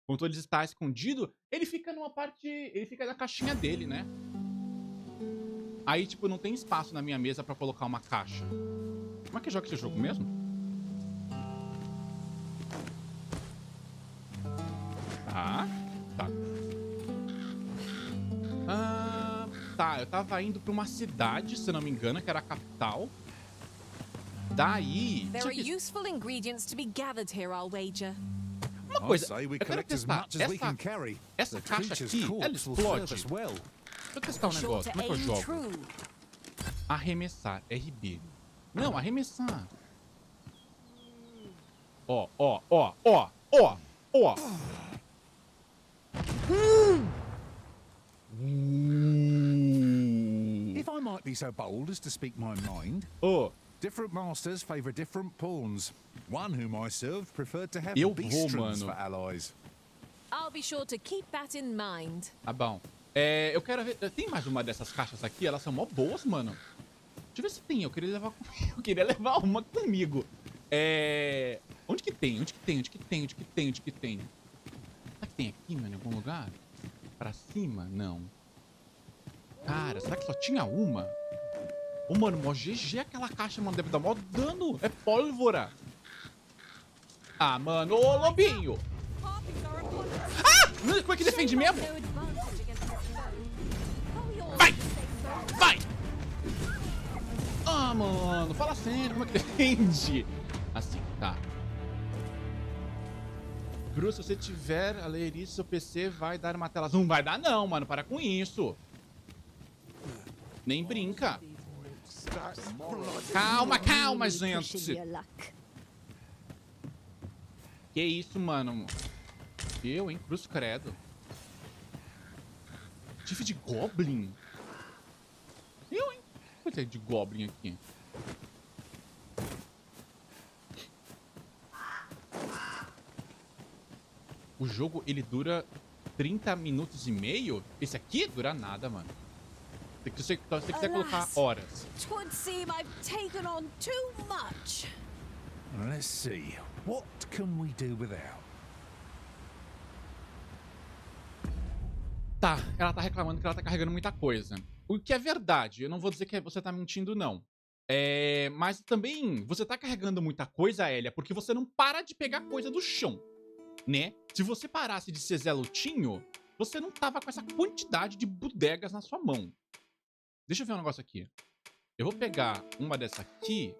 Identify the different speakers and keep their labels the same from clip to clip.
Speaker 1: Quando ele está escondido, ele fica numa parte... Ele fica na caixinha dele, né? Aí, tipo, não tem espaço na minha mesa pra colocar uma caixa. Como é que joga esse jogo mesmo? Tá. Tá, eu tava indo pra uma cidade, se não me engano, que era a capital. Daí...
Speaker 2: There are useful ingredients to be gathered here, I'll wager.
Speaker 1: Uma coisa, eu quero testar. Essa caixa aqui, ela explode. Deixa eu testar um negócio. Como é que eu jogo? Arremessar, RB. Não, arremessar. Ó.
Speaker 3: If I might be so bold as to speak my mind, different masters favor different pawns. One whom I served preferred to have beastrons for allies.
Speaker 2: I'll be sure to keep that in mind.
Speaker 1: Tá bom. Eu quero ver... Tem mais uma dessas caixas aqui? Elas são mó boas, mano. Deixa eu ver se tem. Eu queria levar comigo. Eu queria levar uma comigo. Onde que tem? Será que tem aqui, mano, em algum lugar? Pra cima? Não. Cara, será que só tinha uma? Ô, mano, mó GG aquela caixa, mano. Deve dar mó dano. É pólvora. Ah, mano. Ô, lobinho. Ah! Como é que defende mesmo? Vai! Ah, mano. Fala sério. Como é que defende? Assim, tá. Bru, se você tiver a ler isso, seu PC vai dar uma tela azul. Não vai dar não, mano. Para com isso. Nem brinca. Calma, gente. Que isso, mano? Eu, hein? Cruz credo. Tive de Goblin? Eu, hein? Coisa de Goblin aqui. O jogo, ele dura 30 minutos e meio? Esse aqui dura nada, mano. Se você quiser colocar horas.
Speaker 3: Let's see. What can we do without?
Speaker 1: Tá, ela tá reclamando que ela tá carregando muita coisa. O que é verdade, eu não vou dizer que você tá mentindo, não. Mas também, você tá carregando muita coisa, Elia, porque você não para de pegar coisa do chão, né? Se você parasse de ser Zé Lutinho, você não tava com essa quantidade de bodegas na sua mão. Deixa eu ver um negócio aqui. Eu vou pegar uma dessa aqui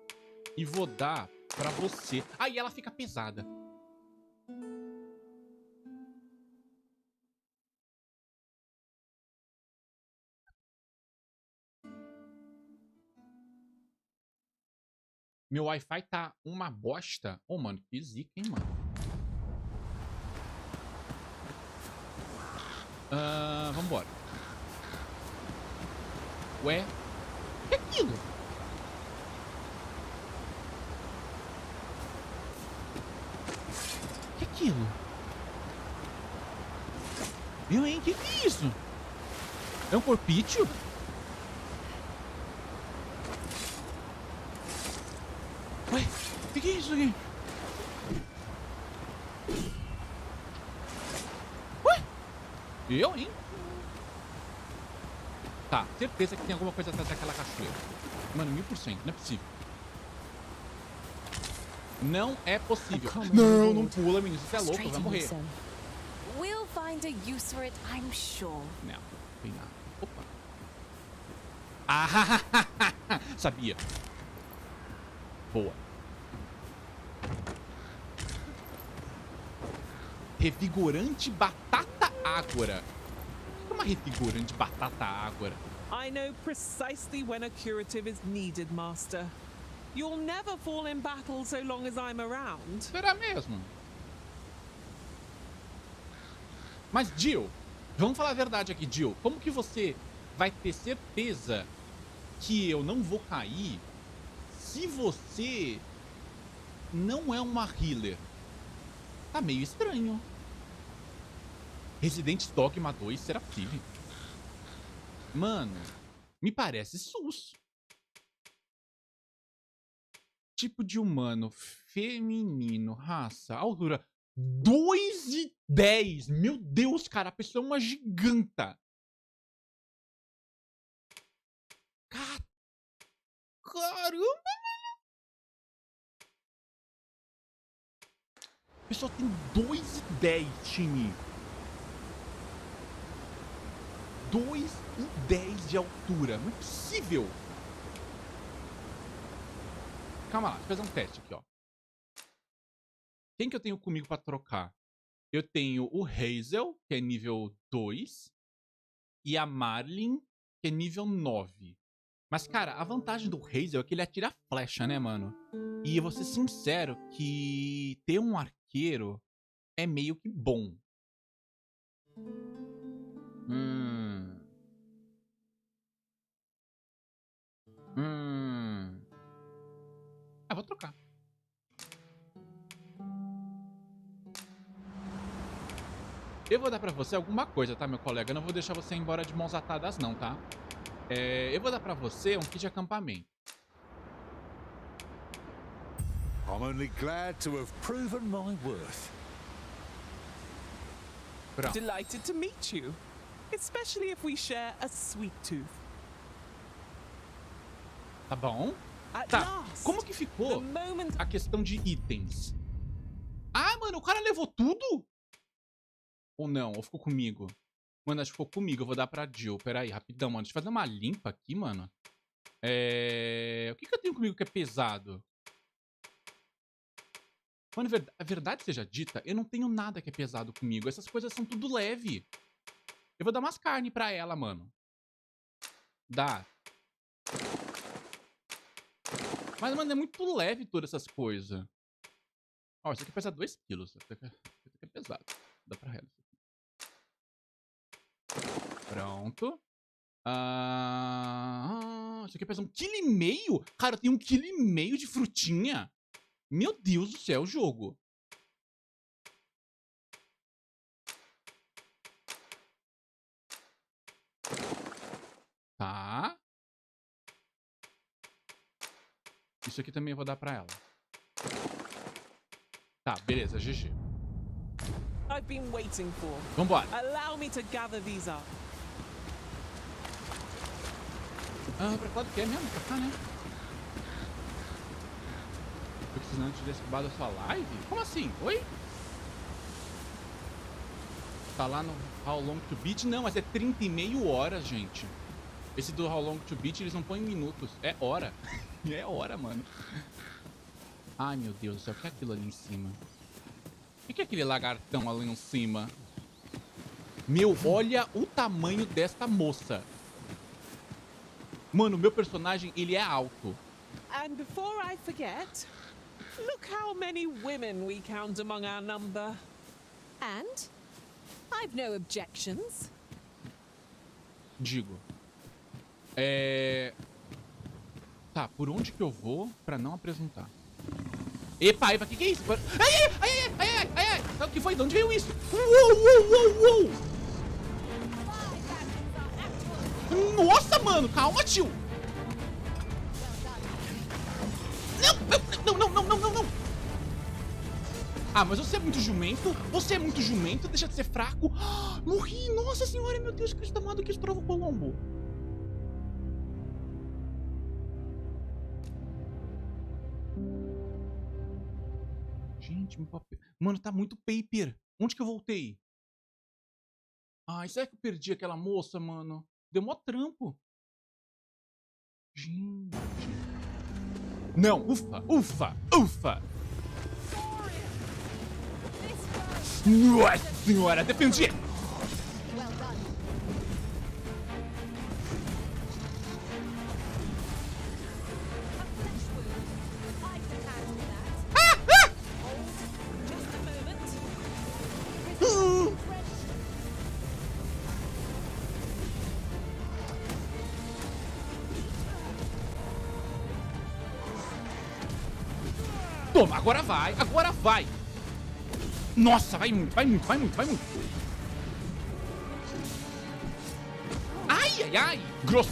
Speaker 1: e vou dar pra você. Aí ela fica pesada. Meu Wi-Fi tá uma bosta. Ô, mano, que zica, hein, mano. Vambora. Ué? O que é aquilo? O que é aquilo? Meu, hein? Que é isso? É um corpício? Ué? O que é isso aqui? Ué? Eu, hein? Tá, certeza que tem alguma coisa atrás daquela cachoeira. Mano, 1000%, não é possível. Não é possível. Não, não pula, menino. Você é louco, vai morrer.
Speaker 2: We'll find a use for it, I'm sure.
Speaker 1: Não, tem nada. Opa. Ah, sabia. Boa. Revigorante batata ágora. O que é uma revigorante batata ágora?
Speaker 4: I know precisely when a curative is needed, Master. You'll never fall in battle so long as I'm around.
Speaker 1: Será mesmo? Mas, Jill, vamos falar a verdade aqui, Jill. Como que você vai ter certeza que eu não vou cair se você não é uma healer? Tá meio estranho. Resident Dogma 2, será possível? Mano, me parece sus. Tipo de humano, feminino, raça, altura. 2,10. Meu Deus, cara. A pessoa é uma giganta. Caramba. A pessoa tem 2,10, time. 2,10 de altura. Não é possível. Calma lá, deixa eu fazer um teste aqui, ó. Quem que eu tenho comigo pra trocar? Eu tenho o Hazel, que é nível 2. E a Marlin, que é nível 9. Mas, cara, a vantagem do Hazel é que ele atira flecha, né, mano? E eu vou ser sincero que ter um arqueiro é meio que bom. Ah, vou trocar. Eu vou dar pra você alguma coisa, tá, meu colega? Eu não vou deixar você ir embora de mãos atadas, não, tá? Eu vou dar pra você um kit de acampamento.
Speaker 3: I'm only glad to have proven my worth.
Speaker 1: Pronto.
Speaker 4: Delighted to meet you, especially if we share a sweet tooth.
Speaker 1: Tá bom? Tá, como que ficou a questão de itens? Ah, mano, o cara levou tudo? Ou não? Ou ficou comigo? Mano, acho que ficou comigo. Eu vou dar pra Jill. Pera aí, rapidão, mano. Deixa eu fazer uma limpa aqui, mano. O que eu tenho comigo que é pesado? Mano, a verdade seja dita, eu não tenho nada que é pesado comigo. Essas coisas são tudo leve. Eu vou dar umas carnes pra ela, mano. Dá. Mas, mano, é muito leve todas essas coisas. Ó, isso aqui pesa 2 quilos. Isso aqui é pesado. Dá pra ela. Pronto. Isso aqui pesa 1,5 kg? Cara, eu tenho 1,5 kg de frutinha. Meu Deus do céu, jogo. Tá. Isso aqui também eu vou dar pra ela. Tá, beleza, GG.
Speaker 4: I've been waiting for.
Speaker 1: Vambora.
Speaker 4: Allow me to gather these up.
Speaker 1: Pra que lado que é mesmo? Pra cá, né? Tô precisando te desculpar da sua live? Como assim? Oi? Tá lá no How Long to Beat? Não, mas é 30,5 horas, gente. Esse do How Long to Beat, eles não põem minutos. É hora. É hora, mano. Ai, meu Deus do céu. O que é aquilo ali em cima? O que é aquele lagartão ali em cima? Meu, olha o tamanho desta moça. Mano, o meu personagem, ele é alto.
Speaker 4: And before I forget, look how many women we count among our number.
Speaker 2: And? I've no objections.
Speaker 1: Digo. Tá, por onde que eu vou pra não apresentar? Epa, epa, que é isso? Ai. O que foi? De onde veio isso? Uou. Nossa, mano, calma, tio. Não. Ah, mas você é muito jumento. Deixa de ser fraco. Morri, nossa senhora, meu Deus, Cristo amado, que estourava o Colombo. Gente, meu papel. Mano, tá muito paper. Onde que eu voltei? Ai, será que eu perdi aquela moça, mano? Deu mó trampo. Gente. Não, ufa. Nossa senhora, defendi. Toma, agora vai. Nossa, vai muito. Ai, grosso.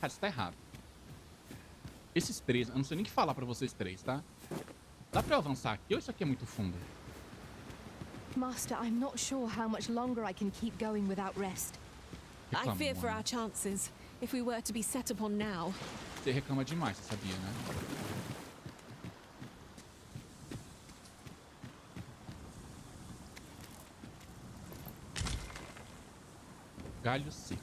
Speaker 1: Cara, isso tá errado. Esses três, eu não sei nem o que falar pra vocês três, tá? Dá pra eu avançar aqui ou isso aqui é muito fundo?
Speaker 5: Master, I'm not sure how much longer I can keep going without rest.
Speaker 2: I fear for our chances, if we were to be set upon now.
Speaker 1: Você reclama demais, você sabia, né? Galho seco.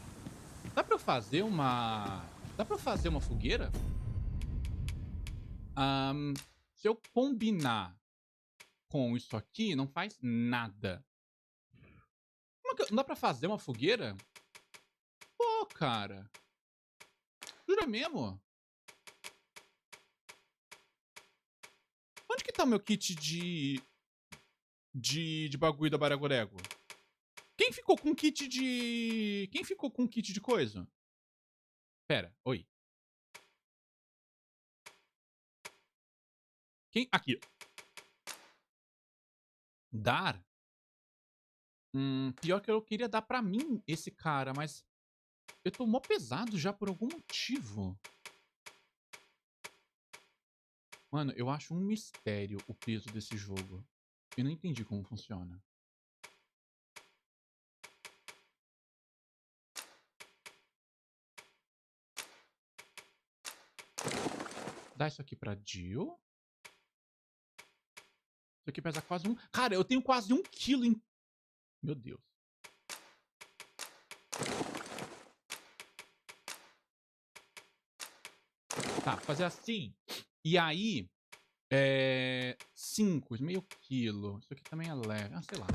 Speaker 1: Dá pra eu fazer uma... Dá pra eu fazer uma fogueira? Se eu combinar com isso aqui, não faz nada. Não dá pra fazer uma fogueira? Pô, cara. Jura mesmo? Onde que tá o meu kit de bagulho da Baragorego? Quem ficou com kit de... Quem ficou com kit de coisa? Pera, oi. Quem? Aqui. Dar? Pior que eu queria dar pra mim esse cara, mas... Eu tô mó pesado já por algum motivo. Mano, eu acho um mistério o peso desse jogo. Eu não entendi como funciona. Dá isso aqui pra Jill. Isso aqui pesa quase um... Cara, eu tenho quase 1 quilo em... Meu Deus. Tá, vou fazer assim. E aí... 5, meio quilo. Isso aqui também é leve. Ah, sei lá.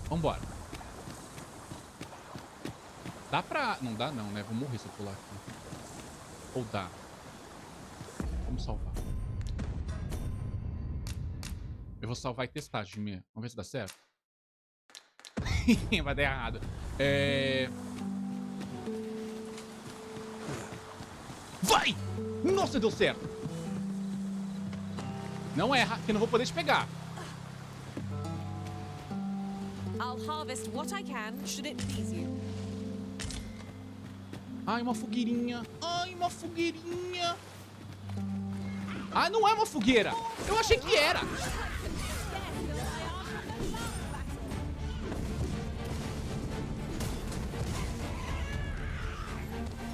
Speaker 1: Vambora. Dá pra... Não dá não, né? Vou morrer se eu pular aqui. Ou dá. Vamos salvar. Eu vou salvar e testar, Jimmy. Vamos ver se dá certo. Vai dar errado. Vai! Nossa, deu certo. Não erra, que eu não vou poder te pegar.
Speaker 2: I'll harvest what I can, should it please you.
Speaker 1: Ai, uma fogueirinha. Ai, uma fogueirinha. Ah, não é uma fogueira. Eu achei que era.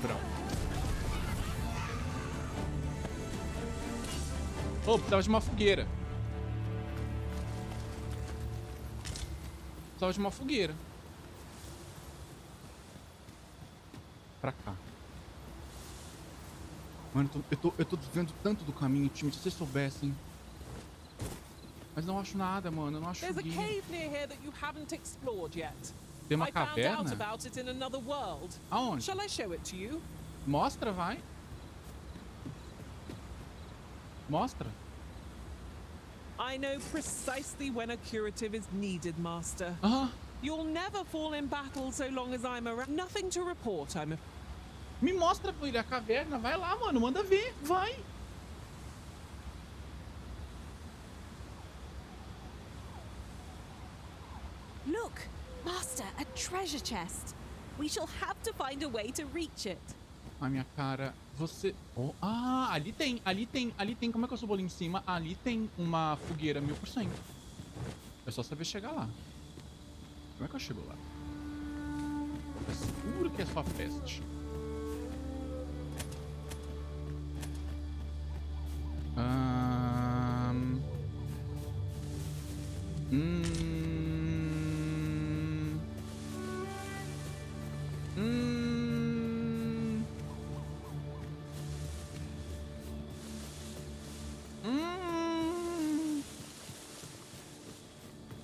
Speaker 1: Pronto. Oh, precisava de uma fogueira. Precisava de uma fogueira. Pra cá. Mano, eu tô desviando tanto do caminho, time, se vocês soubessem. Mas não acho nada, mano. Eu não acho fogueira. Tem uma caverna? Aonde? Mostra, vai. Mostra.
Speaker 4: I know precisely when a curative is needed, Master. You'll never fall in battle so long as I'm around. Nothing to report,
Speaker 1: Me mostra, filho, a caverna. Vai lá, mano. Manda ver. Vai.
Speaker 2: Look, Master, a treasure chest. We shall have to find a way to reach it.
Speaker 1: A minha cara, você... Oh, ali tem. Como é que eu subo ali em cima? Ali tem uma fogueira 1000%. É só saber chegar lá. Como é que eu chego lá? É seguro que é só peste.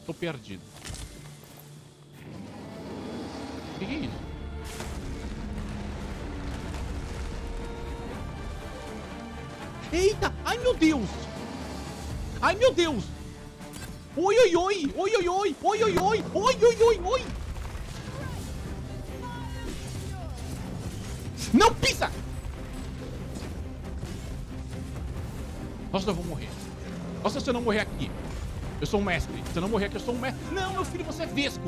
Speaker 1: Tô perdido. O que é isso? Eita! Ai, meu Deus! Ai, meu Deus! Oi, oi, oi! Oi, oi, oi! Oi, oi, oi! Oi, oi, oi, oi! Não pisa! Nossa, eu vou morrer. Nossa, se eu não morrer aqui. Eu sou um mestre. Se eu não morrer aqui, eu sou um mestre. Não, meu filho, você é vesco.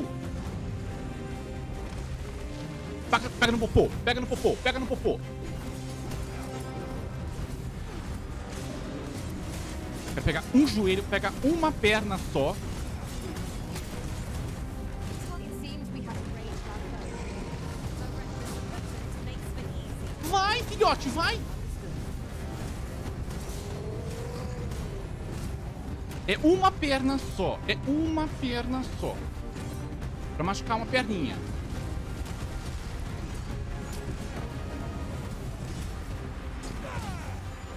Speaker 1: Pega no popô, pega no popô, pega no popô. Vai pegar um joelho, pega uma perna só. Vai, filhote, vai! É uma perna só. É uma perna só. Pra machucar uma perninha.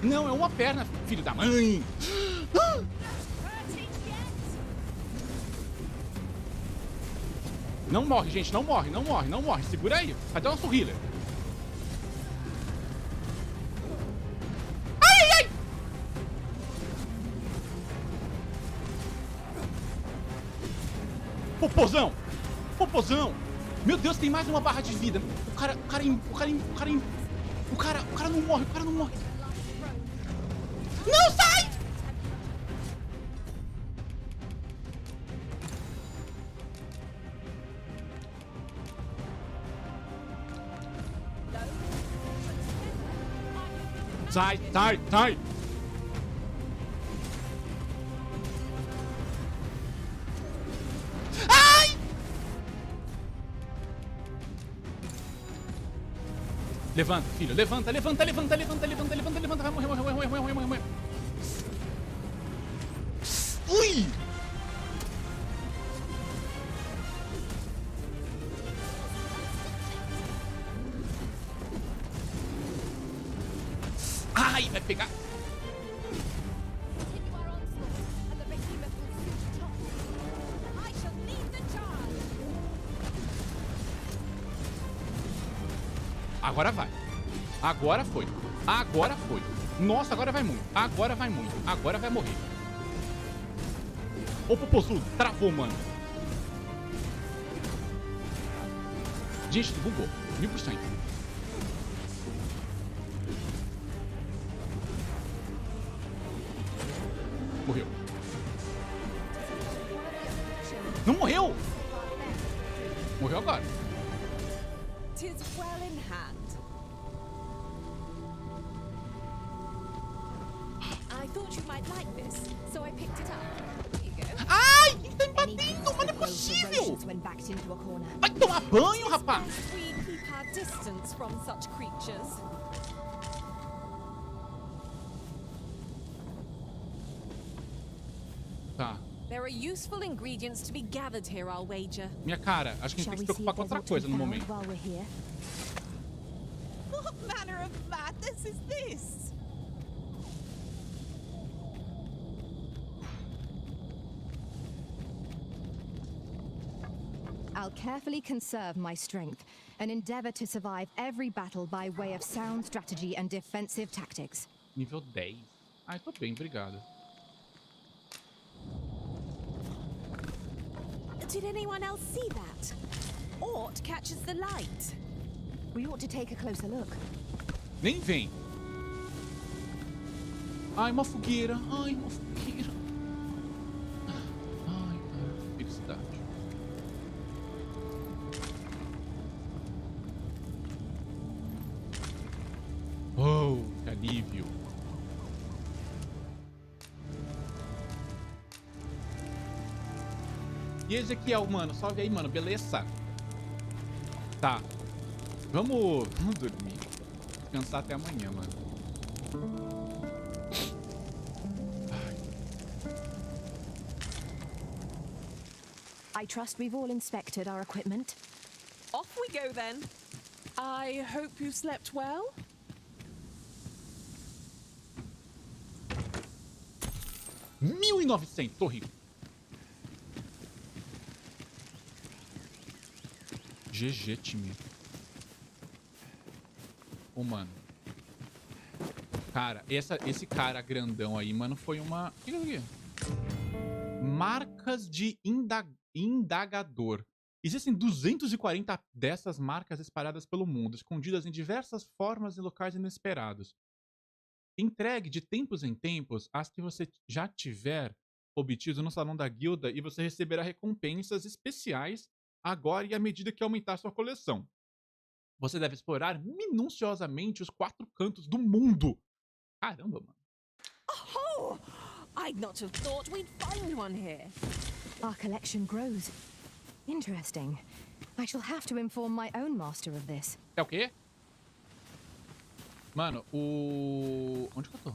Speaker 1: Não, é uma perna, filho da mãe. Não morre, gente. Não morre, não morre, não morre. Segura aí. Cadê o nosso healer? Popozão! Popozão! Meu Deus, tem mais uma barra de vida. O cara não morre, o cara não morre. Não, sai! Sai, sai, sai! Levanta, filho, levanta, levanta, levanta, levanta, levanta, levanta, levanta. Vai morrer, morrer, morrer, morrer, morrer, morrer. Ui! Ai, vai pegar. Agora vai. Agora foi. Agora foi. Nossa, agora vai muito. Agora vai muito. Agora vai morrer. Ô, popozudo. Travou, mano. Gente, bugou. 1000%. Morreu. Não morreu! Morreu agora.
Speaker 2: Tis well in hand. I thought you might like this, so I picked it up. Here you go.
Speaker 1: Ai, ele tá me batendo, mas não é possível! Vai tomar banho, rapaz!
Speaker 2: We keep our distance from such creatures.
Speaker 1: Tá.
Speaker 2: There are useful ingredients to be gathered here, I'll wager.
Speaker 1: Minha cara, acho que a gente tem que se preocupar com outra coisa no momento.
Speaker 2: What manner of madness is this?
Speaker 5: I'll carefully conserve my strength and endeavor to survive every battle by way of sound strategy and defensive tactics.
Speaker 1: Nível 10. Ai, tô bem, obrigado.
Speaker 2: Did anyone else see that? Ort catches the light.
Speaker 5: We ought to take a closer look.
Speaker 1: Nem vem. Ai, uma fogueira. Ai, uma fogueira. Ai, cara, felicidade. Oh, que alívio. E Ezequiel, mano, salve aí, mano, beleza? Tá. Vamos dormir. Descansar até amanhã, mano.
Speaker 5: I trust we've all inspected our equipment.
Speaker 4: Off we go then. I hope you slept well.
Speaker 1: 1900, tô rico. GG, time. Ô, mano. Cara, esse cara grandão aí, mano, foi uma... O que é isso aqui? Marcas de indagador. Existem 240 dessas marcas espalhadas pelo mundo, escondidas em diversas formas e locais inesperados. Entregue de tempos em tempos as que você já tiver obtido no salão da guilda e você receberá recompensas especiais agora e à medida que aumentar sua coleção. Você deve explorar minuciosamente os 4 cantos do mundo. Caramba, mano.
Speaker 2: Oh, I'd not have thought we'd find one here.
Speaker 5: Our collection grows. Interesting. I shall have to inform my own master of this.
Speaker 1: É o quê? Mano, onde que eu tô?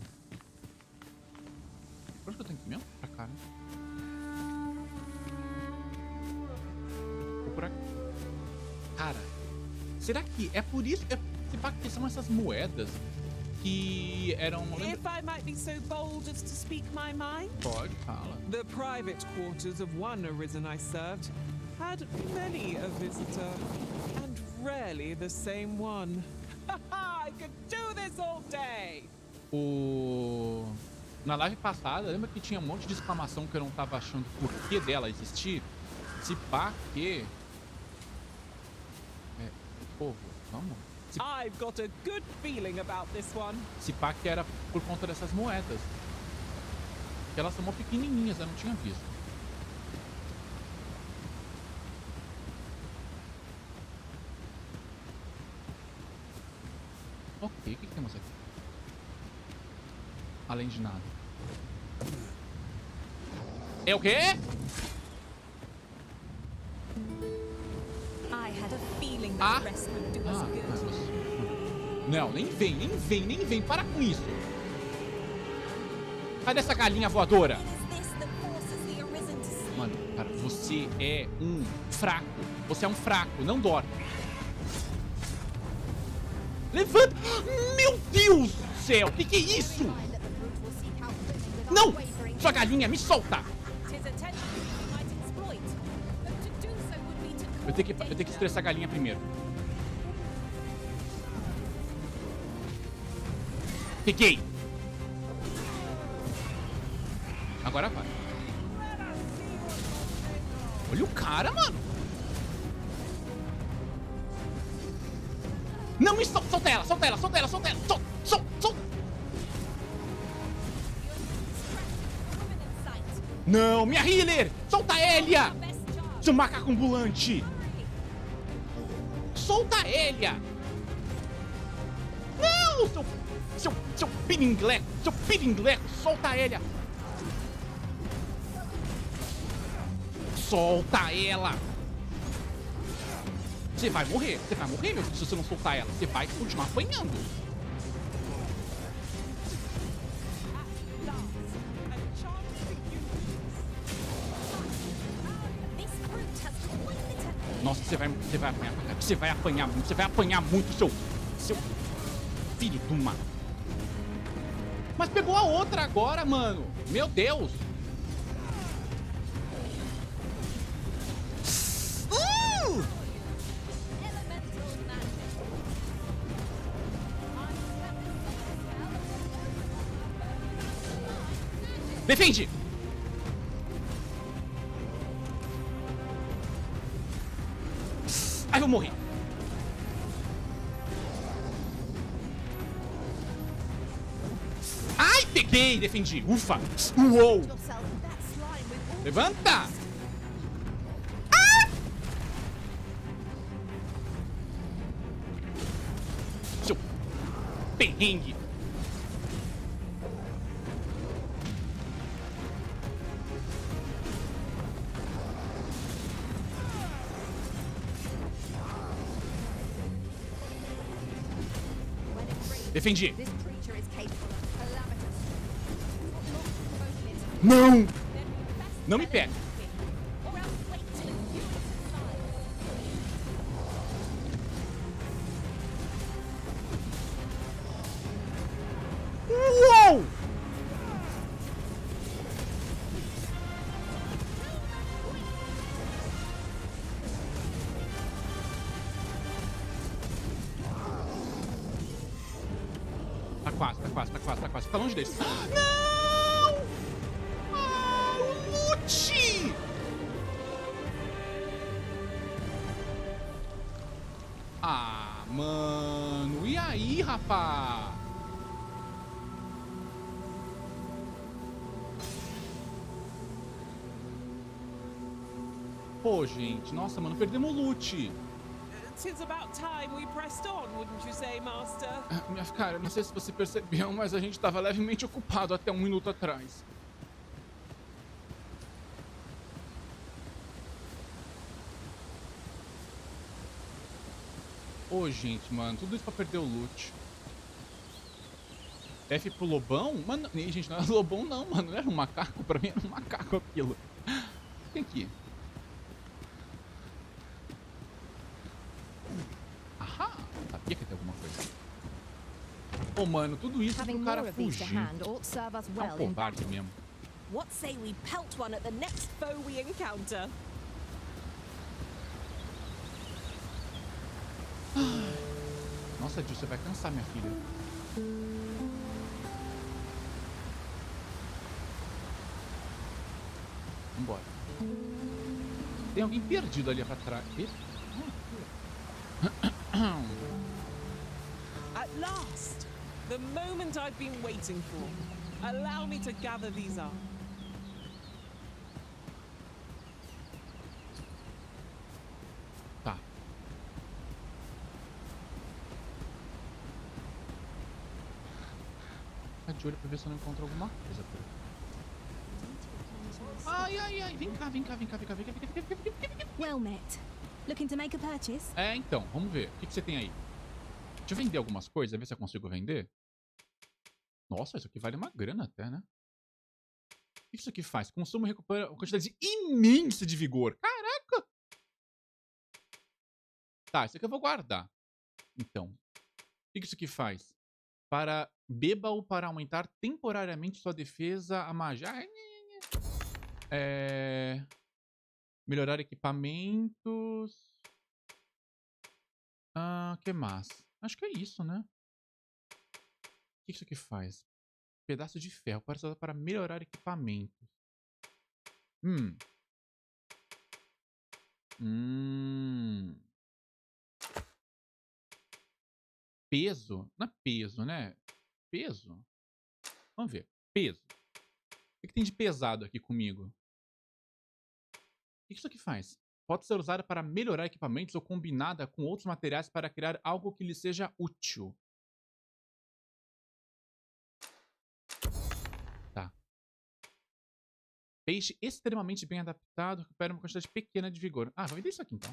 Speaker 1: Onde que eu tenho que ir mesmo? Pra cá, né? Vou por aqui. Cara, será que é por isso? Que são essas moedas que eram...
Speaker 4: If I might be so bold as to speak my mind?
Speaker 1: Pode, fala.
Speaker 4: The private quarters of one arisen I served had many a visitor, and rarely the same one. I could do this all day!
Speaker 1: Na live passada, lembra que tinha um monte de exclamação que eu não tava achando o porquê dela existir? Se pá que... povo, vamos.
Speaker 4: I've got a good feeling about this one.
Speaker 1: Se pá que era por conta dessas moedas. Que elas são mó pequenininhas, eu não tinha visto. Ok, o que temos aqui? Além de nada. É o quê?
Speaker 2: I had a feeling that rest would do us good.
Speaker 1: Não, nem vem. Para com isso. Cadê essa galinha voadora? Mano, cara, você é um fraco. Você é um fraco, não dorme. Levanta! Meu Deus do céu, que é isso? Não! Sua galinha, me solta! Eu tenho que destruir essa galinha primeiro. Peguei! Agora vai. Olha o cara, mano! Não me solta! Solta ela! Solta! Não, minha healer! Solta a Elia! Seu macaco ambulante! Solta a Elia! Não! Seu piringleco! Solta a Elia! Solta ela! Você vai morrer, meu filho, se você não soltar ela. Você vai continuar apanhando. Nossa, você vai apanhar, cara. Você vai apanhar muito, seu filho de uma... Mas pegou a outra agora, mano. Meu Deus. Defende! Ai, vou morrer. Ai, peguei, defendi. Ufa. Uou. Levanta. Ah! Seu perrengue. Defendi. Não! Não me pega. Uou! Tá quase. Tá longe deles. Não! Ah, o loot! Ah, mano. E aí, rapá? Pô, gente. Nossa, mano. Perdemos o loot.
Speaker 4: 'tis about time we pressed on, wouldn't you say, Master?
Speaker 1: Minha cara, não sei se você percebeu, mas a gente tava levemente ocupado até 1 minuto atrás. Ô, gente, mano, tudo isso pra perder o loot. F pro lobão? Mano, gente, não era lobão não, mano. Não era um macaco, pra mim era um macaco aquilo. Tem aqui. Ahá, sabia que ia ter alguma coisa. Ô, mano, tudo isso pro cara fugir. É um covarde mesmo.
Speaker 2: What say we pelt one at the next foe we encounter?
Speaker 1: Nossa, Jill, você vai cansar, minha filha. Vambora. Tem alguém perdido ali pra trás.
Speaker 4: At last! The moment I've been waiting for. Allow me to gather these up.
Speaker 1: Tá. Tá de olho pra ver se eu não encontro alguma coisa por aqui. Ai, ai, ai. Vem cá, vem cá, vem cá, vem cá, vem cá, vem cá, vem cá, vem cá, vem cá.
Speaker 2: Well met. Looking to make a purchase?
Speaker 1: É, então, vamos ver. O que você tem aí? Deixa eu vender algumas coisas, ver se eu consigo vender. Nossa, isso aqui vale uma grana até, né? O que isso aqui faz? Consumo e recupera uma quantidade imensa de vigor. Caraca! Tá, isso aqui eu vou guardar. Então, o que isso aqui faz? Para beba-o para aumentar temporariamente sua defesa, a magia. Melhorar equipamentos. Que mais? Acho que é isso, né? O que isso aqui faz? Pedaço de ferro para melhorar equipamentos. Peso? Não é peso, né? Peso? Vamos ver. Peso. O que tem de pesado aqui comigo? O que isso aqui faz? Pode ser usada para melhorar equipamentos ou combinada com outros materiais para criar algo que lhe seja útil. Tá. Peixe extremamente bem adaptado, recupera uma quantidade pequena de vigor. Ah, vou vender isso aqui então.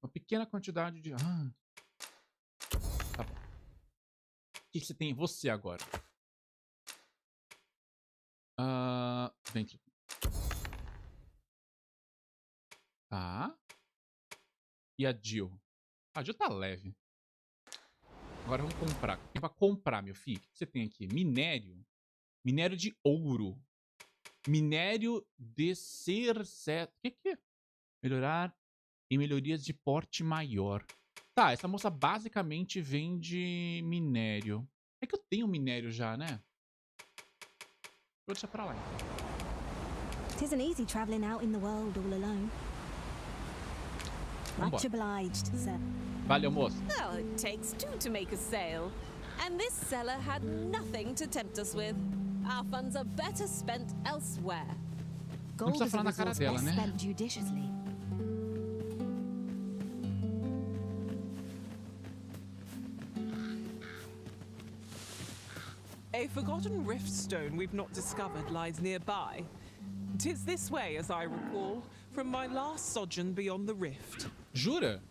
Speaker 1: Uma pequena quantidade de... Tá bom. O que você tem? Você agora. Vem aqui. Tá. E a Jill? A Jill tá leve. Agora vamos comprar. O que vai comprar, meu filho? O que você tem aqui? Minério. Minério de ouro. Minério de cerceto. O que é? Melhorar em melhorias de porte maior. Tá, essa moça basicamente vende minério. É que eu tenho minério já, né? Vou deixar pra lá, então.
Speaker 2: Tisn't easy traveling out in the world all alone. Much obliged, sir.
Speaker 1: Valeu, moço.
Speaker 2: Oh, it takes two to make a sale. And this seller had nothing to tempt us with. Our funds are better spent elsewhere.
Speaker 1: Não precisa falar na cara dela, né?
Speaker 5: Spent judiciously.
Speaker 4: A forgotten rift stone we've not discovered lies nearby. 'Tis this way, as I recall, from my last sojourn beyond the rift.
Speaker 1: Jura?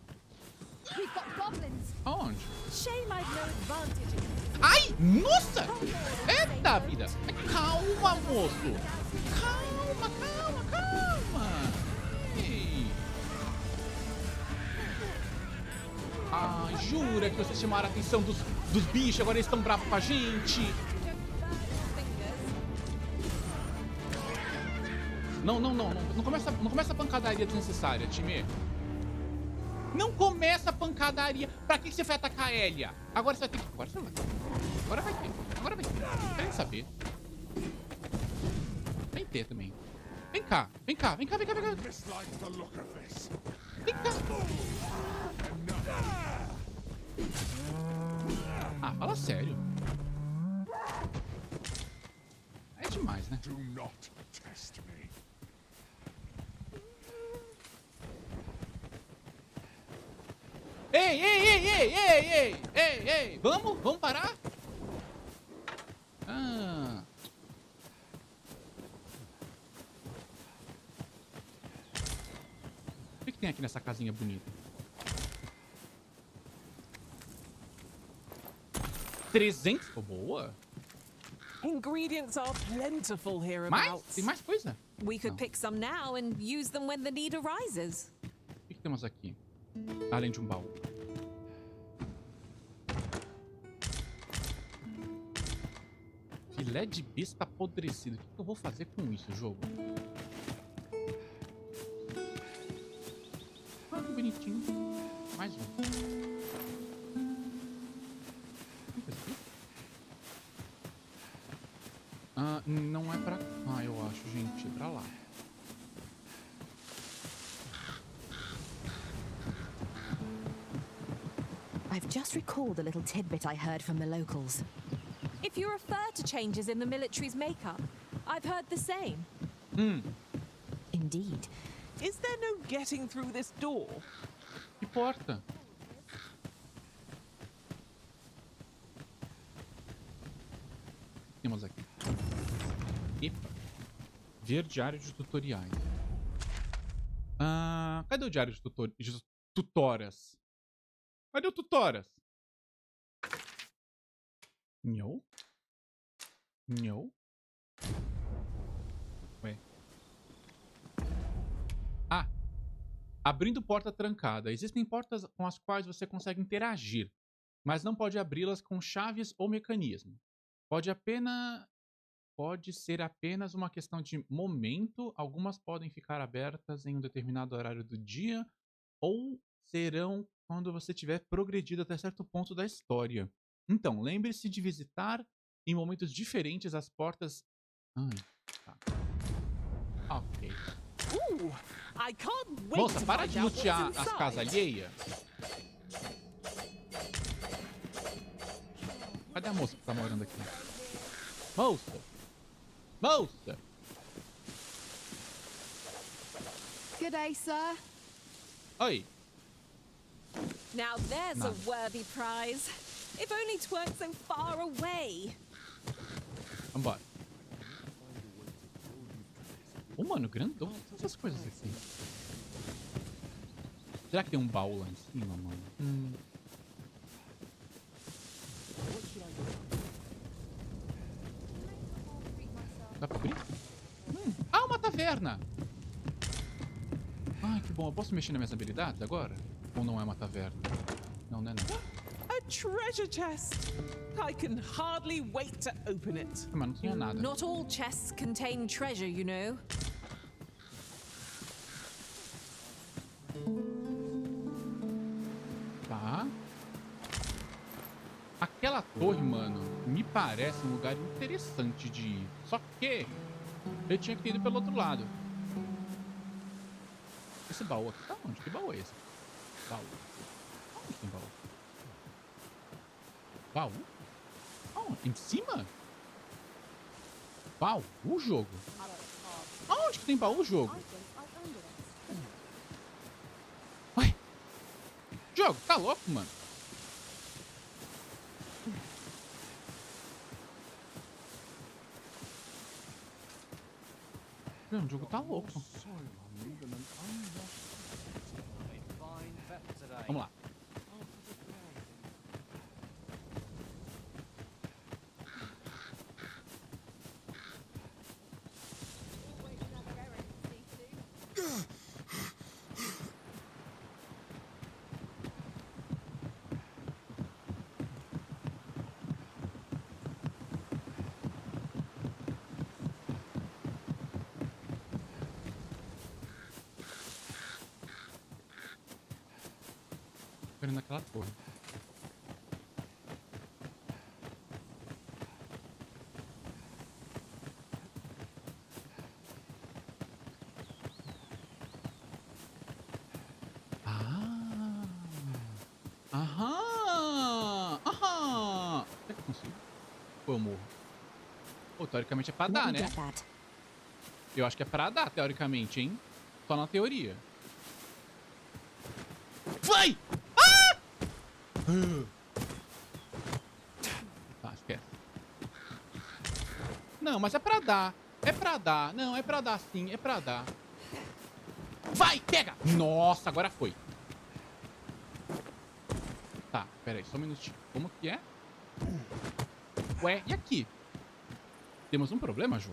Speaker 2: We've got goblins.
Speaker 1: Aonde?
Speaker 2: Shame I've no advantage against.
Speaker 1: Ai, nossa! Eita vida! Calma, moço! Calma, calma, calma! Ei. Ai, jura que vocês chamaram a atenção dos bichos, agora eles estão bravos com a gente? Não começa a pancadaria desnecessária, time. Não começa a pancadaria. Pra que você vai atacar a Elia? Agora você vai ter que... Agora você vai. Agora vai ter. Agora vai ter. Querem saber. Vem ter também. Vem cá. Vem cá. Vem cá. Vem cá. Vem cá. Vem cá. Ah, fala sério. É demais, né? Ei, ei, ei, ei, ei, ei, ei, ei. Vamos parar? Ah. O que tem aqui nessa casinha bonita? 300? Oh, boa.
Speaker 4: Ingredients are plentiful
Speaker 1: Mais?
Speaker 4: hereabouts.
Speaker 1: Tem mais coisa?
Speaker 2: We could pick some now and use them when the need arises.
Speaker 1: O que temos aqui? Além de um baú. Filé de besta apodrecido. O que eu vou fazer com isso, jogo? Ah, que bonitinho. Mais um. Ah, não é pra cá, eu acho, gente. É pra lá.
Speaker 5: I've just recalled a little tidbit I heard from the locals.
Speaker 2: If you refer to changes in the military's makeup, I've heard the same.
Speaker 5: Indeed.
Speaker 4: Is there no getting through this door?
Speaker 1: Que porta? Temos aqui. Epa. Ver diário de tutoriais. Ah, cadê o diário de tutoras? Cadê o tutoras? Não. Não. Ué. Ah. Abrindo porta trancada. Existem portas com as quais você consegue interagir, mas não pode abri-las com chaves ou mecanismo. Pode ser apenas uma questão de momento. Algumas podem ficar abertas em um determinado horário do dia ou serão quando você tiver progredido até certo ponto da história. Então, lembre-se de visitar em momentos diferentes as portas... tá. Ok.
Speaker 4: I can't wait
Speaker 1: Moça,
Speaker 4: to
Speaker 1: para
Speaker 4: find
Speaker 1: de
Speaker 4: out
Speaker 1: lutear
Speaker 4: what's
Speaker 1: as
Speaker 4: inside.
Speaker 1: casas alheias. Cadê a moça que tá morando aqui? Moça! Moça!
Speaker 5: Good day, sir.
Speaker 1: Oi!
Speaker 2: Now there's
Speaker 1: No.
Speaker 2: a worthy prize. If only 't weren't so far away.
Speaker 1: Vambora. Ô, mano, grandão. O que são essas coisas aqui? Será que tem um baú lá em cima, mano? Dá pra abrir? Ah, uma taverna! Ai, que bom. Eu posso mexer nas minhas habilidades agora? Ou não é uma taverna? Não, não é não.
Speaker 4: A treasure chest. I can hardly wait to open it.
Speaker 1: Mas não tinha nada.
Speaker 2: Not all chests contain treasure, you know.
Speaker 1: Tá. Aquela torre, mano, me parece um lugar interessante de ir. Só que eu tinha que ter ido pelo outro lado. Esse baú aqui tá onde? Que baú é esse? Baú. Onde tem baú? Baú? Aonde? Em cima? Baú, o jogo. Aonde que tem baú, o jogo? Ué? Jogo, tá louco, mano? Não, o jogo tá louco. Vamos lá. Esperando aquela torre. Aham! Será que eu consigo? Ou eu morro? Pô, teoricamente é pra
Speaker 5: Let
Speaker 1: dar,
Speaker 5: me
Speaker 1: né?
Speaker 5: get that.
Speaker 1: Eu acho que é pra dar, teoricamente, hein? Só na teoria. Vai! Ah! Tá, esquece. Não, mas é pra dar. É pra dar. Não, é pra dar sim. É pra dar. Vai, pega! Nossa, agora foi. Tá, pera aí, só um minutinho. Como que é? Ué, e aqui? Temos um problema, Ju?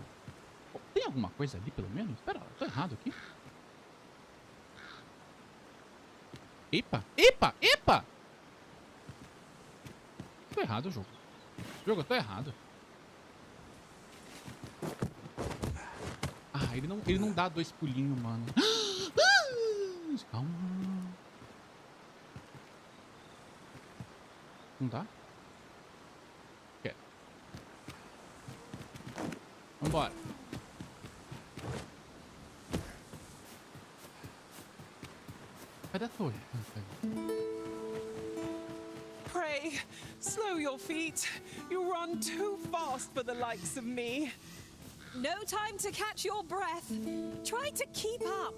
Speaker 1: Tem alguma coisa ali, pelo menos? Pera, eu tô errado aqui. Epa, epa, epa! Tô errado, jogo. Jogo, eu tô errado. Ah, ele não dá 2 pulinhos, mano. Calma. Não dá? Quer. Vambora. Cadê a torre?
Speaker 4: Pray, slow your feet. You run too fast for the likes of me.
Speaker 2: No time to catch your breath. Try to keep up.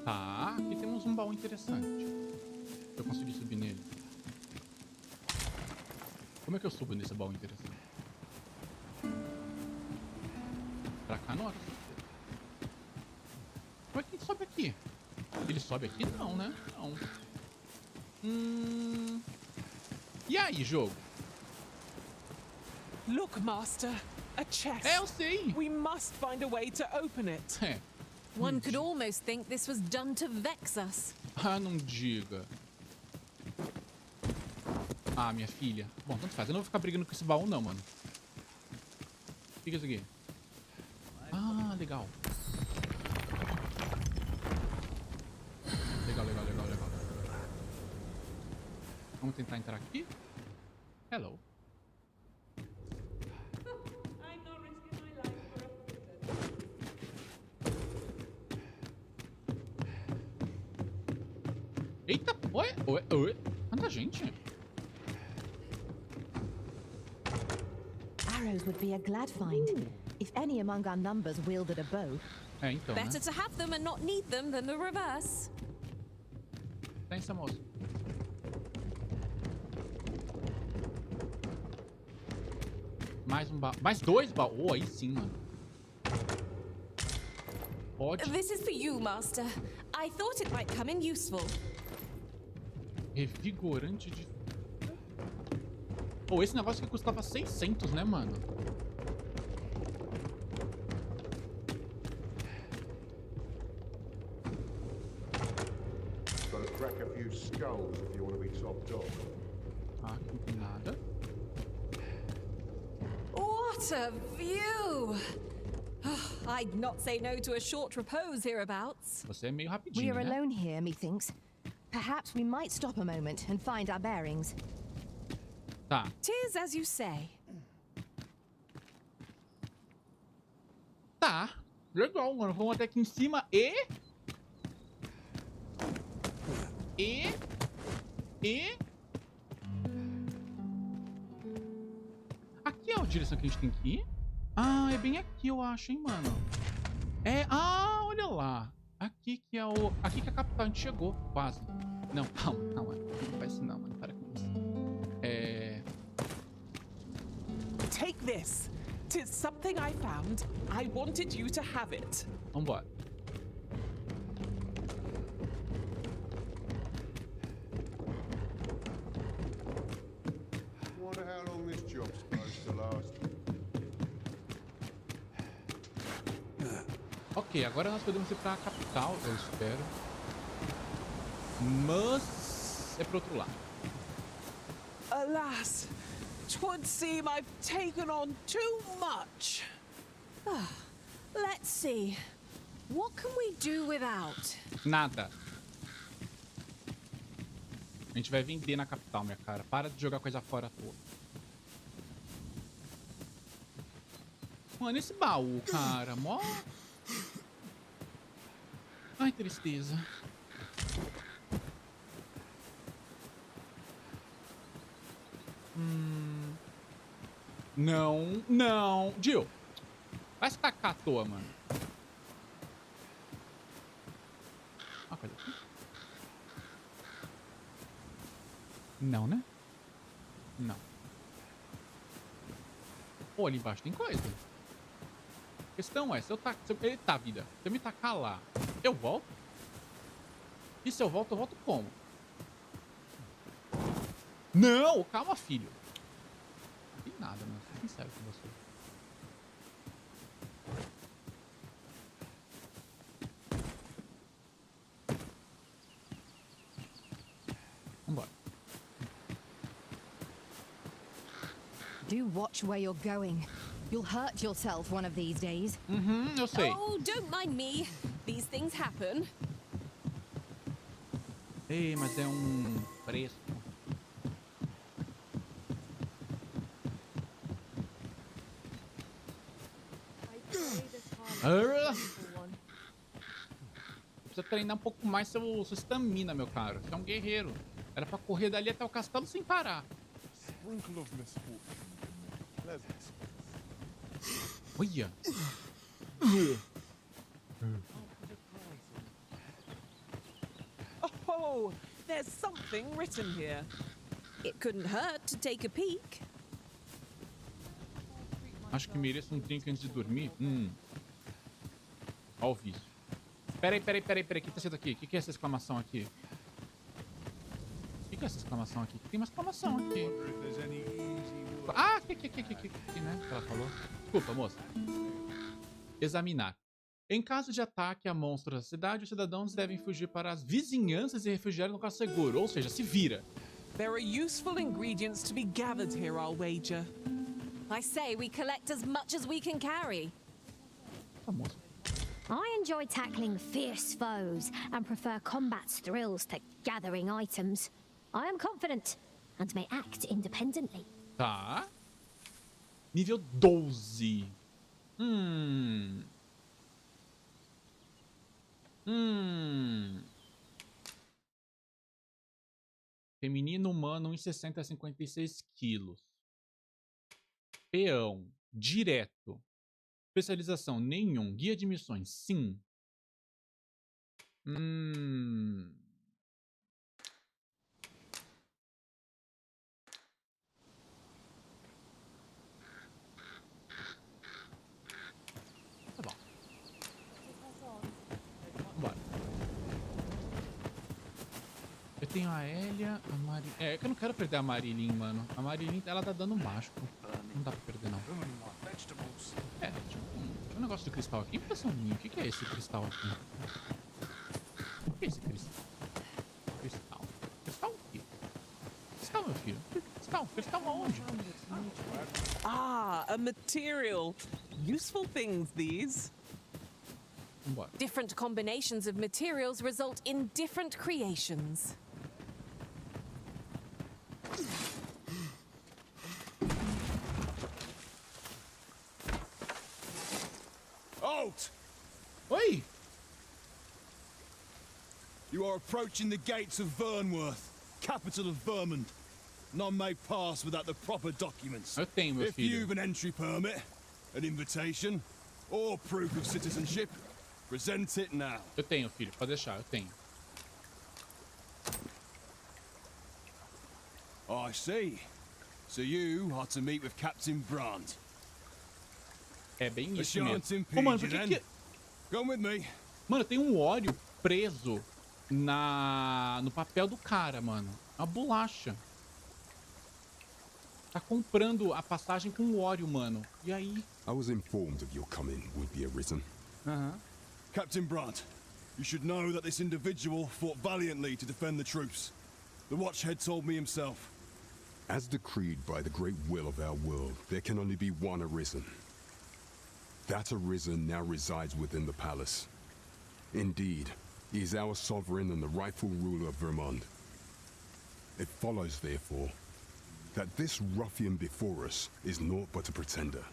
Speaker 1: Tá, aqui temos um baú interessante. Eu consegui subir nele. Como é que eu subo nesse baú interessante? Pra cá não. Como é que ele sobe aqui? Ele sobe aqui? Não, né? Não. E aí, jogo?
Speaker 4: Look, Master, a chest.
Speaker 1: É, eu sei.
Speaker 4: We must find a way to open it.
Speaker 1: É.
Speaker 2: One could almost think this was done to vex us.
Speaker 1: Ah, não diga. Ah, minha filha. Bom, tanto faz. Eu não vou ficar brigando com esse baú, não, mano. O que é isso aqui? Ah, legal. Legal, legal, legal, legal. Vamos tentar entrar aqui. Hello. Eita, oi, oi, oi. Quanta gente.
Speaker 5: Arrows would be a glad find. If any among our numbers wielded a bow.
Speaker 1: É, então, né?
Speaker 2: Better to have them and not need them than the reverse.
Speaker 1: Pensa, moço. Mais um baú. Mais 2 baús. Oh, aí sim, mano. Pode.
Speaker 2: This is for you, Master. I thought it might come in useful.
Speaker 1: Revigorante de... Pô, esse negócio que custava 600, né, mano?
Speaker 6: Gotta crack a few skulls if you want to be topped off.
Speaker 1: Ah, aqui não tem nada.
Speaker 2: What a view! I'd not say no to a short repose hereabouts.
Speaker 1: Você é meio rapidinho,
Speaker 5: We are
Speaker 1: né?
Speaker 5: alone here, methinks. Perhaps we might stop a moment and find our bearings.
Speaker 1: Tá.
Speaker 2: 'Tis as you say.
Speaker 1: Tá. Legal, mano. Vamos até aqui em cima e... Aqui é a direção que a gente tem que ir? Ah, é bem aqui, eu acho, hein, mano. É... Ah, olha lá. Aqui que é o... Aqui que a capital, a gente chegou, quase. Não, calma, calma. Não faz isso não, mano. Para com isso.
Speaker 4: Take this. 'Tis something I found. I wanted you to have it.
Speaker 1: Vambora.
Speaker 6: Wonder how long this job's supposed to last.
Speaker 1: Ok, agora nós podemos ir pra capital, eu espero. Mas... é pro outro lado.
Speaker 4: Alas, 'twould seem I've taken on too much.
Speaker 2: Let's see. What can we do without?
Speaker 1: Nada. A gente vai vender na capital, minha cara. Para de jogar coisa fora à toa. Mano, esse baú, cara. Mó... Ai, tristeza. Não, não. Jill, vai se tacar à toa, mano. Uma coisa aqui. Não, né? Não. Pô, ali embaixo tem coisa. A questão é, se eu eita, vida. Se eu me tacar lá, eu volto? E se eu volto como? Não! Calma, filho. Não tem nada, mano. Sou sincero com você. Vambora.
Speaker 5: Do watch where you're going. You'll hurt yourself one of these days.
Speaker 1: Eu sei.
Speaker 2: Oh, don't mind me. These things happen.
Speaker 1: Ei, mas é um preço. Precisa treinar um pouco mais seu stamina, meu caro. Você é um guerreiro. Era pra correr dali até o castelo sem parar. Olha.
Speaker 4: Oh, there's something written here.
Speaker 2: It couldn't hurt to take a peek.
Speaker 1: Acho que mereço um drink antes de dormir. Ó o vício. Peraí. O que tá sendo aqui? O que é essa exclamação aqui? O que é essa exclamação aqui? Tem uma exclamação aqui. Ah, aqui, né? Que ela falou. Desculpa, moça. Examinar. Em caso de ataque a monstros da cidade, os cidadãos devem fugir para as vizinhanças e refugiar no local seguro. Ou seja, se vira.
Speaker 4: There are useful ingredients to be gathered here, I'll wager.
Speaker 2: I say we collect as much as we can carry.
Speaker 1: Tá, moça.
Speaker 7: I enjoy tackling fierce foes and prefer combat's thrills to gathering items. I am confident and may act independently.
Speaker 1: Tá. Nível 12. Feminino humano, 1,60 a 56 quilos. Peão. Direto. Especialização, nenhum. Guia de missões, sim. Tá bom. Vambora. Eu tenho a Elia, a Marilyn. É que eu não quero perder a Marilyn, mano. A Marilyn, ela tá dando mágico. Não dá pra perder, não. É, tinha um negócio de cristal aqui. Impressão minha. O que é esse cristal aqui? O que é esse cristal? Cristal? Cristal o quê? Cristal, meu filho? Cristal? Cristal aonde?
Speaker 4: Ah, a material. Useful things, these.
Speaker 1: Vambora.
Speaker 2: Different combinations of materials result in different creations.
Speaker 8: Halt!
Speaker 1: Oi!
Speaker 8: You are approaching the gates of Vernworth, capital of Vermund. None may pass without the proper documents.
Speaker 1: Eu tenho, meu
Speaker 8: If
Speaker 1: filho.
Speaker 8: you've an entry permit, an invitation, or proof of citizenship, present it now.
Speaker 1: Eu tenho, filho. Pode deixar, eu tenho.
Speaker 8: I see. So you are to meet with Captain Brandt.
Speaker 1: É bem
Speaker 8: A
Speaker 1: isso
Speaker 8: chance
Speaker 1: mesmo.
Speaker 8: impede
Speaker 1: Ô, mano, por
Speaker 8: you
Speaker 1: que
Speaker 8: then.
Speaker 1: que...
Speaker 8: Come with me.
Speaker 1: Mano, tem um óleo preso no papel do cara, mano. Uma bolacha. Tá comprando a passagem com óleo, mano. E aí?
Speaker 9: I was informed of your coming would be arisen.
Speaker 8: Captain Brandt, you should know that this individual fought valiantly to defend the troops. The Watchhead told me himself.
Speaker 9: As decreed by the great will of our world, there can only be one arisen. That arisen now resides within the palace. Indeed, he is our sovereign and the rightful ruler of Vermund. It follows, therefore, that this ruffian before us is naught but a pretender.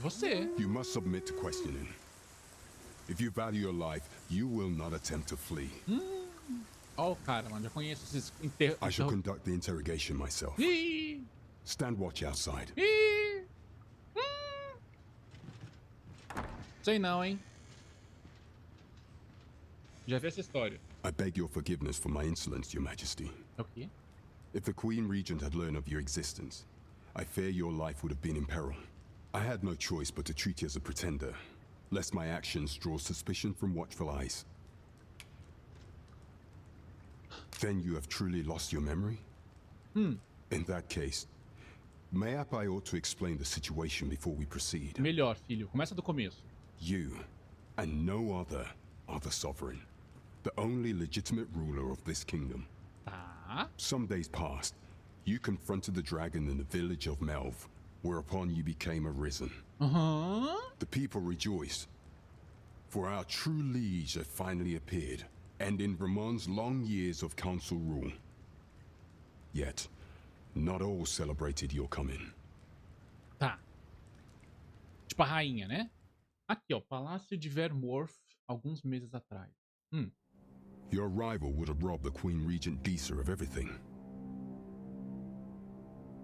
Speaker 1: Você.
Speaker 9: You must submit to questioning. If you value your life, you will not attempt to flee.
Speaker 1: Ó o cara, mano. Já conheço esses
Speaker 9: I shall conduct the interrogation myself.
Speaker 1: Ih!
Speaker 9: Stand watch outside.
Speaker 1: Ih! Sei não, hein? Já vi essa história.
Speaker 9: I beg your forgiveness for my insolence, Your Majesty.
Speaker 1: É o quê?
Speaker 9: If the Queen Regent had learned of your existence, I fear your life would have been in peril. I had no choice but to treat you as a pretender, lest my actions draw suspicion from watchful eyes. Then you have truly lost your memory? In that case, mayhap I ought to explain the situation before we proceed.
Speaker 1: Melhor, filho. Começa do começo.
Speaker 9: You, and no other, are the sovereign, the only legitimate ruler of this kingdom.
Speaker 1: Tá.
Speaker 9: Some days past, you confronted the dragon in the village of Melv, whereupon you became arisen. The people rejoiced, for our true liege had finally appeared, ending Ramon's long years of council rule. Yet, not all celebrated your coming.
Speaker 1: Tá. Tipo a rainha, né? Aqui, ó. Palácio de Vermorf, alguns meses atrás.
Speaker 9: Your arrival would have robbed the Queen Regent Disa of everything.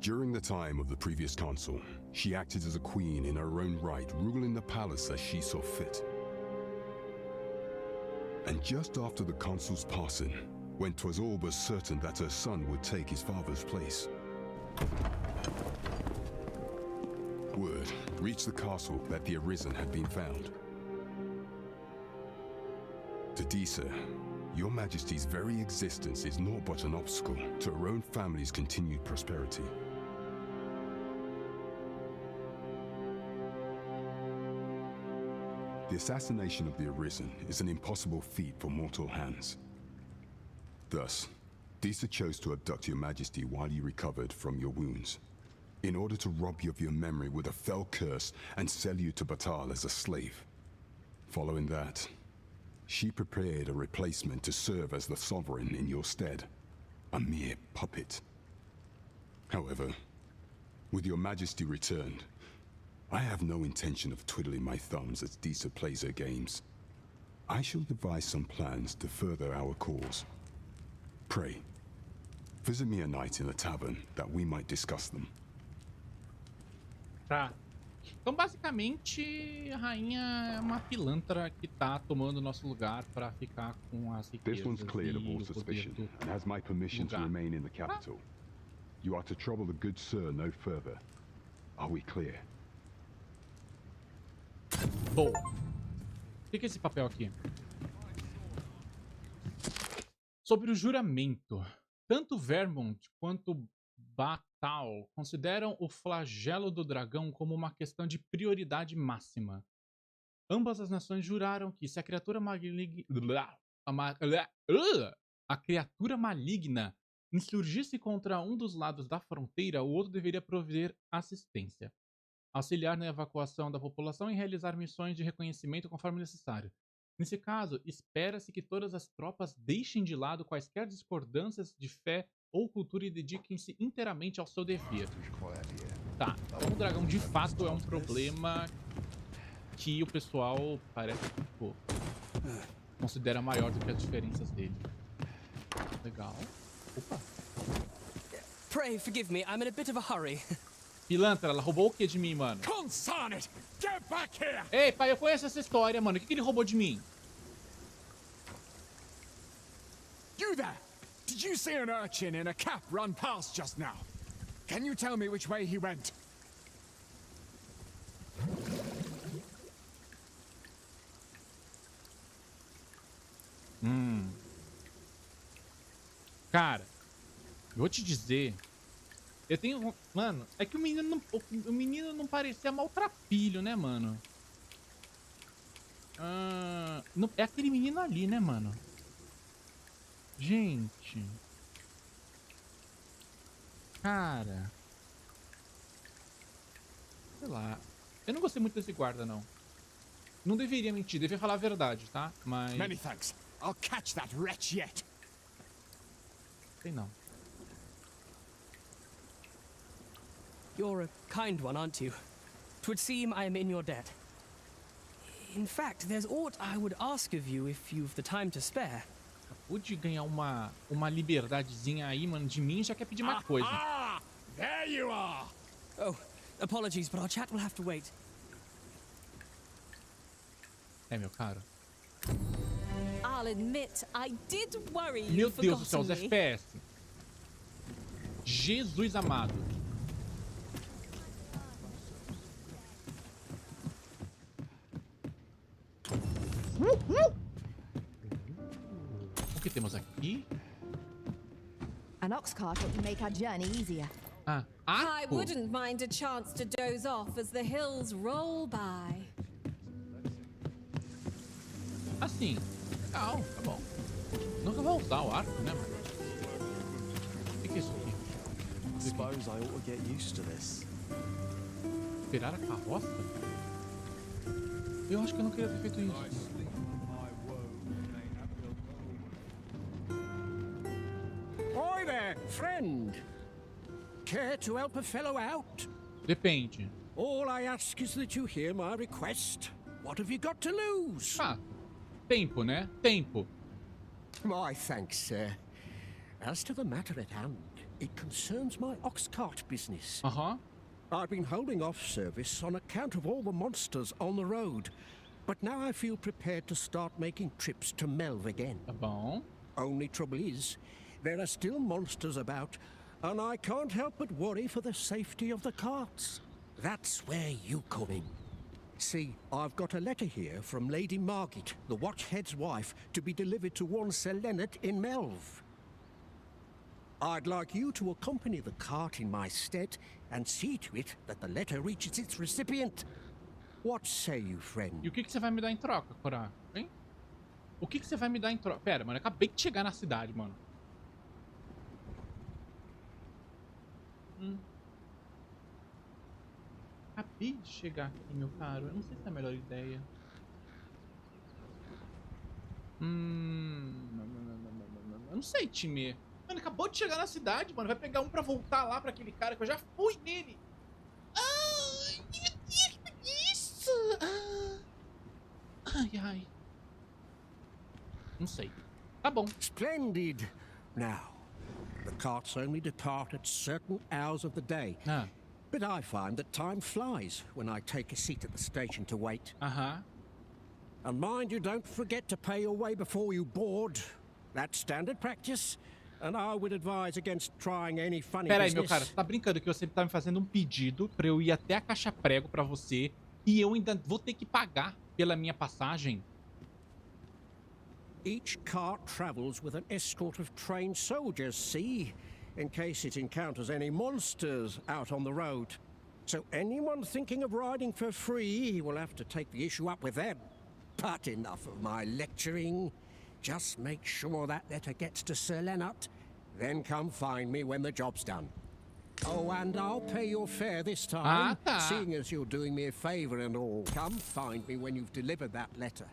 Speaker 9: During the time of the previous council, she acted as a queen in her own right, ruling the palace as she saw fit. And just after the council's passing, when 'twas all but certain that her son would take his father's place, word reached the castle that the Arisen had been found. To Disa, your Majesty's very existence is naught but an obstacle to her own family's continued prosperity. The assassination of the Arisen is an impossible feat for mortal hands. Thus, Disa chose to abduct your Majesty while you recovered from your wounds, in order to rob you of your memory with a fell curse and sell you to Batal as a slave. Following that, she prepared a replacement to serve as the sovereign in your stead, a mere puppet. However, with your Majesty returned, I have no intention of twiddling my thumbs as Disa plays her games. I shall devise some plans to further our cause. Pray, visit me a night in the tavern that we might discuss them.
Speaker 1: Tá. Então, basicamente, a rainha é uma pilantra que tá tomando nosso lugar pra ficar com as riquezas.
Speaker 9: This one's cleared of all
Speaker 1: e o
Speaker 9: suspicion
Speaker 1: poder do
Speaker 9: and has my permission to
Speaker 1: lugar.
Speaker 9: remain in the capital. You are to trouble the good sir no further. Are we clear?
Speaker 1: Boa. O que é esse papel aqui? Sobre o juramento. Tanto Vermont quanto Batal consideram o flagelo do dragão como uma questão de prioridade máxima. Ambas as nações juraram que se a criatura maligna insurgisse contra um dos lados da fronteira, o outro deveria prover assistência, auxiliar na evacuação da população e realizar missões de reconhecimento conforme necessário. Nesse caso, espera-se que todas as tropas deixem de lado quaisquer discordâncias de fé ou cultura e dediquem-se inteiramente ao seu dever. Tá, então o dragão de fato é um problema que o pessoal parece que tipo, considera maior do que as diferenças dele. Legal. Opa.
Speaker 10: Pray forgive me, I'm in a bit of a hurry.
Speaker 1: Pilantra, ela roubou o que de mim, mano?
Speaker 8: Consign it! Get back here!
Speaker 1: Ei, pai, eu conheço essa história, mano. O que ele roubou de mim?
Speaker 11: You there! Did you see an urchin in a cap run past just now? Can you tell me which way he went?
Speaker 1: Cara, eu vou te dizer. Eu tenho... Mano, é que o menino não parecia maltrapilho, né, mano? É aquele menino ali, né, mano? Gente. Cara. Sei lá. Eu não gostei muito desse guarda, não. Não deveria mentir, deveria falar a verdade, tá? Mas...
Speaker 11: Many thanks. I'll catch that wretch yet.
Speaker 1: Sei não.
Speaker 10: You're a kind one, aren't you? 'Twould seem I am in your debt. In fact, there's aught I would ask of you if you've the time to spare.
Speaker 1: Pude ganhar uma liberdadezinha aí, mano, de mim, já quer pedir uma coisa.
Speaker 11: There you are!
Speaker 10: Oh, apologies, but our chat will have to wait.
Speaker 1: É, meu caro.
Speaker 2: I'll admit, I did worry
Speaker 1: Meu
Speaker 2: you'd
Speaker 1: Deus do céu, os
Speaker 2: forgotten me.
Speaker 1: FPS. Jesus amado. O que temos aqui?
Speaker 5: An ox cart would make our journey easier.
Speaker 1: Ah,
Speaker 2: I
Speaker 1: arco.
Speaker 2: wouldn't mind a chance to doze off as the hills roll by.
Speaker 1: Assim. Legal, tá bom. Nunca vou usar o arco, né, mano? O que é isso aqui?
Speaker 12: Suppose I ought to get used to this.
Speaker 1: Virar a carroça? Eu acho que eu não queria ter feito isso.
Speaker 13: Oi there, friend. Care to help a fellow out?
Speaker 1: Depende.
Speaker 13: All I ask is that you hear my request. What have you got to lose?
Speaker 1: Ah, tempo, né? Tempo.
Speaker 13: My thanks, sir. As to the matter at hand, it concerns my ox cart business. I've been holding off service on account of all the monsters on the road, but now I feel prepared to start making trips to Melv again.
Speaker 1: Tá bom.
Speaker 13: Only trouble is, there are still monsters about, and I can't help but worry for the safety of the carts. That's where you come in. See, I've got a letter here from Lady Margit, the Watchhead's wife, to be delivered to one Sir Leonard in Melv. I'd like you to accompany the cart in my stead and see to it that the letter reaches its recipient. What say you, friend?
Speaker 1: E o que você vai me dar em troca, Cora? Hein? O que você vai me dar em troca? Pera, mano, eu acabei de chegar na cidade, mano. Acabei de chegar aqui, meu caro. Eu não sei se é a melhor ideia. Eu não sei, time. Mano, acabou de chegar na cidade, mano. Vai pegar um pra voltar lá pra aquele cara que eu já fui nele. Ai, meu Deus, que preguiça. Ai, ai. Não sei. Tá bom.
Speaker 13: Splendid. Now, the carts only depart at certain hours of the day. But I find that time flies when I take a seat at the station to wait. And mind you don't forget to pay your way before you board. That's standard practice. And I would advise against trying any funny
Speaker 1: Pera aí,
Speaker 13: business.
Speaker 1: meu cara, você tá brincando que você tá me fazendo um pedido pra eu ir até a caixa prego pra você e eu ainda vou ter que pagar pela minha passagem?
Speaker 13: Each cart travels with an escort of trained soldiers, see? In case it encounters any monsters out on the road. So anyone thinking of riding for free will have to take the issue up with them. But enough of my lecturing. Just make sure that letter gets to Sir Leonard. Then come find me when the job's done. Oh, and I'll pay your fare this time, seeing as you're doing me a favor and all. Come find me when you've delivered that letter.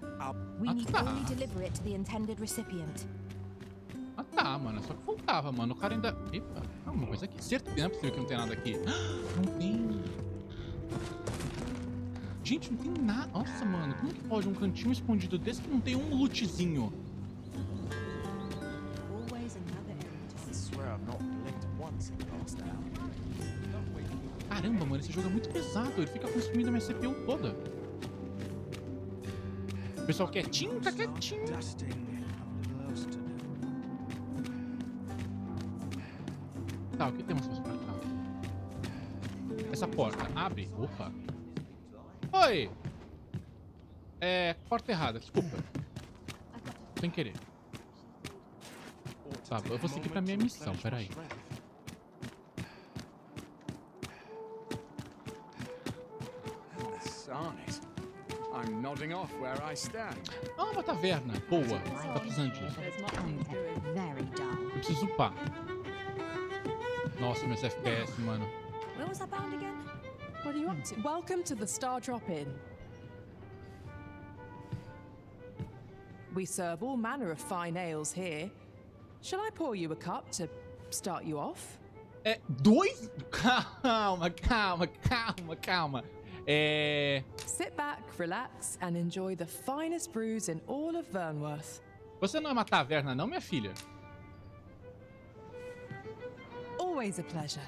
Speaker 5: We need only deliver it to the intended recipient.
Speaker 1: Ah, tá, mano. Só que faltava, mano. O cara ainda... Epa, alguma coisa aqui. Certo que não é possível que não tenha nada aqui. Não tem... Gente, não tem nada. Nossa, mano. Como que pode um cantinho escondido desse que não tem um lootzinho? Caramba, mano. Esse jogo é muito pesado. Ele fica consumindo a minha CPU toda. O pessoal quietinho, tá quietinho. Tá, o que temos pra cá? Essa porta abre? Opa. Oi! Porta errada, desculpa. Sem querer. Tá, eu vou seguir pra minha missão, peraí.
Speaker 11: I'm nodding off where I stand.
Speaker 1: Ah, uma taverna. Boa. Tá precisando disso. Eu preciso upar. Nossa, meus FPS, mano.
Speaker 2: Where was I bound again?
Speaker 14: What are you up to? Welcome to the Star Drop-In. We serve all manner of fine ales here. Shall I pour you a cup to start you off?
Speaker 1: Dois? Calma.
Speaker 14: Sit back, relax, and enjoy the finest brews in all of Vernworth.
Speaker 1: Você não é uma taverna, não, minha filha?
Speaker 14: Always a pleasure.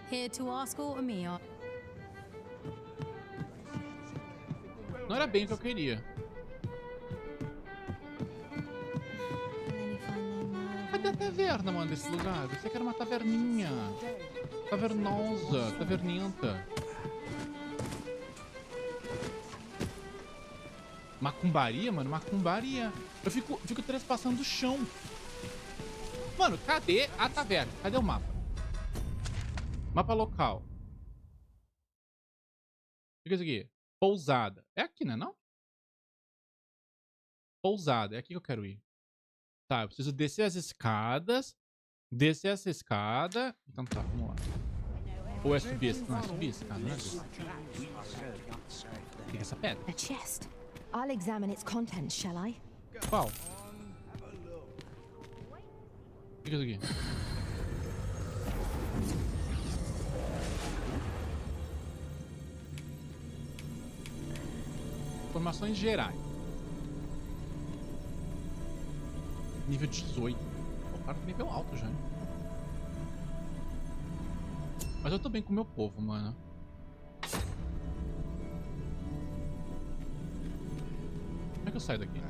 Speaker 5: Here to ask or me?
Speaker 1: Não era bem o que eu queria. Cadê a taverna, mano, desse lugar? Você quer uma taverninha. Tavernosa, tavernenta. Macumbaria, mano, macumbaria. Eu fico trespassando o chão. Mano, cadê a taverna? Cadê o mapa? Mapa local. O que é isso aqui? Pousada. É aqui, né, não? Pousada. É aqui que eu quero ir. Tá, eu preciso descer as escadas. Descer essa escada. Então tá, vamos lá. Ou é subir esse? Não, é subir esse cara, não é isso? Fica essa pedra.
Speaker 5: A chest. I'll examine its contents, shall I?
Speaker 1: Qual? O que é isso aqui? Informações gerais. Nível 18. O cara tem nível alto já, hein? Mas eu tô bem com o meu povo, mano. Como é que eu saio daqui?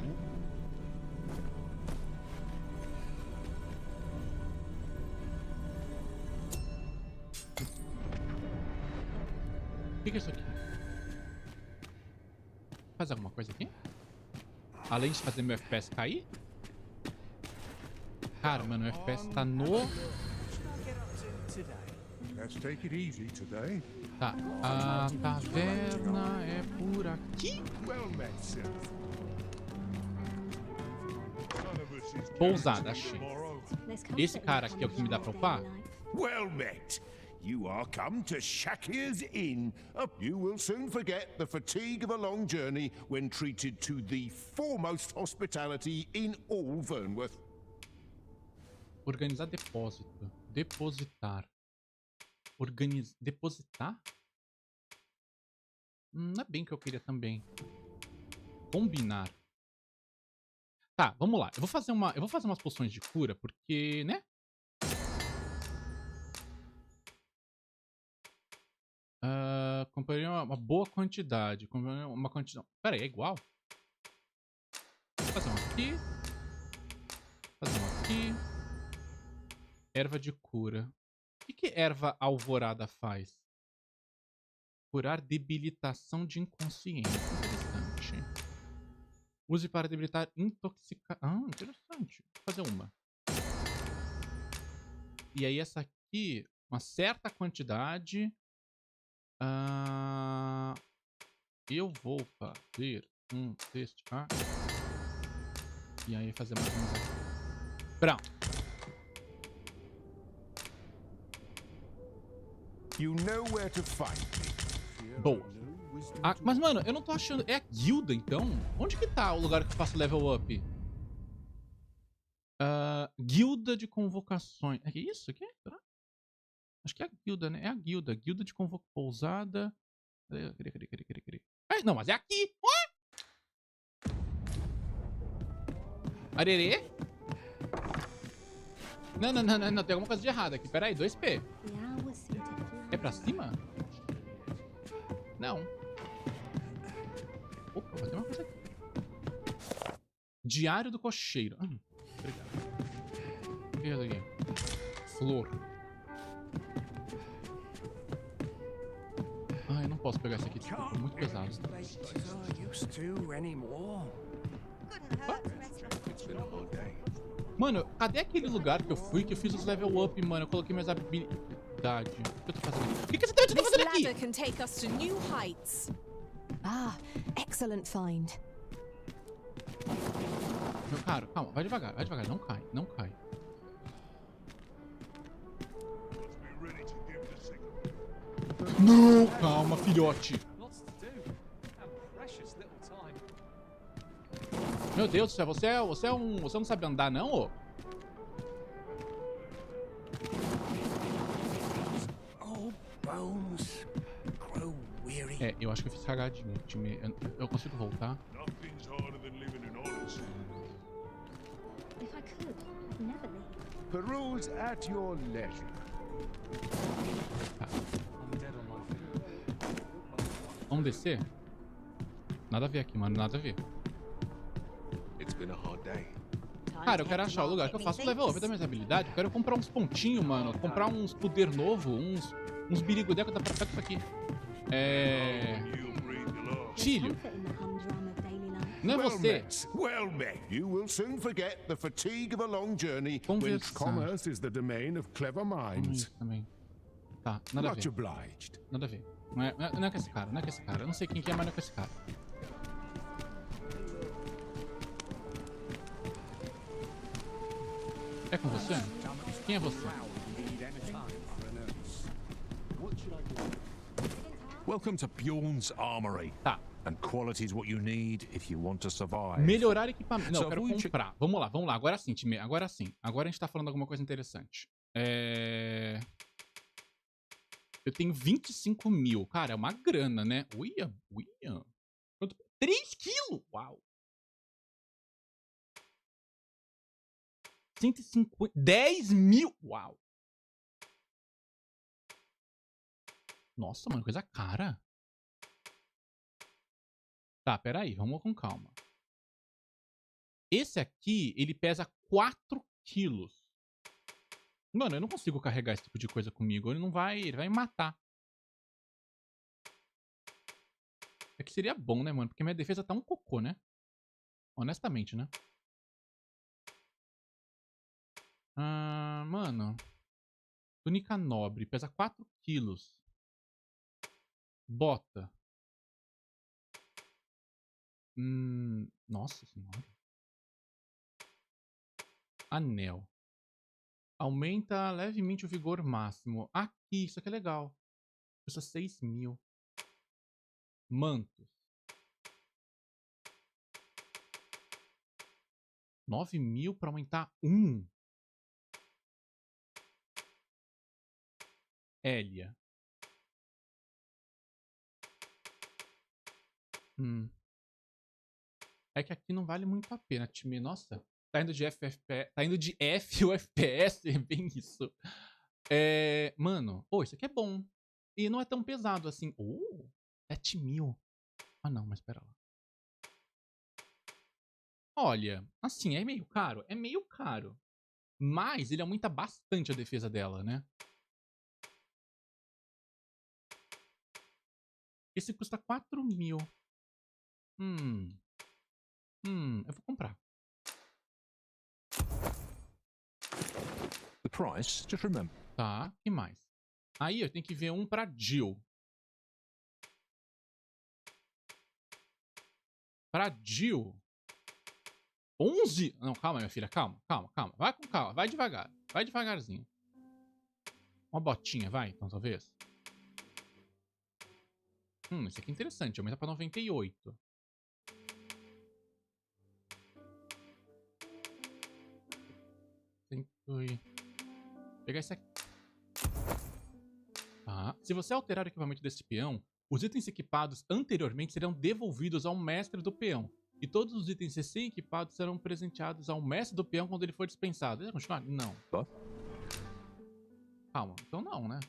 Speaker 1: O que é isso aqui? Faz alguma coisa aqui? Além de fazer meu FPS cair? Cara, mano, o FPS tá no... Tá, a taverna é por aqui? Pousada, achei. Esse cara aqui é o que me dá pra upar?
Speaker 15: Well met. You are come to Shakir's Inn. You will soon forget the fatigue of a long journey when treated to the foremost hospitality in all Vernworth.
Speaker 1: Organizar depósito. Depositar. Depositar? Não é bem o que eu queria também. Combinar. Tá, vamos lá. Eu vou fazer umas poções de cura, porque, né? Comprei uma boa quantidade. Comprei uma quantidade... Pera aí, é igual? Vou fazer um aqui. Fazer um aqui. Erva de cura. O que erva alvorada faz? Curar debilitação de inconsciência. Interessante. Use para debilitar intoxicação. Ah, interessante. Vou fazer uma. E aí essa aqui, uma certa quantidade. Eu vou fazer um teste aqui. E aí fazer mais uma aqui. Pronto.
Speaker 15: You know where to find me.
Speaker 1: Boa. Mas, mano, eu não tô achando... É a guilda, então? Onde que tá o lugar que eu faço level up? Guilda de convocações. É isso aqui? Será? Acho que é a guilda, né? É a guilda. Guilda de convocação. Pousada. Cadê? Não, mas é aqui! Ué? Arerê? Não. Tem alguma coisa de errado aqui. Pera aí, 2P. É pra cima? Não. Opa, vou fazer uma coisa aqui. Diário do cocheiro. Obrigado. O que é isso aqui? Flor. Eu não posso pegar esse aqui, desculpa, muito pesado. Mano, cadê aquele lugar que eu fui que eu fiz os level up, mano? Eu coloquei minhas habilidades. O que eu tô fazendo aqui? O que você tá fazendo aqui?
Speaker 5: Excellent find.
Speaker 1: Meu caro, calma, vai devagar, não cai. Não, calma, filhote. Meu Deus do céu, você não sabe andar, não, ô? Eu acho que eu fiz cagadinha, time. Eu consigo voltar?
Speaker 15: Peruse at your leisure.
Speaker 1: Tá. Vamos descer? Nada a ver aqui, mano, nada a ver.
Speaker 15: It's been a hard day.
Speaker 1: Cara, eu quero achar o lugar que eu faço level up da minha habilidade. Eu quero comprar uns pontinhos, mano. Comprar uns poder novo, uns birigodeco da pra isso aqui. Filho. Não é você.
Speaker 15: Well met. You will soon forget the fatigue of a long journey when commerce is the domain of clever minds.
Speaker 1: Também. Tá, nada a ver. Nada a ver. Não é com esse cara, não é com esse cara. Eu não sei quem que é, mas não é com esse cara. É com você? Quem é você?
Speaker 16: Welcome to Bjorn's Armory.
Speaker 1: Tá.
Speaker 16: And quality is what you need if you want to survive.
Speaker 1: Melhorar equipamento. Não, eu quero comprar. Vamos lá. Agora sim, time. Agora sim. Agora a gente tá falando alguma coisa interessante. Eu tenho 25 mil. Cara, é uma grana, né? Uia. 3 quilos! Uau! 150... 10 mil! Uau! Nossa, mano, coisa cara. Tá, peraí, vamos com calma. Esse aqui, ele pesa 4 quilos. Mano, eu não consigo carregar esse tipo de coisa comigo. Ele vai me matar. É que seria bom, né, mano? Porque minha defesa tá um cocô, né? Honestamente, né? Mano. Túnica nobre, pesa 4 quilos. Bota. Nossa senhora. Anel. Aumenta levemente o vigor máximo. Aqui, isso aqui é legal. Custa 6 mil. Mantos. 9 mil para aumentar 1. Hélia. É que aqui não vale muito a pena, time. Nossa, tá indo de F o FPS, é bem isso. Mano, isso aqui é bom. E não é tão pesado assim. 7 mil. Ah, não, mas pera lá. Olha, assim, é meio caro. É meio caro. Mas ele aumenta bastante a defesa dela, né? Esse custa 4 mil. Eu vou comprar.
Speaker 16: The price, just remember.
Speaker 1: Tá, que mais? Aí eu tenho que ver um pra Jill. Pra Jill. 11? Não, calma, minha filha, calma. Vai com calma, vai devagar. Vai devagarzinho. Uma botinha, vai, então, talvez. Esse aqui é interessante, aumenta pra 98. Pegar esse aqui. Se você alterar o equipamento desse peão, os itens equipados anteriormente serão devolvidos ao mestre do peão. E todos os itens recém-equipados serão presenteados ao mestre do peão quando ele for dispensado. Vai continuar? Não. Calma, então não, né?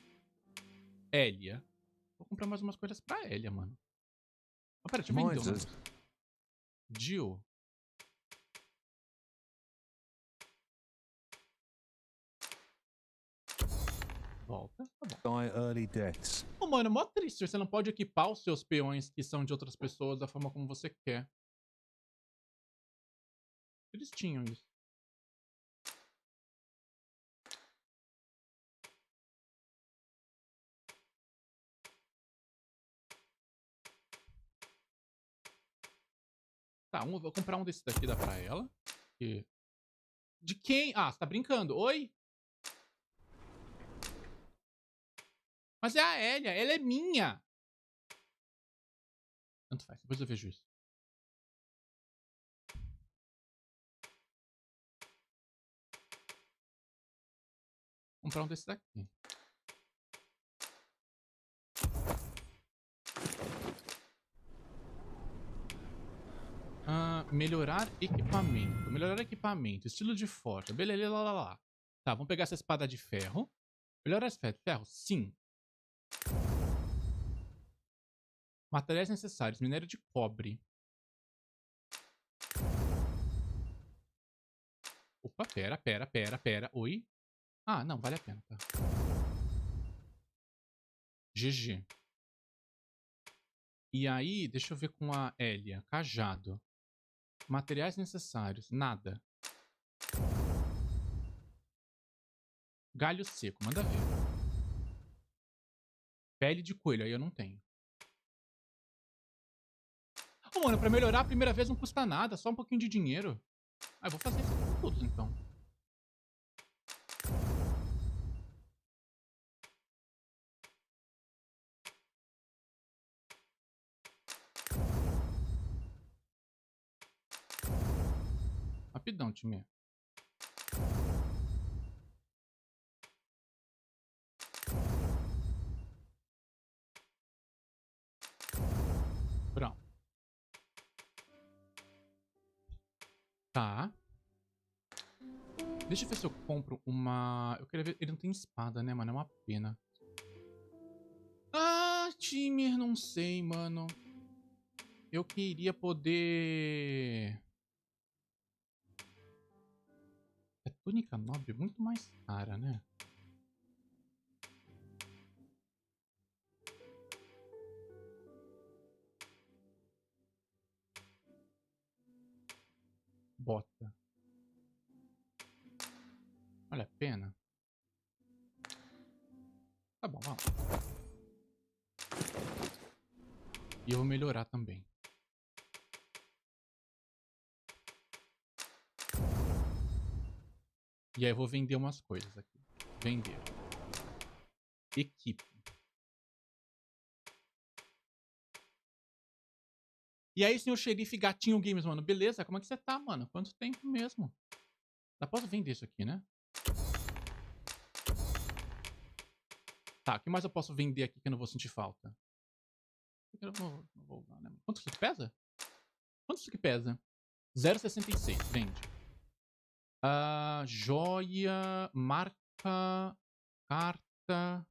Speaker 1: Hélia. Vou comprar mais umas coisas pra Hélia, mano. Pera, deixa eu vender um. Jill. Volta, tá bom.
Speaker 16: Early deaths.
Speaker 1: Mano, é mó triste. Você não pode equipar os seus peões que são de outras pessoas da forma como você quer. Eles tinham isso. Tá, vou comprar um desse daqui, dá pra ela. De quem? Você tá brincando? Oi? Mas é a Hélia, ela é minha. Tanto faz, depois eu vejo isso. Vou comprar um desse daqui. Melhorar equipamento. Melhorar equipamento. Estilo de forja. Beleza, lá. Tá, vamos pegar essa espada de ferro. Melhorar essa espada de ferro? Sim. Materiais necessários. Minério de cobre. Opa, pera. Oi? Ah, não, vale a pena, tá. GG. E aí, deixa eu ver com a Elia. Cajado. Materiais necessários. Nada. Galho seco. Manda ver. Pele de coelho. Aí eu não tenho. Ô, mano, pra melhorar a primeira vez não custa nada. Só um pouquinho de dinheiro. Ah, eu vou fazer isso com todos, então. Rapidão, time. Pronto. Tá. Deixa eu ver se eu compro uma... Eu queria ver... Ele não tem espada, né, mano? É uma pena. Ah, time, não sei, mano. Eu queria poder... É túnica nobre muito mais cara, né? Bota. Vale a pena? Tá bom, vamos. E eu vou melhorar também. E aí eu vou vender umas coisas aqui. Vender. Equipe. E aí, senhor xerife Gatinho Games, mano. Beleza? Como é que você tá, mano? Quanto tempo mesmo? Dá pra vender isso aqui, né? Tá, o que mais eu posso vender aqui que eu não vou sentir falta? Eu não vou usar, né? Quanto isso aqui pesa? Quanto isso aqui pesa? 0,66. Vende. Joia, marca, carta,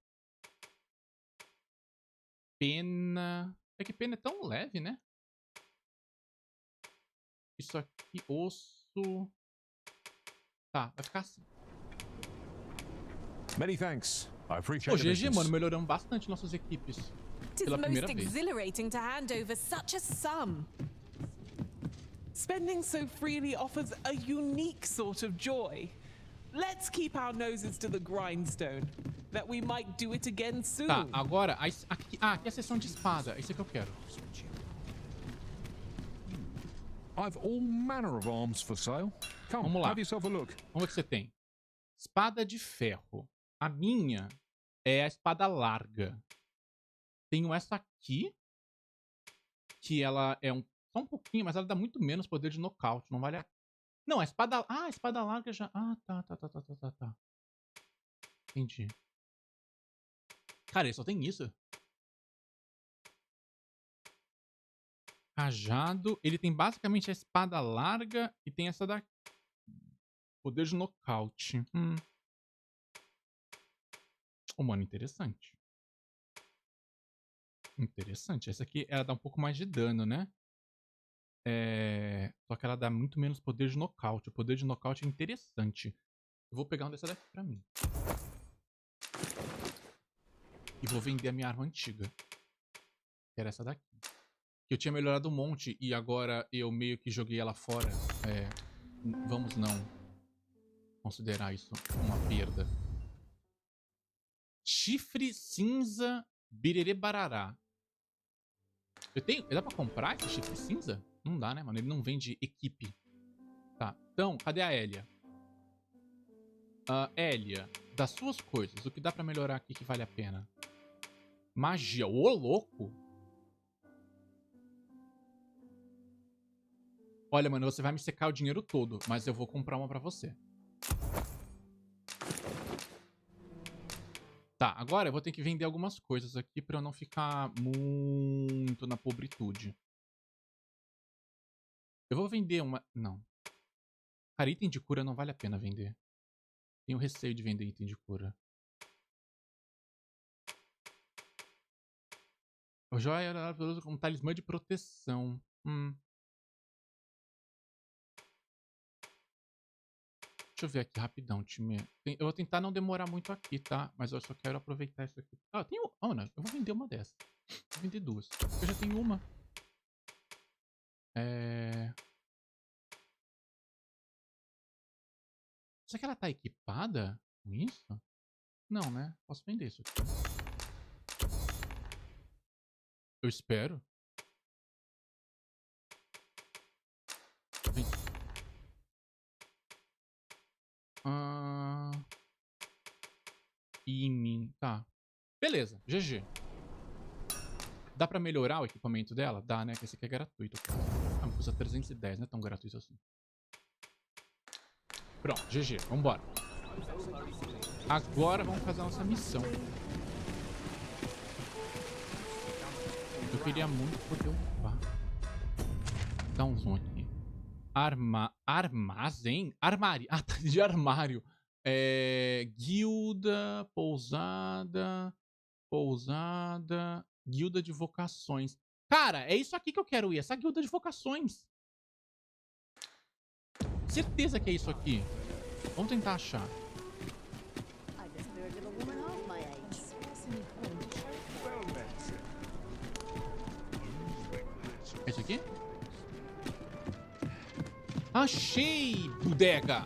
Speaker 1: pena. É que pena é tão leve, né? Isso aqui, osso. Tá, vai ficar assim.
Speaker 16: Many thanks. I appreciate
Speaker 1: Pô,
Speaker 16: the
Speaker 1: GG,
Speaker 16: business.
Speaker 1: mano, melhoramos bastante nossas equipes. Pela primeira vez.
Speaker 2: It is most exhilarating to hand over such a sum.
Speaker 4: Spending so freely offers a unique sort of joy. Let's keep our noses to the grindstone, that we might do it again soon.
Speaker 1: Tá, agora, aqui é a seção de espada. Isso é que eu quero.
Speaker 16: I've all manner of arms for sale. Come,
Speaker 1: vamos lá.
Speaker 16: Have yourself a look.
Speaker 1: Vamos ver o que você tem. Espada de ferro. A minha é a espada larga. Tenho essa aqui, que ela é só um pouquinho, mas ela dá muito menos poder de nocaute. Não vale a... Não, a espada... Ah, a espada larga já... Ah, tá. Entendi. Cara, ele só tem isso. Cajado. Ele tem basicamente a espada larga e tem essa daqui. Poder de nocaute. Oh, mano, interessante. Interessante. Essa aqui, ela dá um pouco mais de dano, né? Só que ela dá muito menos poder de nocaute. O poder de nocaute é interessante. Eu vou pegar uma dessa daqui pra mim. E vou vender a minha arma antiga. Que era essa daqui. Que eu tinha melhorado um monte e agora eu meio que joguei ela fora. Vamos não considerar isso uma perda. Chifre cinza birerê barará. Dá pra comprar esse chifre cinza? Não dá, né, mano? Ele não vende equipe. Tá, então, cadê a Elia? Elia, das suas coisas, o que dá pra melhorar aqui que vale a pena? Magia. Ô, louco! Olha, mano, você vai me secar o dinheiro todo, mas eu vou comprar uma pra você. Tá, agora eu vou ter que vender algumas coisas aqui pra eu não ficar muito na pobritude. Eu vou vender uma... Não. Cara, item de cura não vale a pena vender. Tenho receio de vender item de cura. O joia era valioso como talismã de proteção. Deixa eu ver aqui rapidão, time. Eu vou tentar não demorar muito aqui, tá? Mas eu só quero aproveitar isso aqui. Ah, eu tenho... Oh, não, eu vou vender uma dessas. Vou vender duas. Eu já tenho uma. Será que ela tá equipada com isso? Não, né? Posso vender isso aqui. Eu espero. Vem. Tá. Beleza, GG. Dá pra melhorar o equipamento dela? Dá, né? Que esse aqui é gratuito. Ah, custa 310, não é tão gratuito assim. Pronto, GG. Vambora. Agora vamos fazer a nossa missão. Eu queria muito poder upar. Dá um zoom aqui. Armazém? Armário. Ah, tá de armário. Guilda, pousada, guilda de vocações. Cara, é isso aqui que eu quero ir. Essa guilda de vocações. Certeza que é isso aqui. Vamos tentar achar. É isso aqui? Achei, bodega!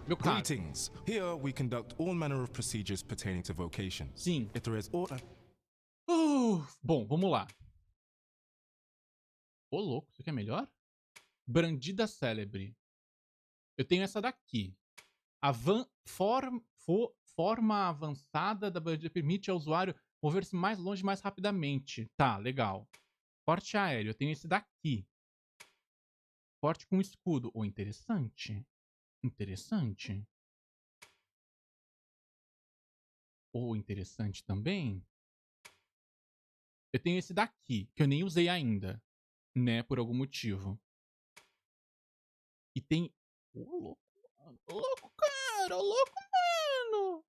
Speaker 1: Meu caro.
Speaker 17: Greetings. Here we conduct all manner of procedures pertaining to vocation.
Speaker 1: Sim.
Speaker 17: If there is order.
Speaker 1: Bom, vamos lá. Ô, louco, isso aqui é melhor? Brandida célebre. Eu tenho essa daqui. Forma avançada da brandida permite ao usuário mover-se mais longe mais rapidamente. Tá, legal. Porte aéreo. Eu tenho esse daqui. Porte com escudo. Oh, interessante. Interessante. Ou interessante também. Eu tenho esse daqui, que eu nem usei ainda. Né, por algum motivo. E tem... Ô, louco, mano. Ô, louco, cara. Ô, louco, mano.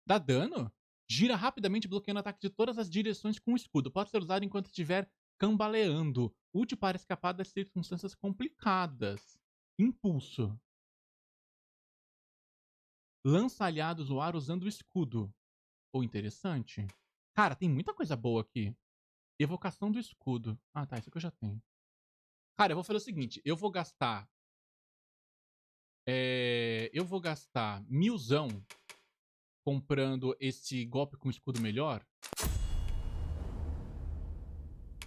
Speaker 1: Dá dano? Gira rapidamente, bloqueando o ataque de todas as direções com o escudo. Pode ser usado enquanto estiver cambaleando. Útil para escapar das circunstâncias complicadas. Impulso. Lança aliados no ar usando o escudo. Ou interessante. Cara, tem muita coisa boa aqui. Evocação do escudo. Ah, tá. Isso aqui eu já tenho. Cara, eu vou fazer o seguinte. Eu vou gastar... Eu vou gastar 1000zão comprando esse golpe com escudo melhor.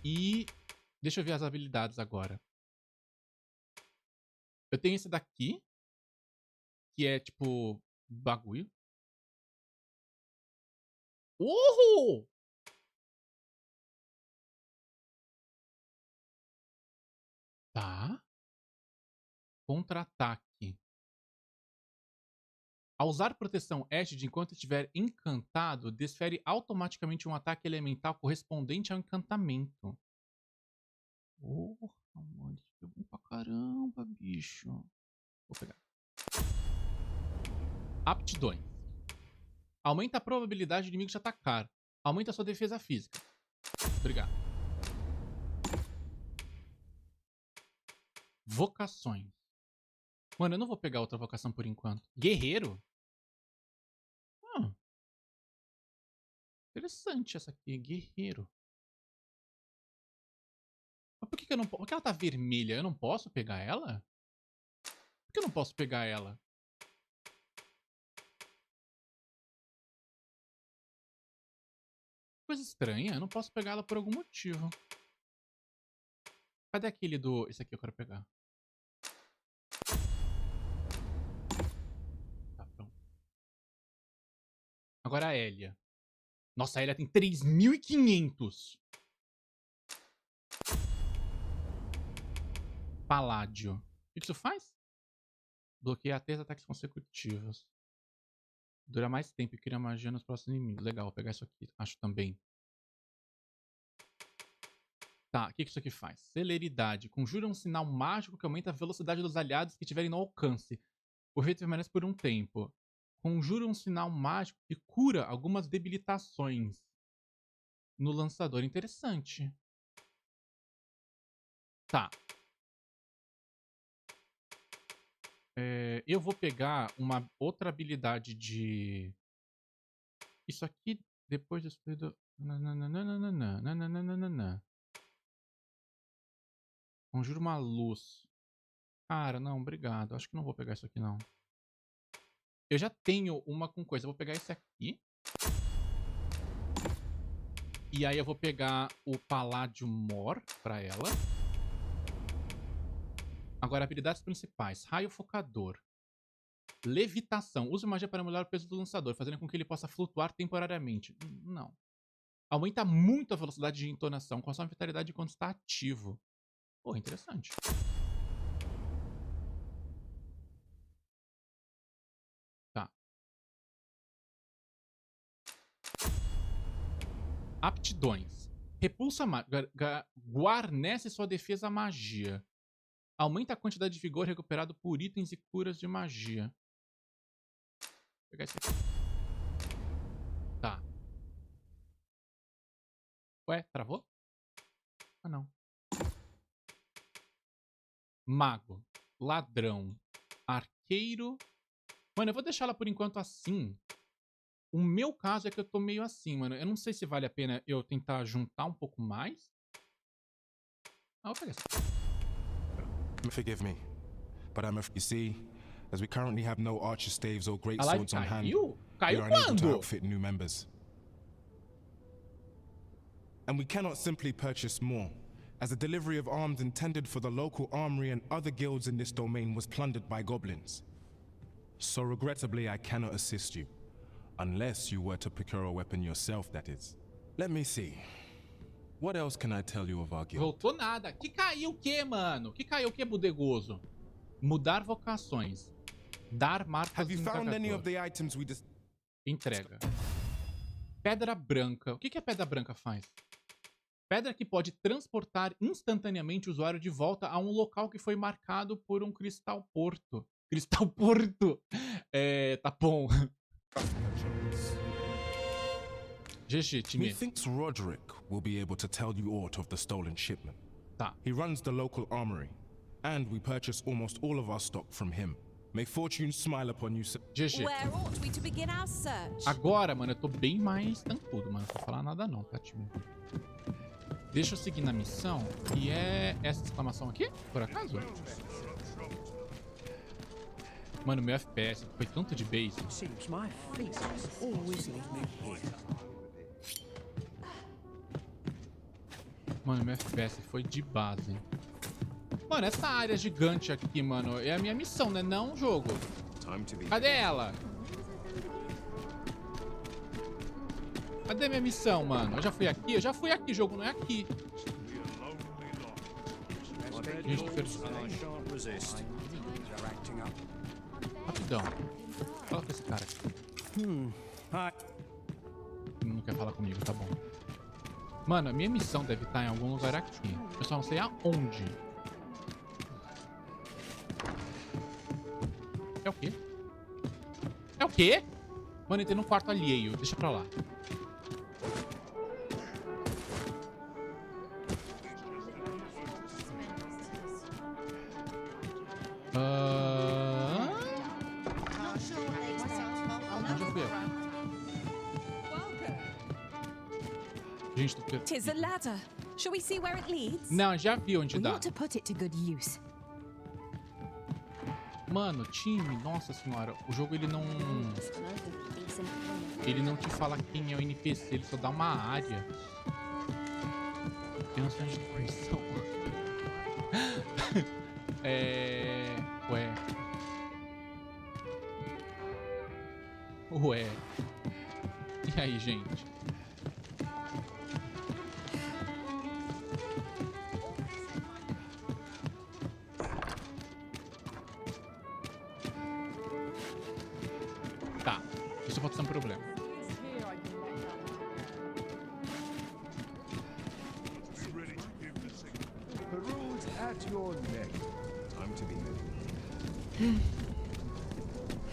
Speaker 1: E... Deixa eu ver as habilidades agora. Eu tenho esse daqui. Que é tipo... Bagulho. Tá. Contra-ataque. Ao usar proteção Edge enquanto estiver encantado, desfere automaticamente um ataque elemental correspondente ao encantamento. Porra, mano. Isso é bom pra caramba, bicho. Vou pegar. Aptidões. Aumenta a probabilidade de inimigo te atacar. Aumenta a sua defesa física. Obrigado. Vocações. Mano, eu não vou pegar outra vocação por enquanto. Guerreiro? Interessante essa aqui. Guerreiro. Mas por que eu não posso? Porque ela tá vermelha. Eu não posso pegar ela? Por que eu não posso pegar ela? Coisa estranha. Eu não posso pegar ela por algum motivo. Cadê aquele do... Esse aqui eu quero pegar. Tá, pronto. Agora a Elia. Nossa, a Elia tem 3.500. Paládio. O que isso faz? Bloqueia 3 ataques consecutivos. Dura mais tempo e cria magia nos próximos inimigos. Legal, vou pegar isso aqui. Acho também. Tá, o que isso aqui faz? Celeridade. Conjura um sinal mágico que aumenta a velocidade dos aliados que estiverem no alcance. O efeito permanece por um tempo. Conjura um sinal mágico que cura algumas debilitações no lançador. Interessante. Tá. Eu vou pegar uma outra habilidade de... Isso aqui, depois do... Conjuro uma luz. Cara, não, obrigado. Acho que não vou pegar isso aqui, não. Eu já tenho uma com coisa. Eu vou pegar esse aqui. E aí eu vou pegar o Paládio Mor pra ela. Agora, habilidades principais. Raio focador. Levitação. Use magia para emular o peso do lançador, fazendo com que ele possa flutuar temporariamente. Não. Aumenta muito a velocidade de entonação, consome vitalidade quando está ativo. Pô, interessante. Tá. Aptidões. Repulsa guarnece sua defesa à magia. Aumenta a quantidade de vigor recuperado por itens e curas de magia. Vou pegar esse aqui. Tá. Ué, travou? Ah, não. Mago. Ladrão. Arqueiro. Mano, eu vou deixar ela por enquanto assim. O meu caso é que eu tô meio assim, mano. Eu não sei se vale a pena eu tentar juntar um pouco mais. Ah, vou pegar essa.
Speaker 17: Forgive me, but you see, as we currently have no archer staves or great swords on hand, we are unable to outfit new members. And we cannot simply purchase more, as the delivery of arms intended for the local armory and other guilds in this domain was plundered by goblins. So regrettably, I cannot assist you, unless you were to procure a weapon yourself, that is. Let me see. What else can I tell you of our guild?
Speaker 1: Voltou nada. Que caiu o que, mano? Que caiu o que, bodegoso? Mudar vocações. Dar marcas no carregador. Entrega. Pedra branca. O que a pedra branca faz? Pedra que pode transportar instantaneamente o usuário de volta a um local que foi marcado por um cristal porto. Cristal porto. Tá bom. GG, time.
Speaker 17: Methinks Roderick will be able to tell you aught of the stolen shipment.
Speaker 1: Tá.
Speaker 17: He runs the local armory, and we purchase almost all of our stock from him. May fortune smile upon you, sir.
Speaker 1: GG.
Speaker 2: Where ought we to begin our search?
Speaker 1: Agora, mano, eu tô bem mais tancudo, mano. Não vou falar nada não, tá, time? Deixa eu seguir na missão, que é essa exclamação aqui, por acaso? Mano, meu FPS foi tanto de base. Mano, meu FPS foi de base. Mano, essa área gigante aqui, mano, é a minha missão, né? Não, jogo. Cadê ela? Cadê minha missão, mano? Eu já fui aqui? Eu já fui aqui, jogo não é aqui. Gente, rapidão. Fala com esse cara aqui. Não quer falar comigo, tá bom. Mano, a minha missão deve estar em algum lugar aqui. Eu só não sei aonde. É o quê? É o quê? Mano, entrei num quarto alheio. Deixa pra lá.
Speaker 2: Tis a ladder. Shall we see where it leads?
Speaker 1: Não, já vi onde dá.
Speaker 5: We ought to put it to good use.
Speaker 1: Mano, time, nossa senhora, o jogo ele não te fala quem é o NPC, ele só dá uma área. Tem noção de definição. Ué. E aí, gente? Tá, isso pode ser um problema.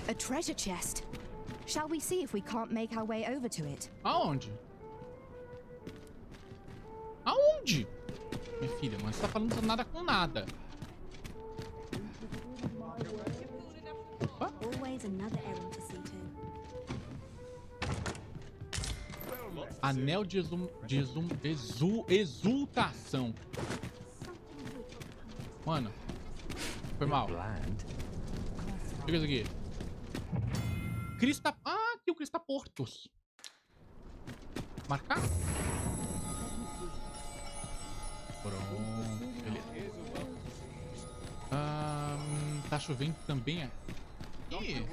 Speaker 5: A treasure chest. Shall we see if we can't make our way over to it?
Speaker 1: Aonde? Aonde? Minha filha, mano, você tá falando nada com nada.
Speaker 2: another errand to see to.
Speaker 1: Anel de exultação. Mano. Foi mal. O que é isso aqui? Crista... Ah, aqui o Cristaportos. Marcar? Pronto. Beleza. Tá chovendo também? Ih.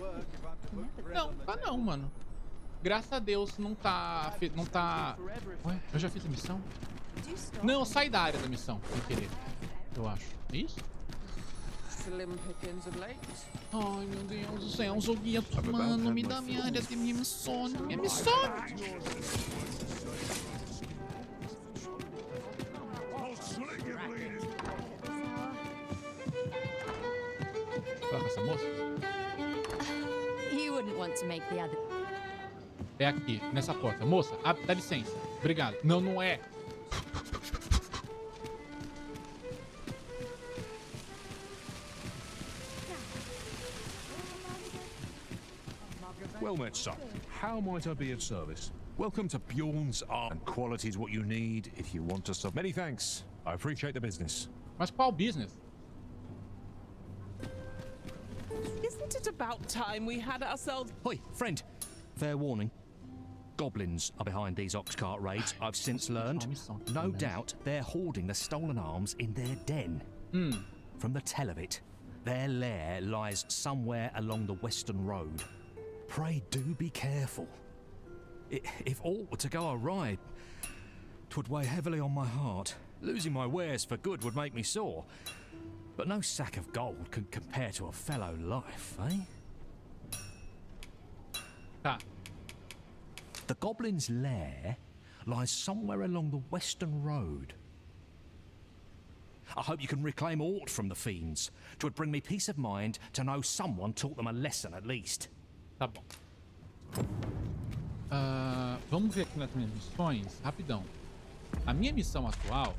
Speaker 1: Não, tá não, mano. Graças a Deus não tá... Ué, eu já fiz a missão? Não, eu saí da área da missão, sem querer. Eu acho. É isso? Ai, meu Deus do céu, um joguinho, mano, me dá minha área de minha missão. Minha missão! Fala com essa moça?
Speaker 2: You wouldn't want to make the other.
Speaker 1: É aqui, nessa porta. Moça, dá licença. Obrigado. Não, não é.
Speaker 16: Well met, son. How might I be of service? Welcome to Bjorn's Art. And quality is what you need if you want to sub. Many thanks. I appreciate the business.
Speaker 1: Mas qual business?
Speaker 4: Isn't it about time we had ourselves...
Speaker 18: Oi, friend. Fair warning. Goblins are behind these ox cart raids, I've since learned. No doubt they're hoarding the stolen arms in their den. From the tell of it, their lair lies somewhere along the western road. Pray do be careful. If aught were to go awry, 'twould weigh heavily on my heart. Losing my wares for good would make me sore. But no sack of gold can compare to a fellow life, eh? The goblin's lair lies somewhere along the western road. I hope you can reclaim aught from the fiends. 'Twould bring me peace of mind to know someone taught them a lesson at least.
Speaker 1: Tá bom. Vamos ver aqui nas minhas missões, rapidão. A minha missão atual...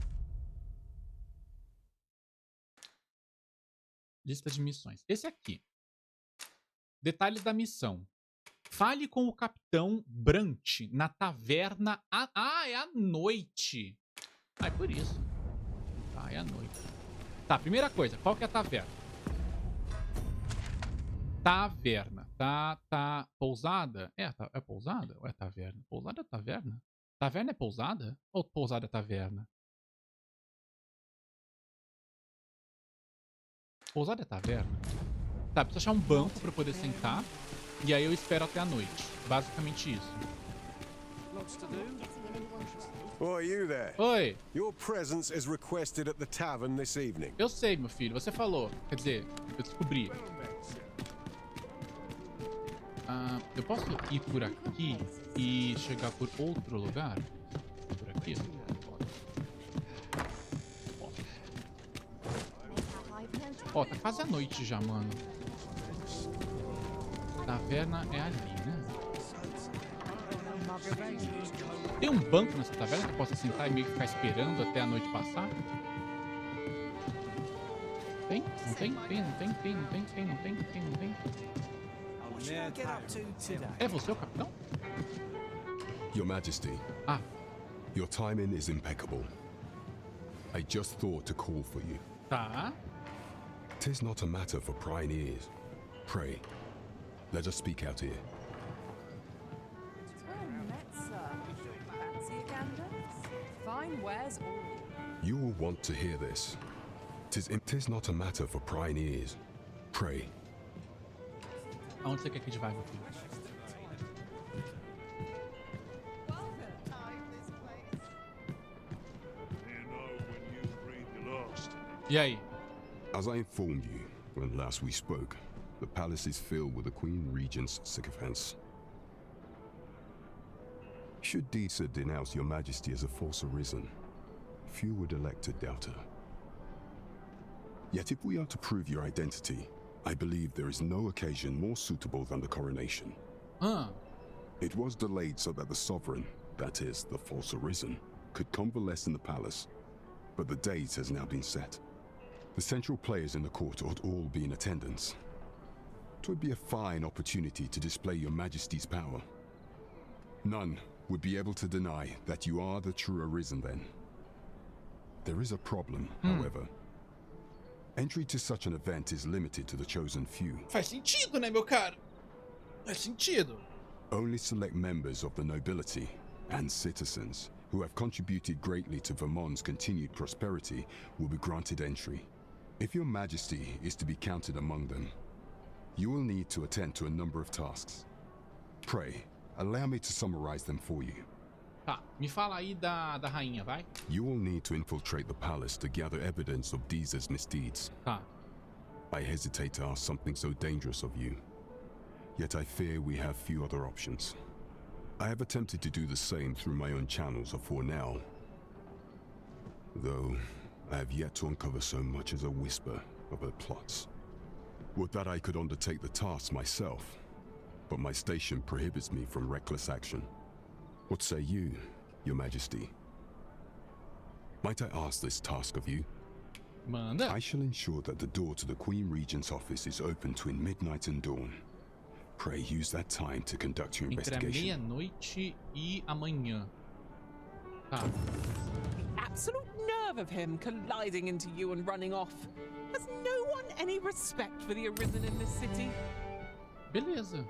Speaker 1: Lista de missões. Esse aqui. Detalhes da missão. Fale com o Capitão Brant na taverna... Ah, é à noite. Ah, é por isso. Ah, é à noite. Tá, primeira coisa. Qual que é a taverna? Taverna. Pousada? É pousada ou é taverna? Pousada é taverna? Taverna é pousada? Ou pousada é taverna? Pousada é taverna? Tá, preciso achar um banco pra eu poder sentar. E aí eu espero até a noite. Basicamente isso.
Speaker 6: Oi, you there?
Speaker 1: Oi.
Speaker 6: Your presence is requested at the tavern this evening.
Speaker 1: Eu sei, meu filho. Você falou. Quer dizer, eu descobri. Eu posso ir por aqui e chegar por outro lugar? Por aqui? Ó, tá quase a noite já, mano. Taverna é ali, né? Tem um banco nessa taverna que eu possa sentar e meio que ficar esperando até a noite passar? Tem? Não tem? Não tem? É você o capitão?
Speaker 9: Your Majesty. Your timing is impeccable. I just thought to call for you.
Speaker 1: Tá.
Speaker 9: 'Tis not a matter for prying ears. Pray, let us speak out here.
Speaker 14: Fine wares all.
Speaker 9: You will want to hear this. 'Tis not a matter for prying ears. Pray.
Speaker 1: Aonde você quer que a gente vá, meu filho? E aí?
Speaker 9: As I informed you when last we spoke, the palace is filled with the Queen Regent's sycophants. Should Disa denounce your Majesty as a false arisen, few would elect to doubt her. Yet if we are to prove your identity, I believe there is no occasion more suitable than the coronation. It was delayed so that the sovereign, that is, the false arisen, could convalesce in the palace, but the date has now been set. The central players in the court ought all be in attendance. That would be a fine opportunity to display your Majesty's power. None would be able to deny that you are the true Arisen then. There is a problem, however. Entry to such an event is limited to the chosen few.
Speaker 1: Faz sentido, né, meu cara? Faz sentido.
Speaker 9: Only select members of the nobility and citizens who have contributed greatly to Vermont's continued prosperity will be granted entry. If your Majesty is to be counted among them, you will need to attend to a number of tasks. Pray, allow me to summarize them for you.
Speaker 1: Tá, me fala aí da rainha, vai.
Speaker 9: You will need to infiltrate the palace to gather evidence of Deeza's misdeeds.
Speaker 1: Tá.
Speaker 9: I hesitate to ask something so dangerous of you, yet I fear we have few other options. I have attempted to do the same through my own channels for now, though I have yet to uncover so much as a whisper of her plots. Would that I could undertake the task myself, but my station prohibits me from reckless action. What say you, Your Majesty? Might I ask this task of you?
Speaker 1: Manda.
Speaker 9: I shall ensure that the door to the Queen Regent's office is open between midnight and dawn. Pray use that time to conduct your investigation.
Speaker 1: Entre a meia-noite e amanhã. Tá.
Speaker 4: The absolute nerve of him colliding into you and running off. Has no one any respect for the Arisen in this city?
Speaker 1: Beleza.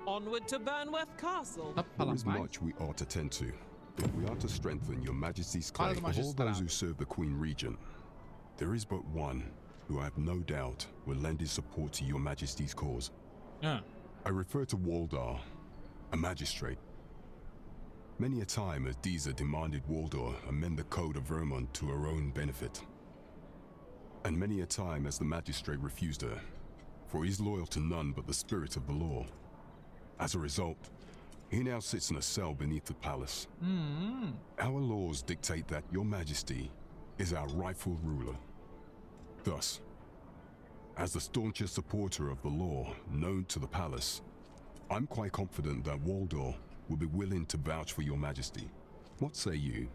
Speaker 4: Onward to Burnworth Castle.
Speaker 9: There is much we ought to tend to. If we are to strengthen your Majesty's claim of all those who serve the Queen Regent, there is but one who I have no doubt will lend his support to your Majesty's cause. I refer to Waldar, a magistrate. Many a time has Deeza demanded Waldar amend the code of Vermont to her own benefit. And many a time has the magistrate refused her, for he is loyal to none but the spirit of the law. As a result, he now sits in a cell beneath the palace. Our laws dictate that your Majesty is our rightful ruler. Thus, as the staunchest supporter of the law known to the palace, I'm quite confident that Waldor will be willing to vouch for your Majesty. What say you?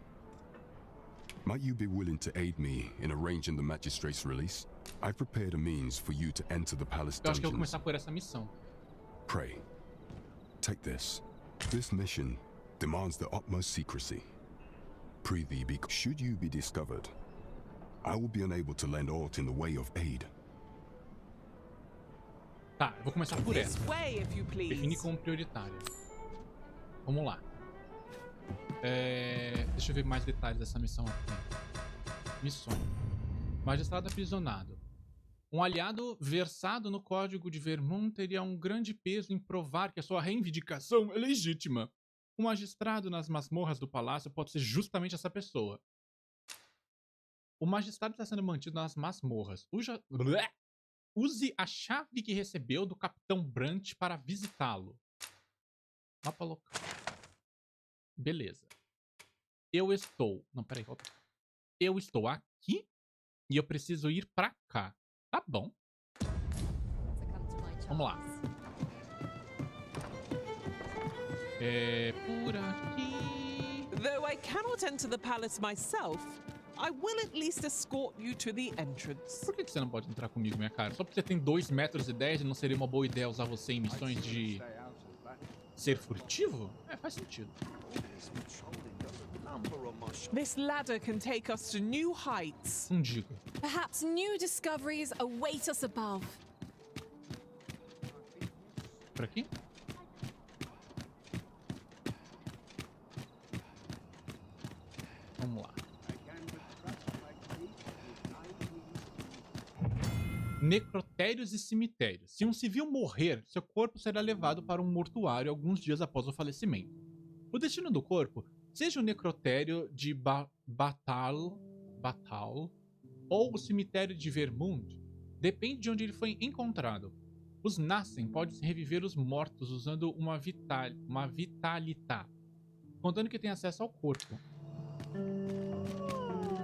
Speaker 9: Might you be willing to aid me in arranging the magistrate's release? I've prepared a means for you to enter the palace
Speaker 1: Eu acho que eu vou
Speaker 9: dungeons.
Speaker 1: começar por essa missão.
Speaker 9: Pray, take this. This mission demands the utmost secrecy. Prithee, because should you be discovered, I will be unable to lend aught in the way of aid.
Speaker 1: Tá, eu vou começar por essa.
Speaker 4: This way, if you please.
Speaker 1: Define como prioritária. Vamos lá. Deixa eu ver mais detalhes dessa missão aqui. Missões. Magistrado aprisionado. Um aliado versado no código de Vermont teria um grande peso em provar que a sua reivindicação é legítima. Um magistrado nas masmorras do palácio pode ser justamente essa pessoa. O magistrado está sendo mantido nas masmorras. Use a chave que recebeu do Capitão Brant para visitá-lo. Mapa local. Beleza. Eu estou... Não, peraí, volta. Eu estou aqui e eu preciso ir pra cá. Tá bom. Vamos lá. Por aqui.
Speaker 4: Though I cannot enter the palace myself, I will at least escort you to the entrance.
Speaker 1: Por que você não pode entrar comigo, minha cara? Só porque você tem 2,10 metros e não seria uma boa ideia usar você em missões de ser furtivo? Faz sentido.
Speaker 4: This ladder can take us to new heights.
Speaker 1: Digo.
Speaker 2: Perhaps new discoveries await us above.
Speaker 1: Por aqui? Vamos lá. Necrotérios e cemitérios. Se um civil morrer, seu corpo será levado para um mortuário alguns dias após o falecimento. O destino do corpo, seja o necrotério de Batal ou o cemitério de Vermont, depende de onde ele foi encontrado. Os Nassen podem reviver os mortos usando uma vitalita, contando que tem acesso ao corpo.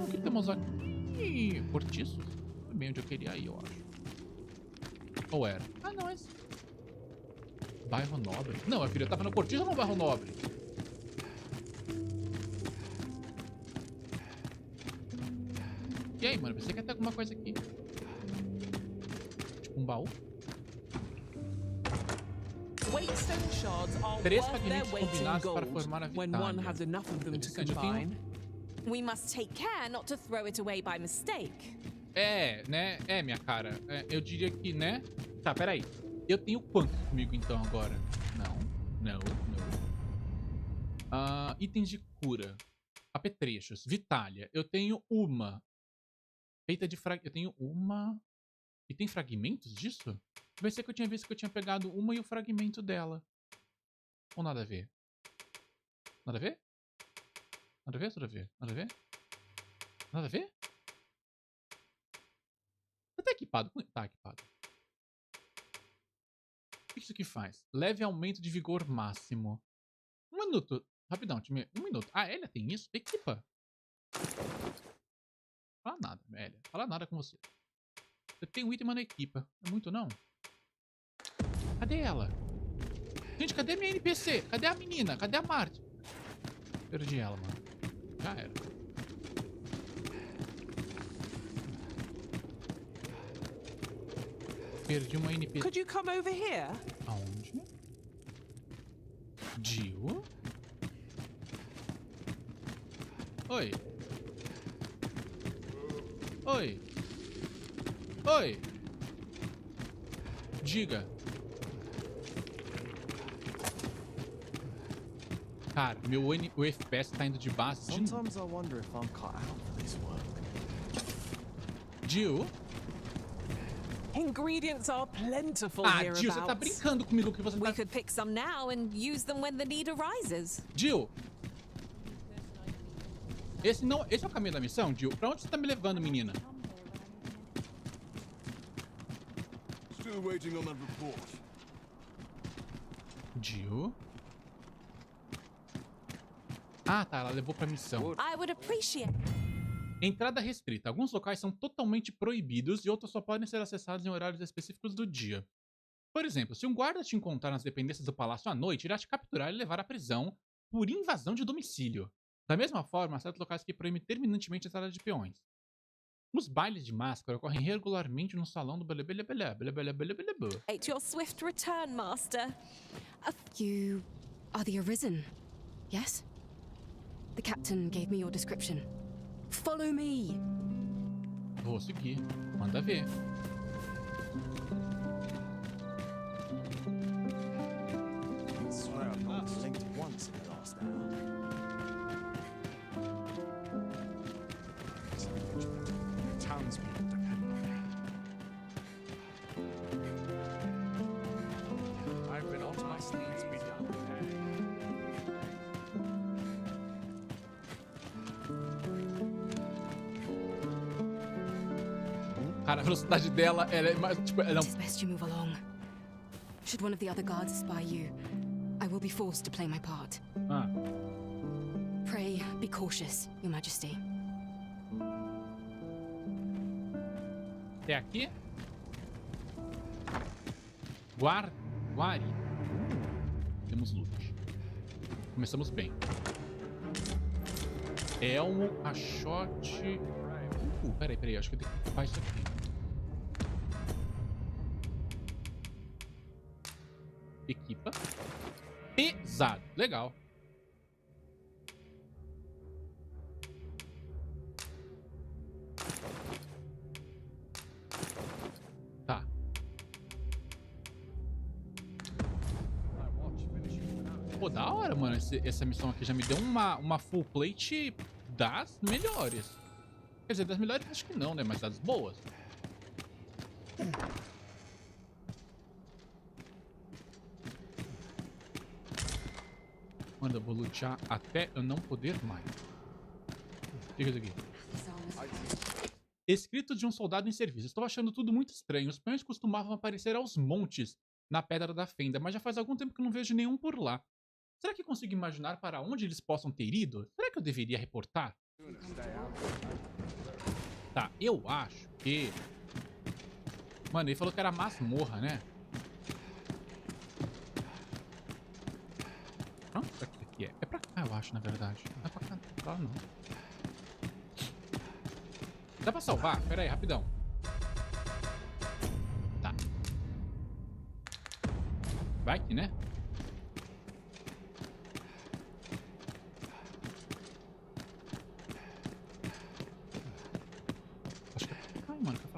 Speaker 1: O que temos aqui? Cortiços? Foi bem onde eu queria ir, eu acho. Ou era? Ah, não, é esse. Bairro Nobre? Não, minha filha, tava no Cortiço ou no Bairro Nobre? E aí, mano? Pensei que ia ter alguma coisa aqui. Tipo um baú.
Speaker 14: great stone shards are
Speaker 1: 3
Speaker 14: worth their
Speaker 1: fragmentos
Speaker 14: weight in
Speaker 1: combinados para
Speaker 14: gold
Speaker 1: formar a
Speaker 14: when one has
Speaker 1: vitalha.
Speaker 14: enough of them to
Speaker 1: Interessante, eu tenho...
Speaker 14: combine.
Speaker 2: We must take care not to throw it away by mistake.
Speaker 1: Né? Minha cara. Eu diria que, né? Tá, peraí. Eu tenho quanto comigo, então, agora? Não. Itens de cura. Apetrechos. Vitalha. Eu tenho uma. Feita de frag... Eu tenho uma... E tem fragmentos disso? Eu pensei que eu tinha visto que eu tinha pegado uma e o fragmento dela. Ou nada a ver? Nada a ver? Nada a ver? Nada a ver? Nada a ver? Nada a ver? Você tá equipado? Tá equipado. O que isso aqui faz? Leve aumento de vigor máximo. 1 minuto. Rapidão, time. 1 minuto. Ah, Elia tem isso? Equipa. Fala nada, Elia. Fala nada com você. Você tem um item, mas não equipa. É muito, não? Cadê ela? Gente, cadê minha NPC? Cadê a menina? Cadê a Marte? Perdi ela, mano. Já era. Perdi uma NPC.
Speaker 14: Could you come over here?
Speaker 1: Aonde? Jill? Oi. Oi. Oi. Diga. Cara, o FPS tá indo de base de novo.
Speaker 12: Sometimes I wonder if I'm cut out for this work.
Speaker 1: Jill?
Speaker 14: Ingredients are plentiful hereabouts.
Speaker 1: Jill, você tá brincando comigo que você
Speaker 2: We could pick some now and use them when the need arises.
Speaker 1: Jill! Esse é o caminho da missão, Jill? Pra onde você tá me levando, menina?
Speaker 8: Still waiting on that report.
Speaker 1: Jill? Ah, tá. Ela levou pra missão.
Speaker 2: I would appreciate...
Speaker 1: Entrada restrita. Alguns locais são totalmente proibidos e outros só podem ser acessados em horários específicos do dia. Por exemplo, se um guarda te encontrar nas dependências do palácio à noite, irá te capturar e levar à prisão por invasão de domicílio. Da mesma forma, há certos locais que proíbem terminantemente a entrada de peões. Os bailes de máscara ocorrem regularmente no salão do
Speaker 2: Your swift return, master.
Speaker 19: You are the Arisen, yes? The captain gave me your description. Follow me.
Speaker 1: Vou seguir. Manda ver.
Speaker 12: I swear I've not blinked once in the last hour.
Speaker 11: Townspeople depend on me. I've been on my needs be done.
Speaker 1: Cara, a velocidade dela, ela é mais, tipo, ela é
Speaker 19: It is best you move along. Should one of the other guards spy you, I will be forced to play my part. Pray, be cautious, Your Majesty.
Speaker 1: É aqui? Guari. Temos loot. Começamos bem. Elmo, caixote. Peraí, acho que eu tenho que ocupar isso aqui. Equipa. Pesado. Legal. Tá. Pô, da hora, mano. Essa missão aqui já me deu uma full plate das melhores. Quer dizer, das melhores acho que não, né? Mas das boas. Mano, eu vou lutear até eu não poder mais. Fica isso aqui. Escrito de um soldado em serviço. Estou achando tudo muito estranho. Os peões costumavam aparecer aos montes na Pedra da Fenda, mas já faz algum tempo que não vejo nenhum por lá. Será que consigo imaginar para onde eles possam ter ido? Será que eu deveria reportar? Tá, eu acho que... Mano, ele falou que era masmorra, né? Pronto, pra que é? É pra cá, eu acho, na verdade. Não é pra cá, claro não. Dá pra salvar? Pera aí, rapidão. Tá. Vai aqui, né?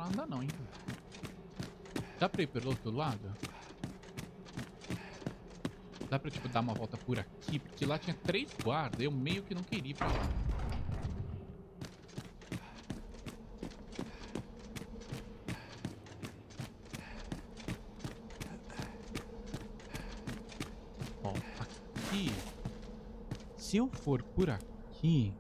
Speaker 1: não dá não, hein? Dá pra ir pelo outro lado? Dá pra, tipo, dar uma volta por aqui? Porque lá tinha 3 guardas. Eu meio que não queria ir pra lá. Ó, aqui. Se eu for por aqui...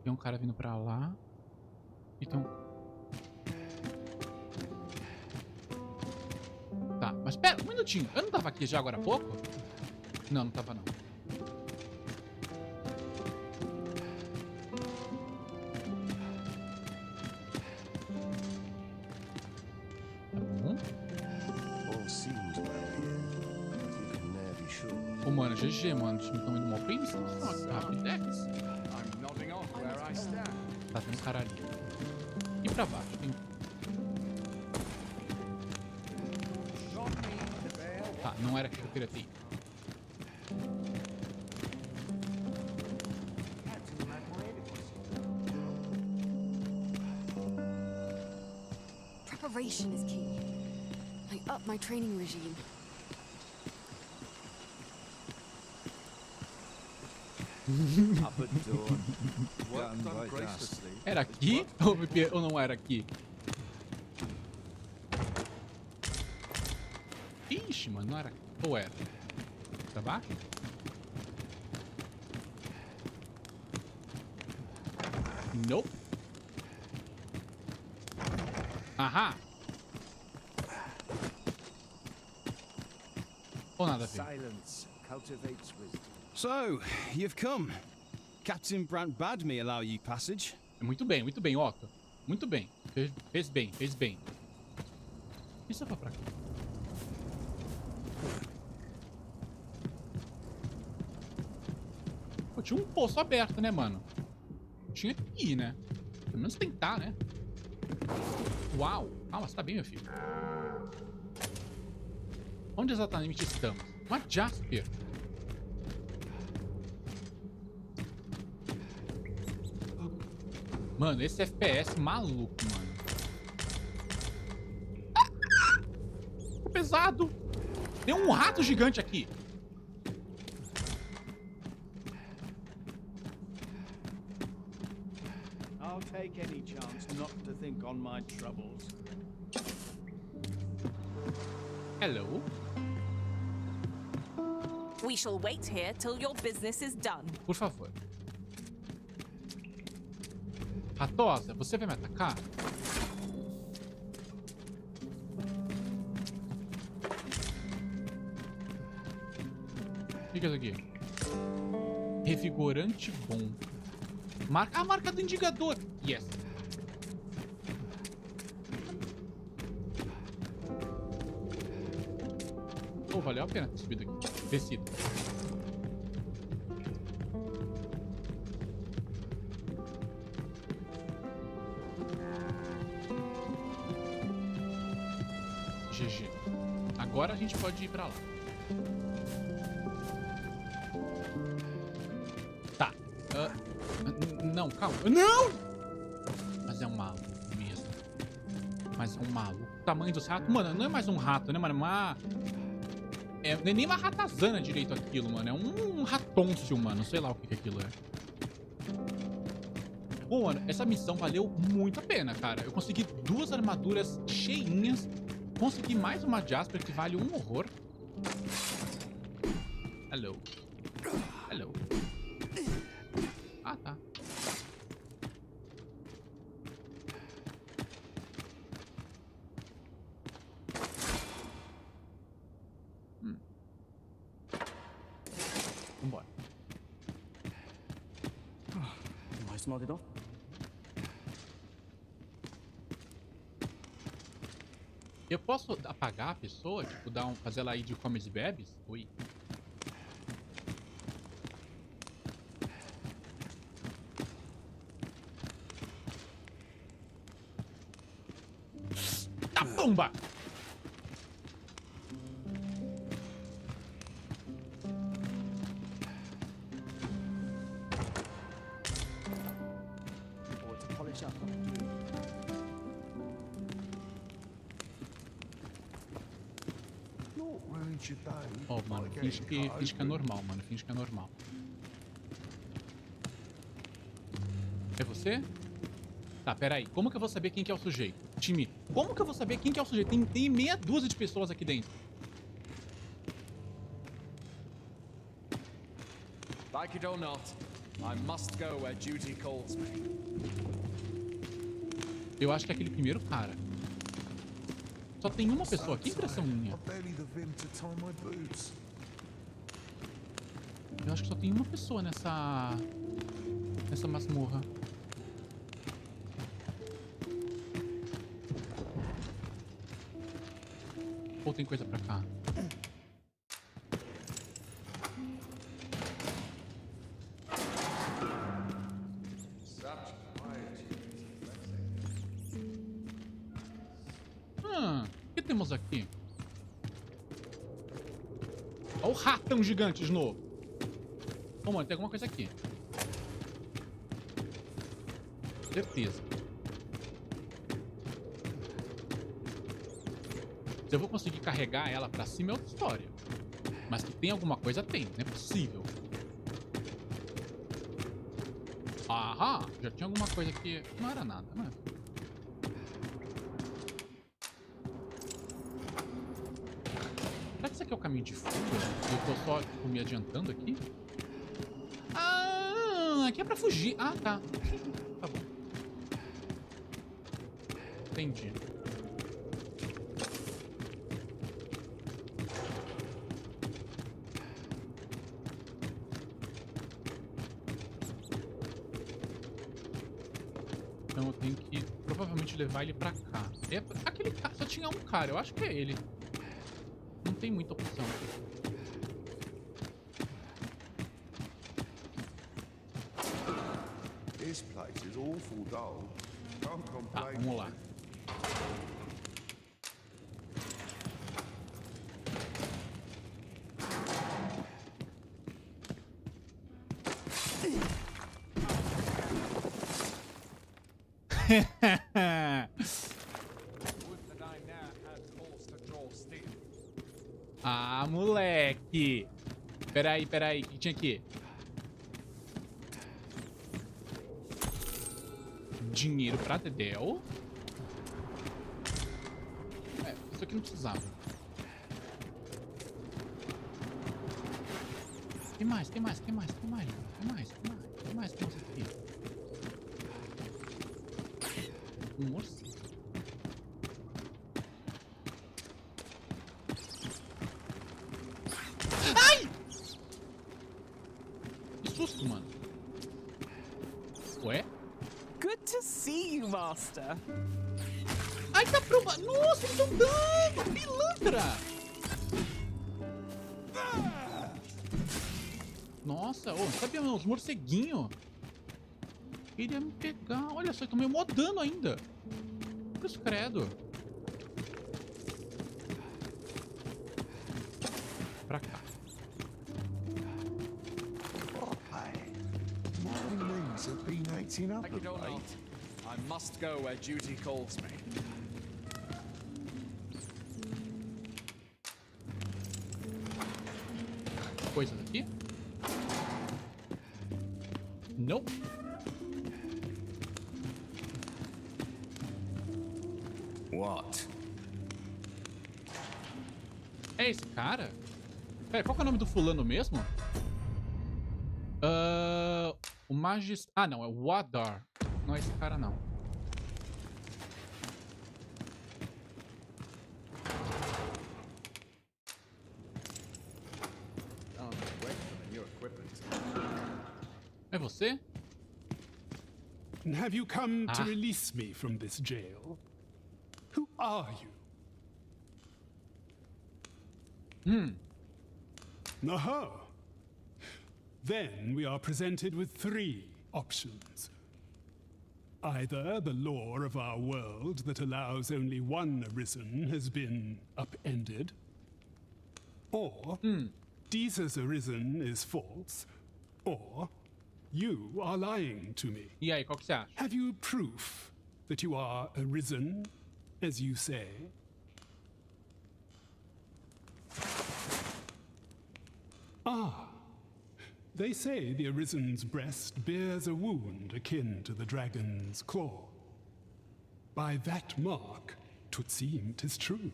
Speaker 1: Tem um cara vindo pra lá. E tem um... Tá, mas pera, um minutinho. Eu não tava aqui já agora há pouco? Não, não tava não. Tá bom. Ô, mano, GG, mano. O time tá indo mal bem. Rapidex. Tá, tem um cara ali. E pra baixo tem um... Tá, não era que eu queria ter ido.
Speaker 19: Preparation is key. I up my training regime.
Speaker 1: Era aqui ou não era aqui? Ixi, mano, não era. Ou era? Pra baixo? Nope. Ahá. Ou nada a ver.
Speaker 20: So, you've come. Captain Brandt bade me allow you passage.
Speaker 1: Muito bem, Otto. Muito bem. Fez bem, fez bem. E se eu for pra cá? Pô, tinha um poço aberto, né, mano? Tinha que ir, né? Pelo menos tentar, né? Uau! Calma, você tá bem, meu filho? Onde exatamente estamos? Uma Jasper. Mano, esse FPS maluco, mano. Ficou pesado. Tem um rato gigante aqui.
Speaker 21: I'll take any chance not to think on my troubles.
Speaker 1: Hello.
Speaker 2: We shall wait here till your business is done.
Speaker 1: Por favor. Ratosa, você vai me atacar? O que é isso aqui? Revigorante bom. Marca... A marca do indicador. Yes. Oh, valeu a pena ter subido aqui. Descido. GG. Agora a gente pode ir pra lá. Tá. Não, calma. Não! Mas é um maluco mesmo. Mas é um maluco. O tamanho dos ratos... Mano, não é mais um rato, né, mano? É uma... não é nem uma ratazana direito aquilo, mano. É um ratôncio, mano. Sei lá o que aquilo é. Bom, mano, essa missão valeu muito a pena, cara. Eu consegui 2 armaduras cheinhas. Consegui mais uma Jasper que vale um horror. Hello. Hello. Ah, tá. Vambora.
Speaker 12: Mais nodded off.
Speaker 1: Eu posso apagar a pessoa? Tipo, fazer ela ir de comes e bebes? Oi. Tá bomba! Ó, mano, finge que é normal, mano. Finge que é normal. É você? Tá, peraí. Como que eu vou saber quem que é o sujeito? Time, como que eu vou saber quem que é o sujeito? Tem meia dúzia de pessoas aqui dentro.
Speaker 21: Like it or not, I must go where duty calls me.
Speaker 1: Eu acho que é aquele primeiro cara. Só tem uma pessoa aqui, impressão minha. Eu acho que só tem uma pessoa nessa masmorra. Ou tem coisa pra cá? O que temos aqui? Olha o ratão gigante de novo. Ô, mano, tem alguma coisa aqui. Certeza. Se eu vou conseguir carregar ela pra cima é outra história. Mas que tem alguma coisa, tem. Não é possível. Aham! Já tinha alguma coisa aqui. Não era nada, né? Será que isso aqui é o caminho de fuga? Eu tô só, tipo, me adiantando aqui? Ah, aqui é pra fugir. Ah, tá. Tá bom. Entendi. Então eu tenho que provavelmente levar ele pra cá. É aquele cara, só tinha um cara, eu acho que é ele. Não tem muita opção. Tá, vamos lá. Ah, moleque. Peraí. O que tinha aqui? Dinheiro pra Dedel. É, isso aqui não precisava. Tem mais aqui? Um morcego. Ai! Que susto, mano. Ué?
Speaker 4: Good to see you, Master.
Speaker 1: Ai, tá provando. Nossa, eles estão dando! Pilantra! Nossa, ô, sabe os morceguinhos? Queria me pegar. Olha só, estão me modando ainda. Cruz credo. Pra cá.
Speaker 21: Like it or not, I must go where duty calls me.
Speaker 1: Coisas aqui? Nope.
Speaker 15: What?
Speaker 1: É esse cara? Pera, qual que é o nome do fulano mesmo? O Magist... Ah, não. É o Wadar. Não é esse cara, não. É você?
Speaker 3: And have you come to release me from this jail? Who are you? Aha! Then we are presented with 3 options. Either the law of our world that allows only one arisen has been upended, or Jesus arisen is false, or you are lying to me.
Speaker 1: E aí, qual que você acha?
Speaker 3: Have you proof that you are arisen, as you say? Ah, they say the Arisen's breast bears a wound akin to the dragon's claw. By that mark, 'twould seem 'tis true.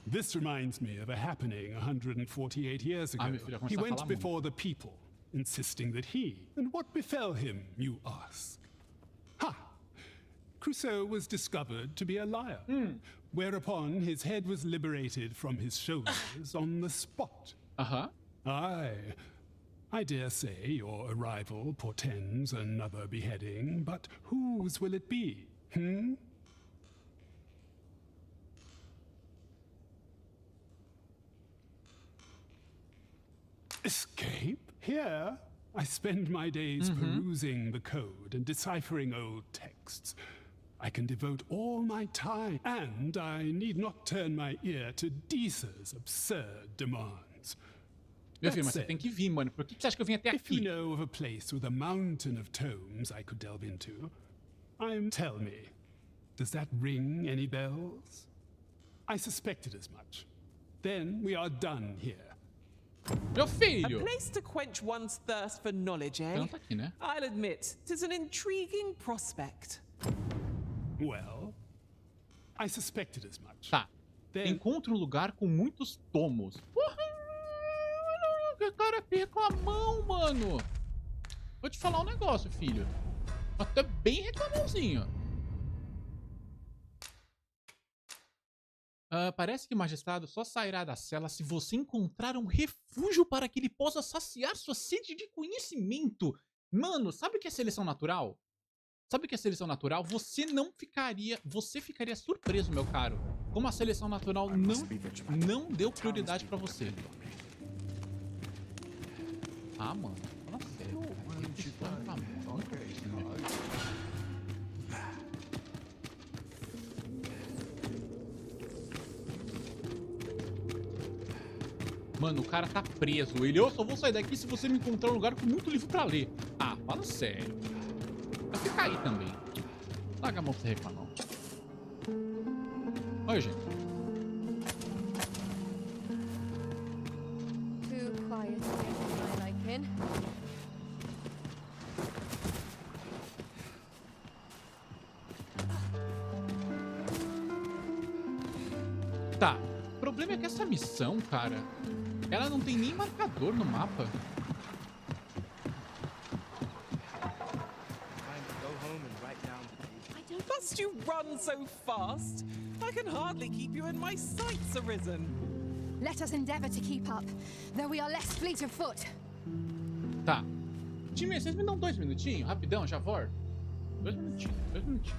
Speaker 3: This reminds me of a happening 148 years ago.
Speaker 1: Meu filho,
Speaker 3: He
Speaker 1: começa a
Speaker 3: went
Speaker 1: falar
Speaker 3: before the people, insisting that he... And what befell him, you ask? Ha! Crusoe was discovered to be a liar, whereupon his head was liberated from his shoulders on the spot. Aye, I dare say your arrival portends another beheading, but whose will it be, Escape? Here, I spend my days perusing the code and deciphering old texts. I can devote all my time, and I need not turn my ear to Deesa's absurd demands.
Speaker 1: Meu filho, mas você tem que vir, mano. Por que você acha que eu vim até
Speaker 3: If you
Speaker 1: aqui?
Speaker 3: know of a place with a mountain of tomes I could delve into, tell me, does that ring any bells? I suspected as much. Then we are done here.
Speaker 1: Meu filho!
Speaker 4: A place to quench one's thirst for knowledge, eh?
Speaker 1: Não tá aqui, né?
Speaker 4: I'll admit, 'tis an intriguing prospect.
Speaker 3: Well, I suspected as much.
Speaker 1: Tá. Encontre um lugar com muitos tomos. Porra! O cara perca a mão, mano. Vou te falar um negócio, filho. Até bem reclamãozinho. Parece que o magistrado só sairá da cela se você encontrar um refúgio para que ele possa saciar sua sede de conhecimento. Mano, sabe o que é seleção natural? Sabe o que é seleção natural? Você ficaria surpreso, meu caro, como a seleção natural não deu prioridade pra você. Ah, mano, fala sério. Mano, o cara tá preso. Eu só vou sair daqui se você me encontrar um lugar com muito livro pra ler. Ah, fala sério. Vai ficar aí também. Larga a mão pra você reclamar. Oi, gente.
Speaker 7: Too quiet for my liking.
Speaker 1: Tá. O problema é que essa missão, cara, ela não tem nem marcador no mapa.
Speaker 4: Must you run so fast? I can hardly keep you in my sights, Arisen.
Speaker 5: Let us endeavor to keep up, though we are less fleet of foot.
Speaker 1: Tá. Time, vocês me dão 2 minutinhos? Rapidão, já volto. 2 minutinhos.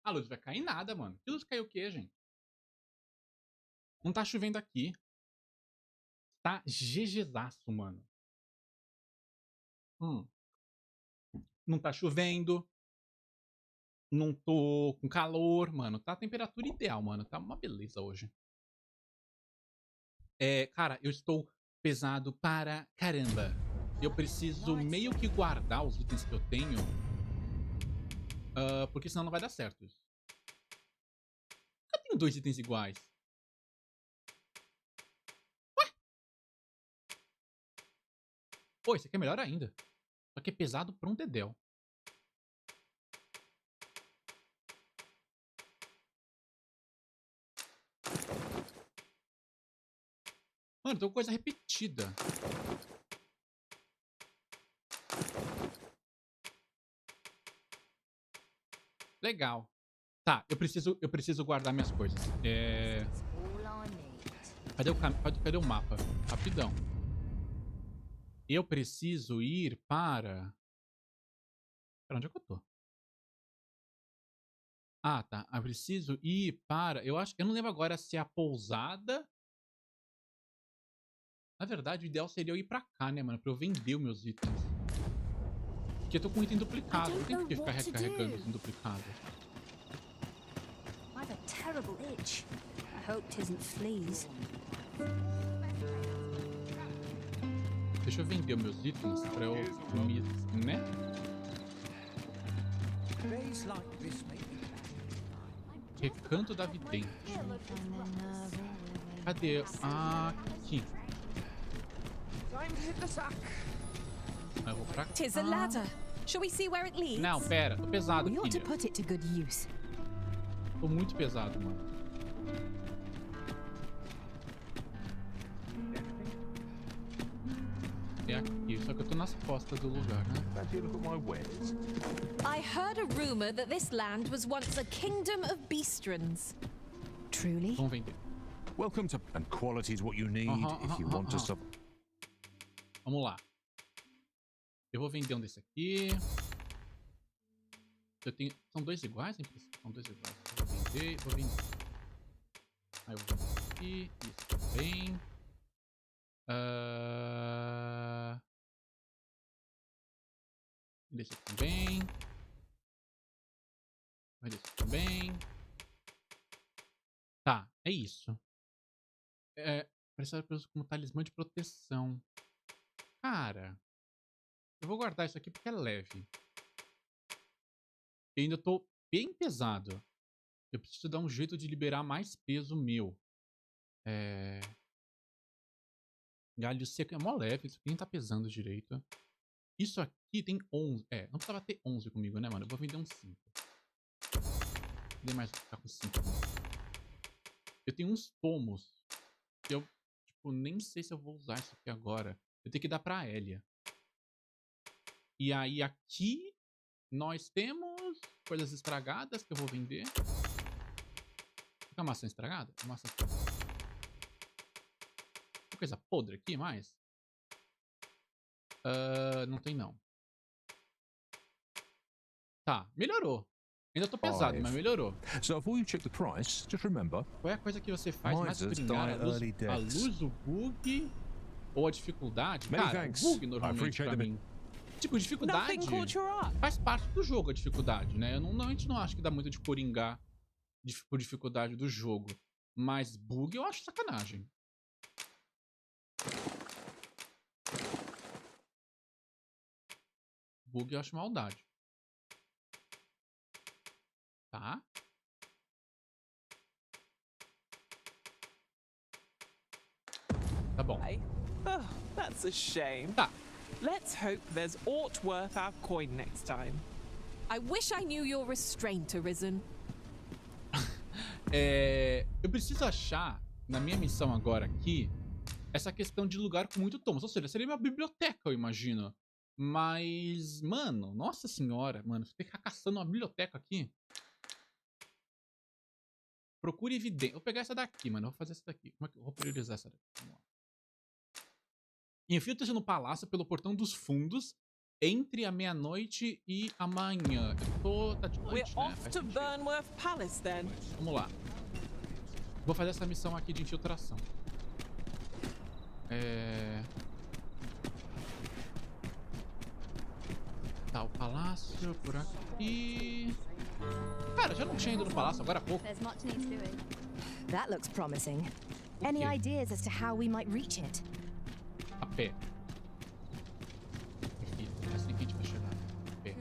Speaker 1: A luz vai cair nada, mano. Que luz caiu o quê, gente? Não tá chovendo aqui. Tá GGzaço, mano. Não tá chovendo. Não tô com calor, mano. Tá a temperatura ideal, mano. Tá uma beleza hoje. Cara, eu estou pesado para caramba. Eu preciso meio que guardar os itens que eu tenho. Porque senão não vai dar certo isso. Eu tenho 2 itens iguais. Ué? Pô, esse aqui é melhor ainda. Só que é pesado pra um dedéu. Mano, tem coisa repetida. Legal. Tá, eu preciso guardar minhas coisas. Cadê o mapa? Rapidão. Eu preciso ir para... Pra onde é que eu tô? Ah, tá. Eu preciso ir para... Eu não lembro agora se é a pousada... Na verdade, o ideal seria eu ir pra cá, né, mano? Pra eu vender os meus itens. Porque eu tô com item duplicado. Não tem por que ficar recarregando item duplicado.
Speaker 10: I've a terrible itch. I hope 'tisn't fleas.
Speaker 1: Deixa eu vender os meus itens pra eu me... né? Recanto da vidente. Cadê? Aqui. Eu vou pra cá.
Speaker 2: Tis a ladder. Shall we see where it leads?
Speaker 1: Não, pera. Tô pesado,
Speaker 10: We ought to
Speaker 1: filha.
Speaker 10: put it to good use.
Speaker 1: Tô muito pesado, mano. É aqui, só que eu tô nas costas do lugar, né?
Speaker 2: I heard a rumor that this land was once a kingdom of beastrons.
Speaker 10: Truly?
Speaker 1: Vamos vender.
Speaker 16: Welcome to and quality is what you need if you want to sub.
Speaker 1: Vamos lá. Eu vou vender um desse aqui. Eu tenho... São 2 iguais? São 2 iguais. Vou vender. Aí eu vou vender aqui. Isso também. Desse aqui também. Vai desse aqui também. Tá, é isso. Precisa como talismã de proteção. Cara, eu vou guardar isso aqui porque é leve. Eu ainda tô bem pesado. Eu preciso dar um jeito de liberar mais peso meu. Galho seco é mó leve. Isso aqui nem tá pesando direito. Isso aqui tem 11. Não precisava ter 11 comigo, né, mano? Eu vou vender uns 5. Vender mais ficar com 5. Eu tenho uns tomos. Que eu, tipo, nem sei se eu vou usar isso aqui agora. Eu tenho que dar pra Elia. E aí aqui nós temos coisas estragadas que eu vou vender. Fica maçã estragada? Maçã estragada. Tem coisa podre aqui mais? Não tem não. Tá, melhorou. Ainda tô pesado, mas melhorou.
Speaker 16: So before you check the price, just remember.
Speaker 1: Qual é a coisa que você faz mais brincar? A luz, o bug ou a dificuldade? Cara, o bug normalmente pra mim. Tipo, dificuldade faz parte do jogo, a dificuldade, né? A gente não acha que dá muito de coringar por dificuldade do jogo. Mas bug eu acho sacanagem. Bug eu acho maldade. Tá? Tá bom.
Speaker 4: Oh, that's a shame.
Speaker 1: Tá.
Speaker 4: Let's hope there's aught worth our coin next time.
Speaker 2: I wish I knew your restraint, Arisen.
Speaker 1: Eu preciso achar, na minha missão agora aqui, essa questão de lugar com muito tomos. Ou seja, seria uma biblioteca, eu imagino. Mas, mano, nossa senhora, mano, você tem que ficar caçando uma biblioteca aqui. Procure evidência. Vou pegar essa daqui, mano. Eu vou fazer essa daqui. Como é que eu vou priorizar essa daqui? Vamos lá. Infiltre-se no palácio pelo portão dos fundos entre a meia-noite e amanhã. Tá de
Speaker 4: We're
Speaker 1: noite, né?
Speaker 4: off
Speaker 1: Faz
Speaker 4: to
Speaker 1: sentido.
Speaker 4: Burnworth Palace then.
Speaker 1: Vamos lá. Vou fazer essa missão aqui de infiltração. Tá, o palácio por aqui. Cara, já não tinha ido no palácio agora há pouco.
Speaker 5: That looks promising. Any ideas as to how we might reach it?
Speaker 1: A pé. Perfeito. É assim que a gente vai chegar. A pé.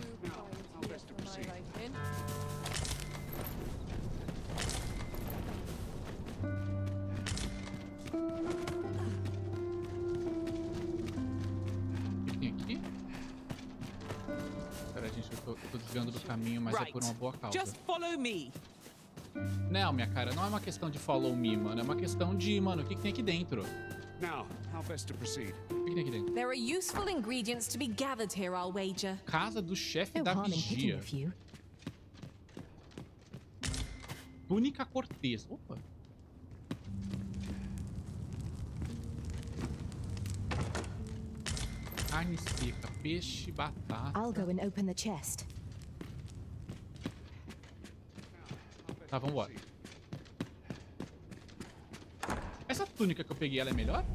Speaker 1: O que tem aqui? Pera, gente, eu tô desviando do caminho, mas é por uma boa causa.
Speaker 4: Just follow me.
Speaker 1: Não, minha cara, não é uma questão de follow me, mano. É uma questão de, mano, o que tem aqui dentro?
Speaker 11: Now, how best to proceed?
Speaker 1: O que tem aqui dentro?
Speaker 2: There are useful ingredients to be gathered here, I'll wager.
Speaker 1: Casa do chefe
Speaker 5: No
Speaker 1: da
Speaker 5: harm in hitting
Speaker 1: vigia.
Speaker 5: a few.
Speaker 1: Túnica cortês. Opa. Carne seca, peixe, batata.
Speaker 5: I'll go and open the chest.
Speaker 1: Tá, vambora. Essa túnica que eu peguei, ela é melhor?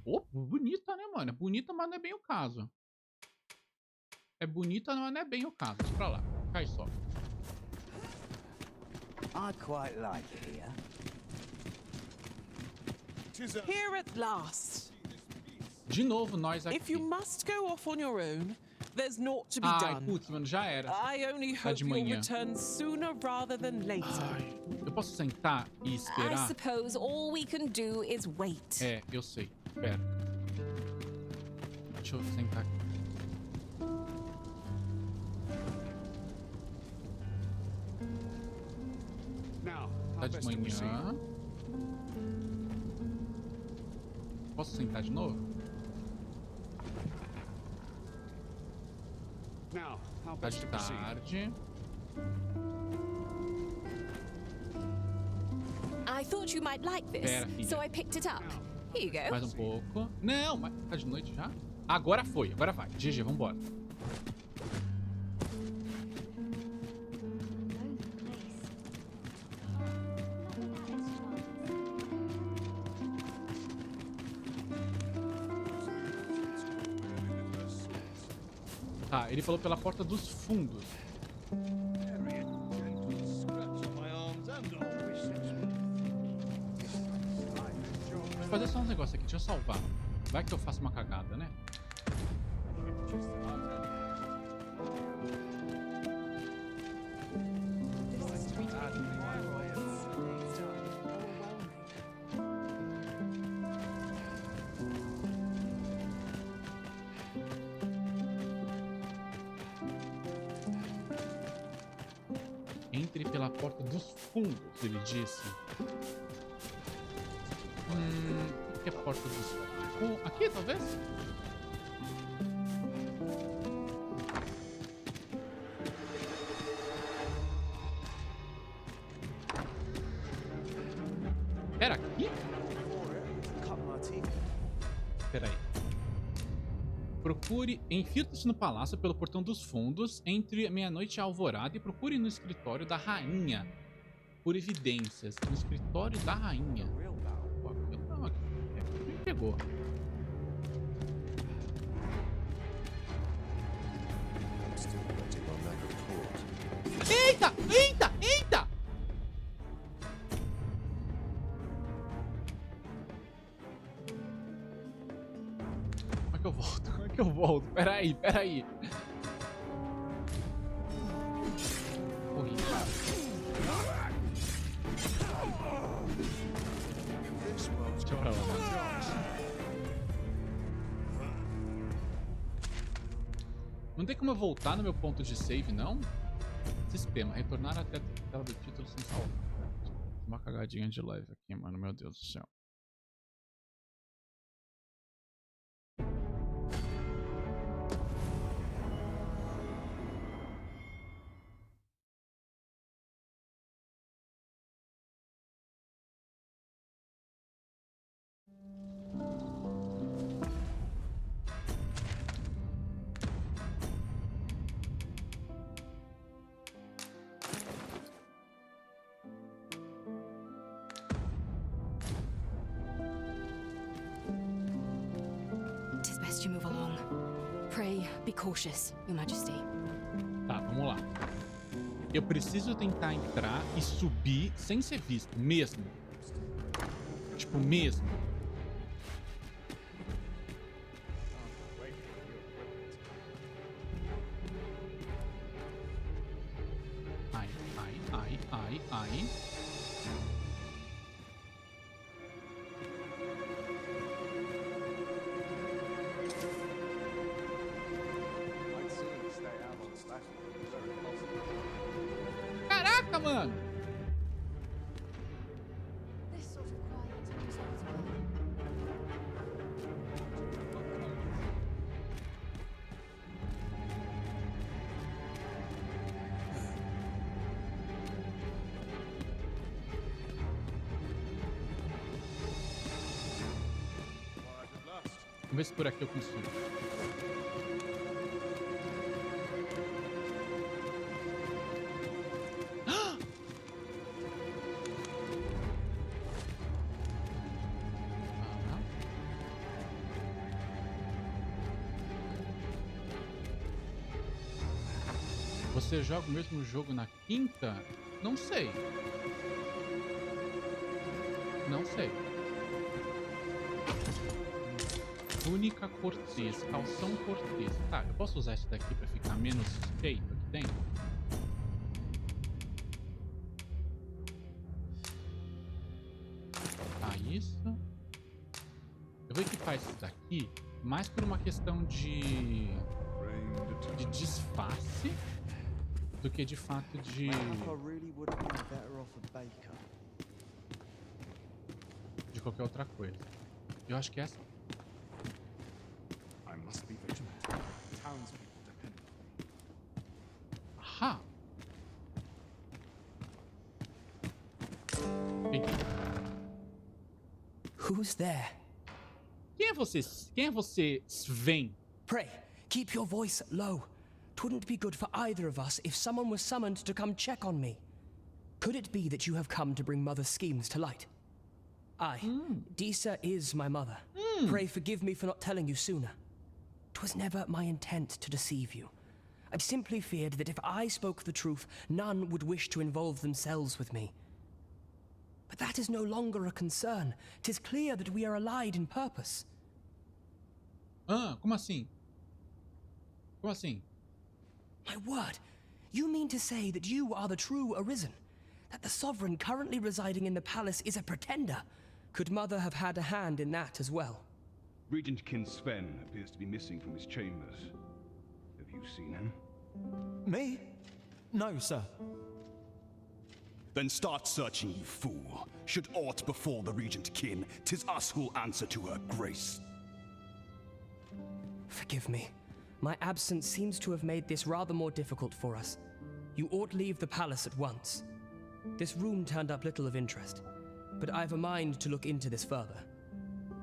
Speaker 1: Opa, bonita, né, mano? É bonita, mas não é bem o caso. É bonita, mas não é bem o caso. Deixa pra lá. Cai só.
Speaker 12: I quite like it here.
Speaker 4: Here at last.
Speaker 1: De novo, nós aqui.
Speaker 4: If you must go off on your own, there's naught to be
Speaker 1: Ai,
Speaker 4: done.
Speaker 1: putz, mano, já era.
Speaker 4: I only
Speaker 1: Tá
Speaker 4: hope
Speaker 1: de
Speaker 4: you'll
Speaker 1: manhã.
Speaker 4: return sooner rather than later.
Speaker 1: Ai, eu posso sentar e
Speaker 2: I
Speaker 1: esperar?
Speaker 2: suppose all we can do is wait.
Speaker 1: É, eu sei. Pera. Deixa eu sentar aqui.
Speaker 11: Now,
Speaker 1: Tá
Speaker 11: how
Speaker 1: de
Speaker 11: best to proceed?
Speaker 1: manhã. Posso sentar de novo?
Speaker 11: Now, how
Speaker 1: Tá
Speaker 11: best
Speaker 1: de
Speaker 11: to proceed?
Speaker 1: tarde.
Speaker 2: I thought you might like this,
Speaker 1: Pera, filha.
Speaker 2: so I picked it up. Here you go.
Speaker 1: Mais um pouco. Não, mas tá de noite já? Agora foi, agora vai. GG, vambora. Tá, ele falou pela porta dos fundos. Deixa eu fazer só uns negócios aqui, deixa eu salvar. Vai que eu faço uma cagada, né? Entre pela porta dos fundos, ele disse. O que é porta dos fundos? Aqui, talvez? Era aqui? Pera aí. Procure, infiltre-se no palácio pelo portão dos fundos entre meia-noite e a alvorada e procure no escritório da rainha por evidências. No escritório da rainha. Pô, me pegou. Eita! Eita! Eita! Como é que eu volto? Como é que eu volto? Peraí, peraí. Corri. Deixa eu pra lá. Não tem como eu voltar no meu ponto de save, não? Sistema, retornar até a tela do título sem salvar. Uma cagadinha de live aqui, mano. Meu Deus do céu.
Speaker 19: cautious, Your Majesty.
Speaker 1: Tá, vamos lá. Eu preciso tentar entrar e subir sem ser visto, mesmo. Tipo, mesmo. Ai, ai, ai, ai, ai. Caraca, mano! Vamos ver se por aqui eu consigo. Você joga o mesmo jogo na quinta? Não sei. Não sei. Túnica cortês, calção cortês. Tá, eu posso usar isso daqui pra ficar menos feio aqui dentro? Tá, isso. Eu vou equipar isso daqui mais por uma questão de disfarce do que de fato de... de qualquer outra coisa. Eu acho que essa... Aha!
Speaker 13: Who's there?
Speaker 1: Quem é você? Quem é você, Sven?
Speaker 13: Pray, keep your voice low. 'Twouldn't be good for either of us if someone was summoned to come check on me. Could it be that you have come to bring Mother's schemes to light? Aye, Disa is my mother. Pray forgive me for not telling you sooner. 'Twas never my intent to deceive you. I'd simply feared that if I spoke the truth, none would wish to involve themselves with me. But that is no longer a concern. 'Tis clear that we are allied in purpose.
Speaker 1: Como assim? Como assim?
Speaker 13: My word, you mean to say that you are the true Arisen? That the sovereign currently residing in the palace is a pretender? Could Mother have had a hand in that as well?
Speaker 22: Regent Kin Sven appears to be missing from his chambers. Have you seen him?
Speaker 20: Me? No, sir.
Speaker 8: Then start searching, you fool. Should aught befall the Regent Kin, 'tis us who'll answer to her grace.
Speaker 13: Forgive me. My absence seems to have made this rather more difficult for us. You ought leave the palace at once. This room turned up little of interest, but I've a mind to look into this further.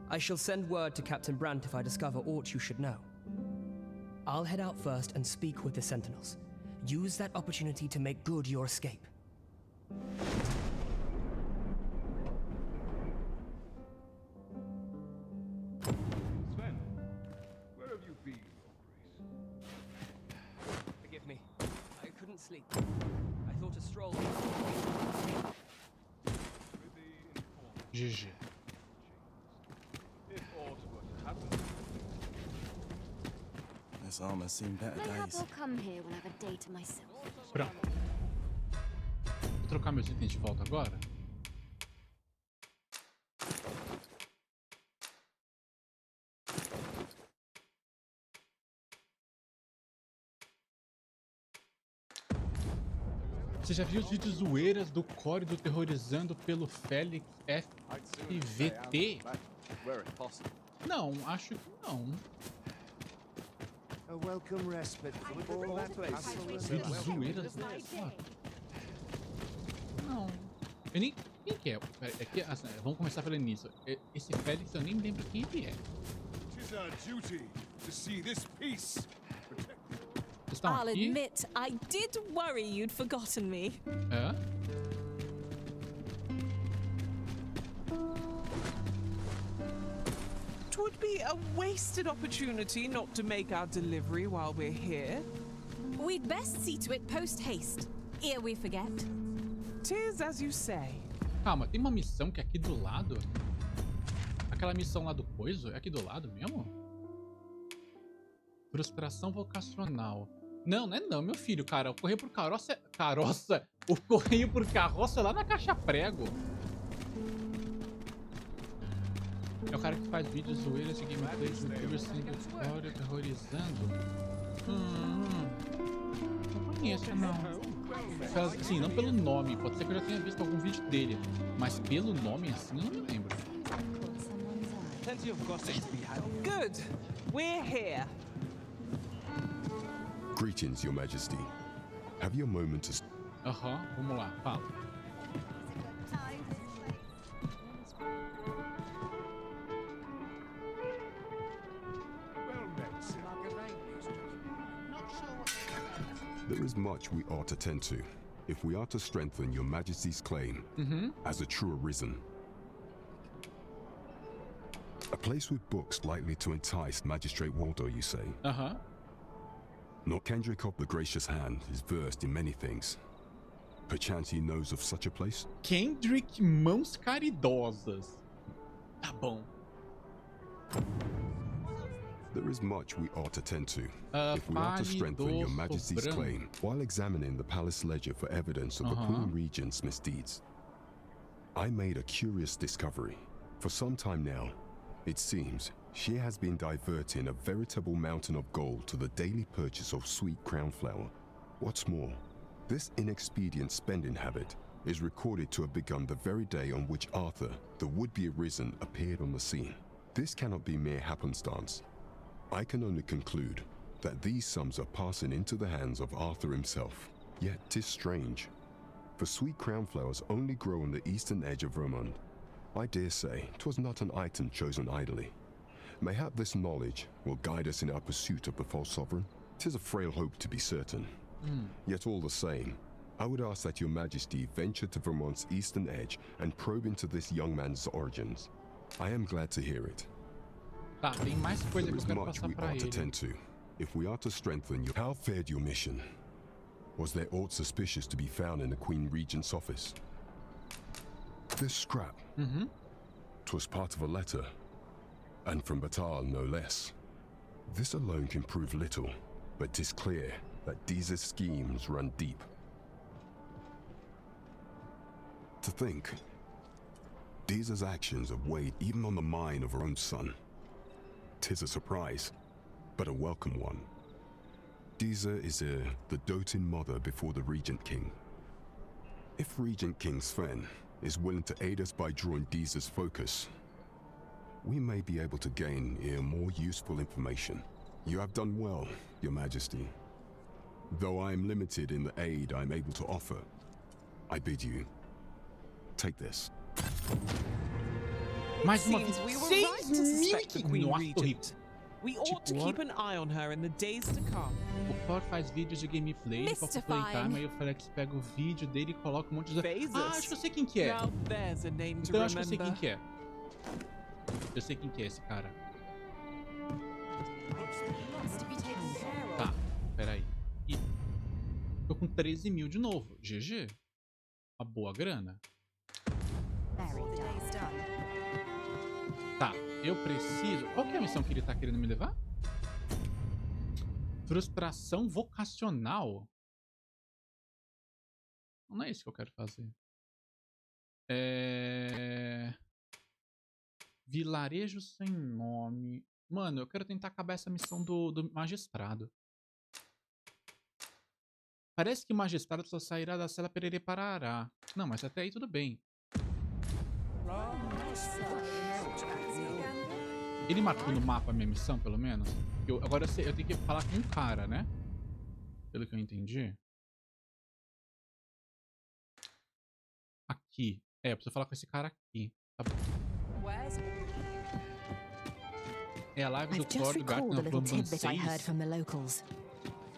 Speaker 13: I shall send word to Captain Brandt if I discover aught you should know. I'll head out first and speak with the Sentinels. Use that opportunity to make good your escape.
Speaker 22: Sven, where have you been, Your Grace?
Speaker 13: Forgive me. I couldn't sleep. I thought a stroll...
Speaker 1: GG.
Speaker 22: If aught were to happen...
Speaker 12: This armor's seen better
Speaker 10: Mayhap
Speaker 12: days.
Speaker 10: I'll come here when I have a day to myself.
Speaker 1: Pronto. Vou trocar meus itens de volta agora. Você já viu os vídeos zoeiras do Core do Terrorizando pelo Félix FVT? Não, acho que não.
Speaker 12: A welcome respite from all that
Speaker 1: Vídeos zoeiras do Core. Não. Eu nem... Quem que é? É que, assim, vamos começar pelo início. Esse Félix eu nem lembro quem ele é.
Speaker 8: 'Tis our duty to see this peace.
Speaker 2: I'll admit, I did worry you'd forgotten me.
Speaker 1: É?
Speaker 4: 'Twould be a wasted opportunity not to make our delivery while we're here.
Speaker 2: We'd best see to it post-haste, ere we forget.
Speaker 4: 'Tis as you say.
Speaker 1: Calma, tem uma missão que é aqui do lado? Aquela missão lá do coiso? É aqui do lado mesmo? Frustração vocacional. Não, não é não, meu filho, cara. O correio por carroça... Carroça? O correio por carroça é lá na caixa prego. É o cara que faz vídeos zoeiras e gameplays, youtubers sendo história, terrorizando. Não conheço, não. Assim, não pelo nome. Pode ser que eu já tenha visto algum vídeo dele. Mas pelo nome, assim, eu não me lembro.
Speaker 4: Good. We're here.
Speaker 9: Greetings, Your Majesty. Have you a moment to...
Speaker 1: Vamos lá, fala.
Speaker 9: There is much we ought to tend to, if we are to strengthen Your Majesty's claim as a true arisen. A place with books likely to entice Magistrate Waldo, you say? Nor Kendrick of the Gracious Hand is versed in many things. Perchance he knows of such a place?
Speaker 1: Kendrick Mãos Caridosas. Tá bom.
Speaker 9: There is much we ought to tend to, if we are to strengthen Your Majesty's claim, while examining the palace ledger for evidence of the Queen Regent's misdeeds. I made a curious discovery. For some time now, it seems, she has been diverting a veritable mountain of gold to the daily purchase of sweet crown flower. What's more, this inexpedient spending habit is recorded to have begun the very day on which Arthur, the would-be arisen, appeared on the scene. This cannot be mere happenstance. I can only conclude that these sums are passing into the hands of Arthur himself. Yet 'tis strange, for sweet crown flowers only grow on the eastern edge of Vermont. I dare say 'twas not an item chosen idly. Mayhap this knowledge will guide us in our pursuit of the false sovereign. 'Tis a frail hope, to be certain. Yet all the same, I would ask that Your Majesty venture to Vermont's eastern edge and probe into this young man's origins. I am glad to hear it.
Speaker 1: Tá, tem mais coisa que eu quero
Speaker 9: much
Speaker 1: passar
Speaker 9: we
Speaker 1: pra
Speaker 9: ought to
Speaker 1: ele.
Speaker 9: tend to, if we are to strengthen your... How fared your mission? Was there aught suspicious to be found in the Queen Regent's office? This scrap. 'Twas part of a letter, and from Batal no less. This alone can prove little, but 'tis clear that Deeza's schemes run deep. To think, Deeza's actions have weighed even on the mind of her own son. 'Tis a surprise, but a welcome one. Deeza is the doting mother before the Regent King. If Regent King Sven is willing to aid us by drawing Deeza's focus, we may be able to gain more useful information. You have done well, Your Majesty. Though I am limited in the aid I'm able to offer, I bid you, take this.
Speaker 1: Mais uma
Speaker 4: Seems
Speaker 1: vez.
Speaker 4: we were right to suspect the Queen
Speaker 1: Nossa,
Speaker 4: Regent. We ought to keep an eye on her in the days to come.
Speaker 1: O Thor faz vídeos de gameplay pra complementar, mas o Flex pega o vídeo dele e coloca um monte de... Ah, acho que eu sei quem que é.
Speaker 4: Now there's a name to
Speaker 1: Então acho que eu sei
Speaker 4: remember.
Speaker 1: quem que é. Eu sei quem que é esse cara. Tá, peraí. Ih, tô com 13 mil de novo. GG. Uma boa grana. Tá, eu preciso... Qual que é a missão que ele tá querendo me levar? Frustração vocacional? Não é isso que eu quero fazer. Vilarejo sem nome. Mano, eu quero tentar acabar essa missão do magistrado. Parece que o magistrado só sairá da cela Pererê Parará. Não, mas até aí tudo bem. Ele marcou no mapa a minha missão, pelo menos? Agora eu tenho que falar com um cara, né? Pelo que eu entendi. Aqui. Eu preciso falar com esse cara aqui. Tá bom. É a live do Thor do Garten of Bambam 6.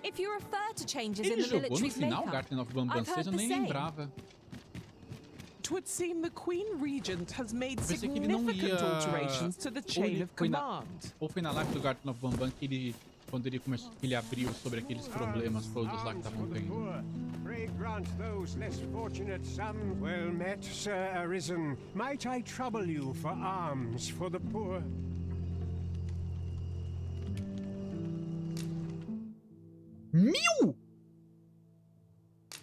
Speaker 2: If you refer to changes in
Speaker 1: Ele
Speaker 2: the
Speaker 1: jogou no
Speaker 2: military's
Speaker 1: final
Speaker 2: makeup,
Speaker 1: Garten of Bambam
Speaker 2: I've
Speaker 1: 6,
Speaker 2: heard
Speaker 1: eu
Speaker 2: the
Speaker 1: nem
Speaker 2: same.
Speaker 1: lembrava.
Speaker 4: 'Twould seem the Queen Regent has made
Speaker 1: Pensei que ele não
Speaker 4: significant
Speaker 1: ia...
Speaker 4: alterations to the chain of command.
Speaker 1: Ou foi na live do Garden of Bambam que ele... Quando ele começou, que ele abriu sobre aqueles problemas todos lá que estavam tendo.
Speaker 6: Pray grant those less fortunate some well met, Sir Arisen. Might I trouble you for alms for the poor?
Speaker 1: Mil!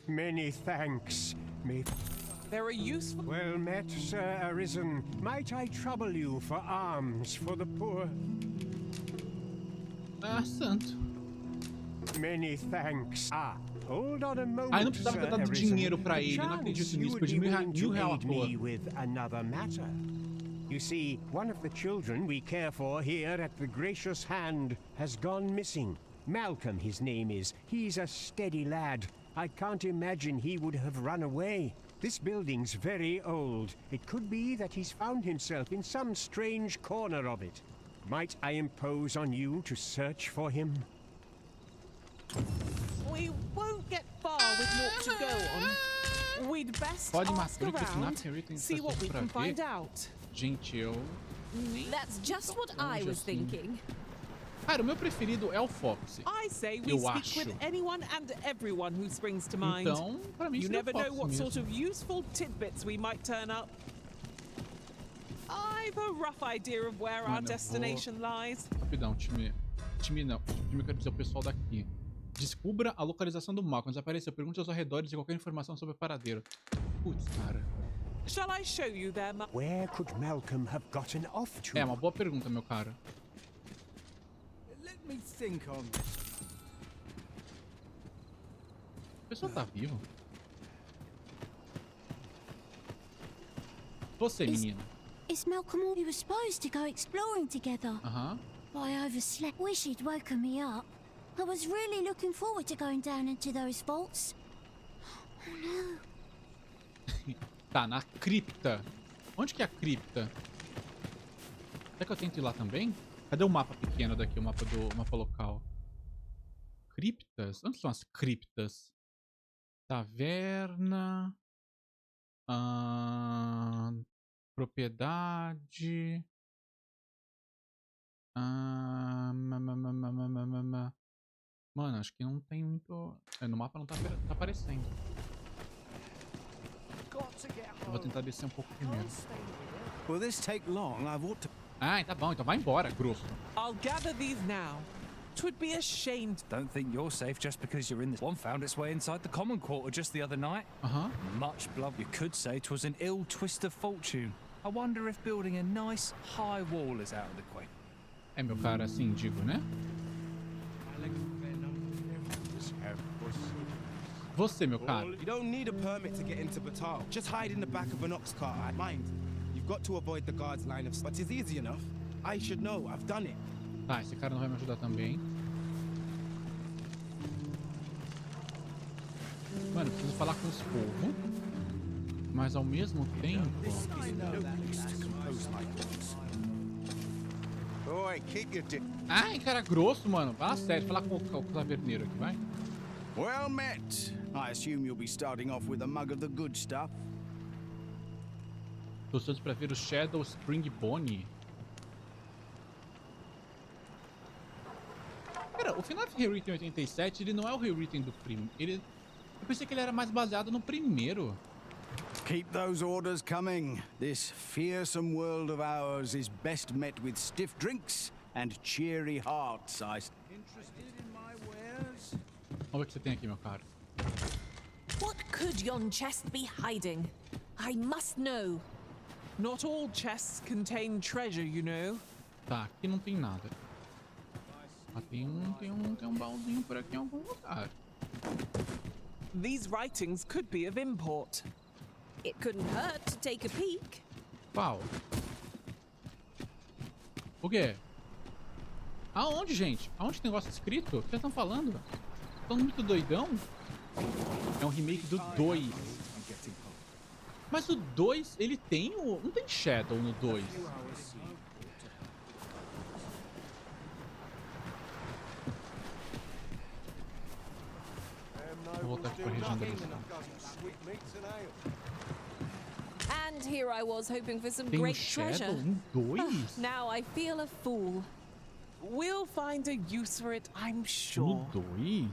Speaker 6: Many thanks.
Speaker 4: There are useful...
Speaker 6: Well met, Sir Arisen. Might I trouble you for alms for the poor?
Speaker 1: Ah, santo.
Speaker 6: Many thanks. Hold on a moment,
Speaker 1: Ah, eu não precisava ter dado dinheiro pra ele. Eu não acredito nisso. Perdi R$1.000 à toa.
Speaker 6: With another matter. You see, one of the children we care for here at the Gracious Hand has gone missing. Malcolm, his name is. He's a steady lad. I can't imagine he would have run away. This building's very old. It could be that he's found himself in some strange corner of it. Might I impose on you to search for him?
Speaker 4: We won't get far with naught to go on. We'd best ask around, see what we can find out.
Speaker 1: Gente, eu...
Speaker 2: That's just what I was thinking.
Speaker 1: Cara, o meu preferido é o Fox.
Speaker 4: I say we speak with anyone and everyone who springs to mind.
Speaker 1: Então, pra mim,
Speaker 4: you never know what
Speaker 1: mesmo.
Speaker 4: sort of useful tidbits we might turn up. I've a rough idea of where our destination lies.
Speaker 1: Rapidão, time não. Time, quero dizer, o pessoal daqui. Descubra a localização do Malcolm. Desapareceu. Pergunte aos arredores e qualquer informação sobre o paradeiro. Putz, cara.
Speaker 4: Shall I show you there,
Speaker 6: Where could Malcolm have gotten off to?
Speaker 1: É uma boa pergunta, meu cara.
Speaker 20: Let me think on this.
Speaker 1: O pessoal tá vivo? Você, menina.
Speaker 10: Is Malcolm all we were supposed to go exploring together? But I overslept. Wish he'd woken me up. I was really looking forward to going down into those vaults. Oh no.
Speaker 1: Tá, na cripta. Onde que é a cripta? Será que eu tento ir lá também? Cadê o mapa pequeno daqui? O mapa local. Criptas? Onde são as criptas? Taverna. Propriedade. Mano, acho que não tem muito... No mapa não tá aparecendo. Eu vou tentar descer um pouco primeiro.
Speaker 20: Will this take long? I've ought to...
Speaker 1: Ah, tá bom. Então vai embora, grosso.
Speaker 4: I'll gather these now. 'Twould be a shame.
Speaker 17: Don't think you're safe just because you're in this. One found its way inside the common quarter just the other night. Much blood. You could say 'twas an ill twist of fortune. I wonder if building a nice high wall is out of the question.
Speaker 1: É, meu cara, assim digo, né? Você, meu cara.
Speaker 20: You don't need a permit to get into Batal. Just hide in the back of an ox cart. I mind. You've got to avoid the guard's line of... But it's easy enough. I should know. I've done it.
Speaker 1: Tá, esse cara não vai me ajudar também. Mano, eu preciso falar com os povos. Mas ao mesmo tempo... Ai, cara grosso, mano. Fala sério, fala com o taverneiro aqui, vai.
Speaker 20: Well met. I assume you'll be starting off with a mug of the good stuff.
Speaker 1: Tô ansioso pra ver o Shadow Spring Bonnie. Cara, o final de Rewritten 87, ele não é o Rewritten do primeiro. Eu pensei que ele era mais baseado no primeiro.
Speaker 20: Keep those orders coming. This fearsome world of ours is best met with stiff drinks and cheery hearts. Interested in my wares?
Speaker 1: Vamos ver o que você tem aqui, meu cara.
Speaker 2: What could yon chest be hiding? I must know.
Speaker 4: Not all chests contain treasure, you know.
Speaker 1: Tá, aqui não tem nada. Ah, tem um baúzinho por aqui em algum lugar.
Speaker 4: These writings could be of import.
Speaker 2: It couldn't hurt to take a peek.
Speaker 1: Qual? O quê? Aonde, gente? Aonde tem negócio escrito? O que vocês estão falando? Estão muito doidão? É um remake do 2. Mas o 2, ele tem o... Não tem Shadow no 2. Vou voltar aqui pra região da missão.
Speaker 2: And here I was hoping for some
Speaker 1: Tem
Speaker 2: great
Speaker 1: Shadow?
Speaker 2: treasure.
Speaker 1: 2?
Speaker 2: Now I feel a fool.
Speaker 4: We'll find a use for it, I'm
Speaker 1: No
Speaker 4: sure.
Speaker 1: 2?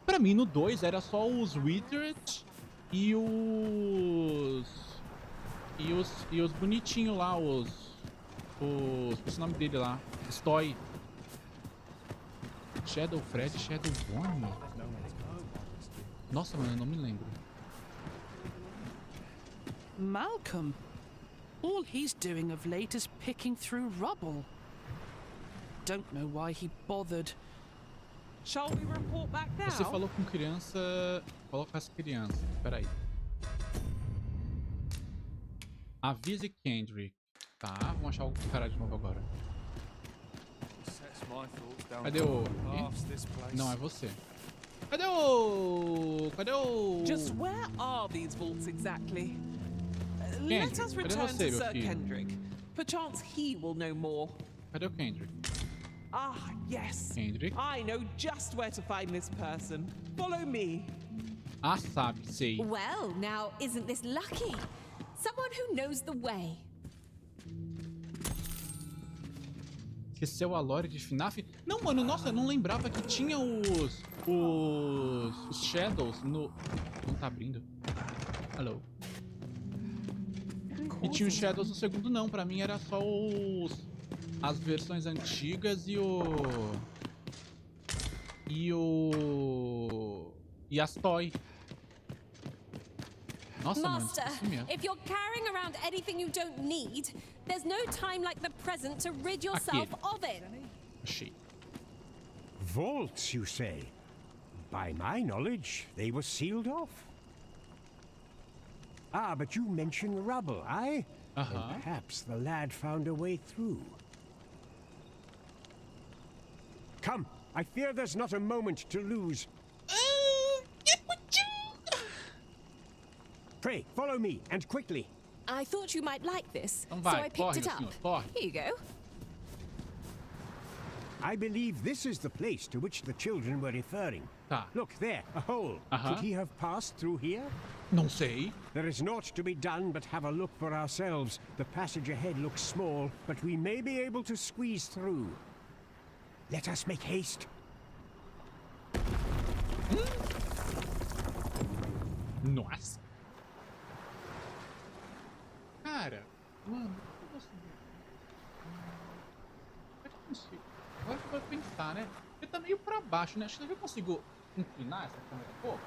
Speaker 1: Pra mim, no 2 era só os Withered e os bonitinhos lá, esse nome dele lá, Stoy. Shadow Fred, Shadow Bonnie. Nossa, mano, eu não me lembro.
Speaker 14: Malcolm. All he's doing of late is picking through rubble. Don't know why he bothered.
Speaker 4: Shall we report back now?
Speaker 1: Você falou com criança... Coloca as crianças. Peraí. Avise Kendrick. Tá, vamos achar o cara de novo agora. Cadê o... Não, é você. Cadê o...
Speaker 4: Just where are these vaults exactly?
Speaker 1: Kendrick,
Speaker 4: Let us
Speaker 1: cadê
Speaker 4: return
Speaker 1: você,
Speaker 4: to
Speaker 1: meu
Speaker 4: Sir
Speaker 1: filho?
Speaker 4: Kendrick. Perchance he will know more.
Speaker 1: Cadê o Kendrick?
Speaker 4: Ah, yes.
Speaker 1: Kendrick?
Speaker 4: I know just where to find this person. Follow me.
Speaker 1: Ah, sabe, sei.
Speaker 2: Well, now isn't this lucky? Someone who knows the way.
Speaker 1: Esqueceu a lore de FNAF? Não, mano, nossa, eu não lembrava que tinha os Shadows no... Não tá abrindo. Hello. E tinha os Shadows no segundo, não. Pra mim era só as versões antigas e as Toy. Nossa,
Speaker 2: Master,
Speaker 1: mano, isso mesmo.
Speaker 2: if you're carrying around anything you don't need, there's no time like the present to rid yourself of it.
Speaker 1: Achei.
Speaker 6: Vaults, you say? By my knowledge, they were sealed off. Ah, but you mentioned rubble, aye?
Speaker 1: Uh-huh.
Speaker 6: And perhaps the lad found a way through. Come, I fear there's not a moment to lose. Pray, follow me, and quickly.
Speaker 2: I thought you might like this,
Speaker 1: Então
Speaker 2: so
Speaker 1: vai,
Speaker 2: I picked
Speaker 1: corre,
Speaker 2: it up.
Speaker 1: senhor, corre.
Speaker 2: Here you go.
Speaker 6: I believe this is the place to which the children were referring.
Speaker 1: Tá.
Speaker 6: Look there, a hole. Could he have passed through here?
Speaker 1: Não sei.
Speaker 6: There is naught to be done but have a look for ourselves. The passage ahead looks small, but we may be able to squeeze through. Let us make haste.
Speaker 1: Nossa. Cara, mano, eu consigo. Agora que eu vou pensar, né? Porque tá meio pra baixo, né? Acho que eu consigo inclinar essa câmera um pouco.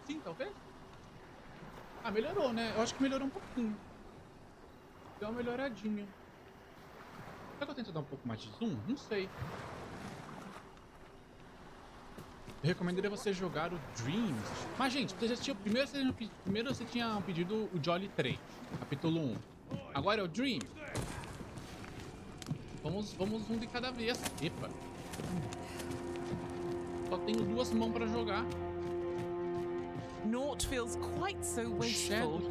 Speaker 1: Sim, talvez? Ah, melhorou, né? Eu acho que melhorou um pouquinho. Deu uma melhoradinha. Será que eu tento dar um pouco mais de zoom? Não sei. Eu recomendaria você jogar o Dreams. Mas, gente, você já tinha, primeiro você tinha pedido o Jolly 3, capítulo 1. Agora é o Dream. Vamos um de cada vez. Epa. Só tenho 2 mãos pra jogar.
Speaker 4: Naught feels quite so wasteful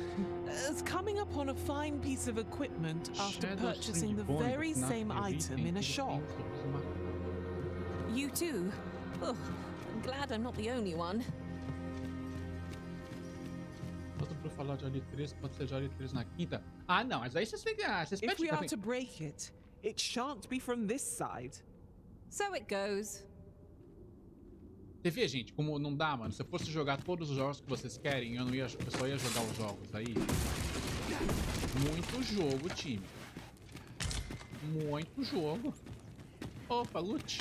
Speaker 4: as coming upon a fine piece of equipment after purchasing the very same item in a shop.
Speaker 2: You too? Oh, I'm glad I'm not the only one.
Speaker 1: Outro pra falar de Jolly 3, pode ser Jolly 3 na quinta. Ah, não, mas aí vocês
Speaker 4: If we are to break it, it shan't be from this side.
Speaker 2: So it goes.
Speaker 1: Você vê, gente, como não dá, mano? Se eu fosse jogar todos os jogos que vocês querem, eu só ia jogar os jogos aí. Muito jogo, time. Muito jogo. Opa, loot.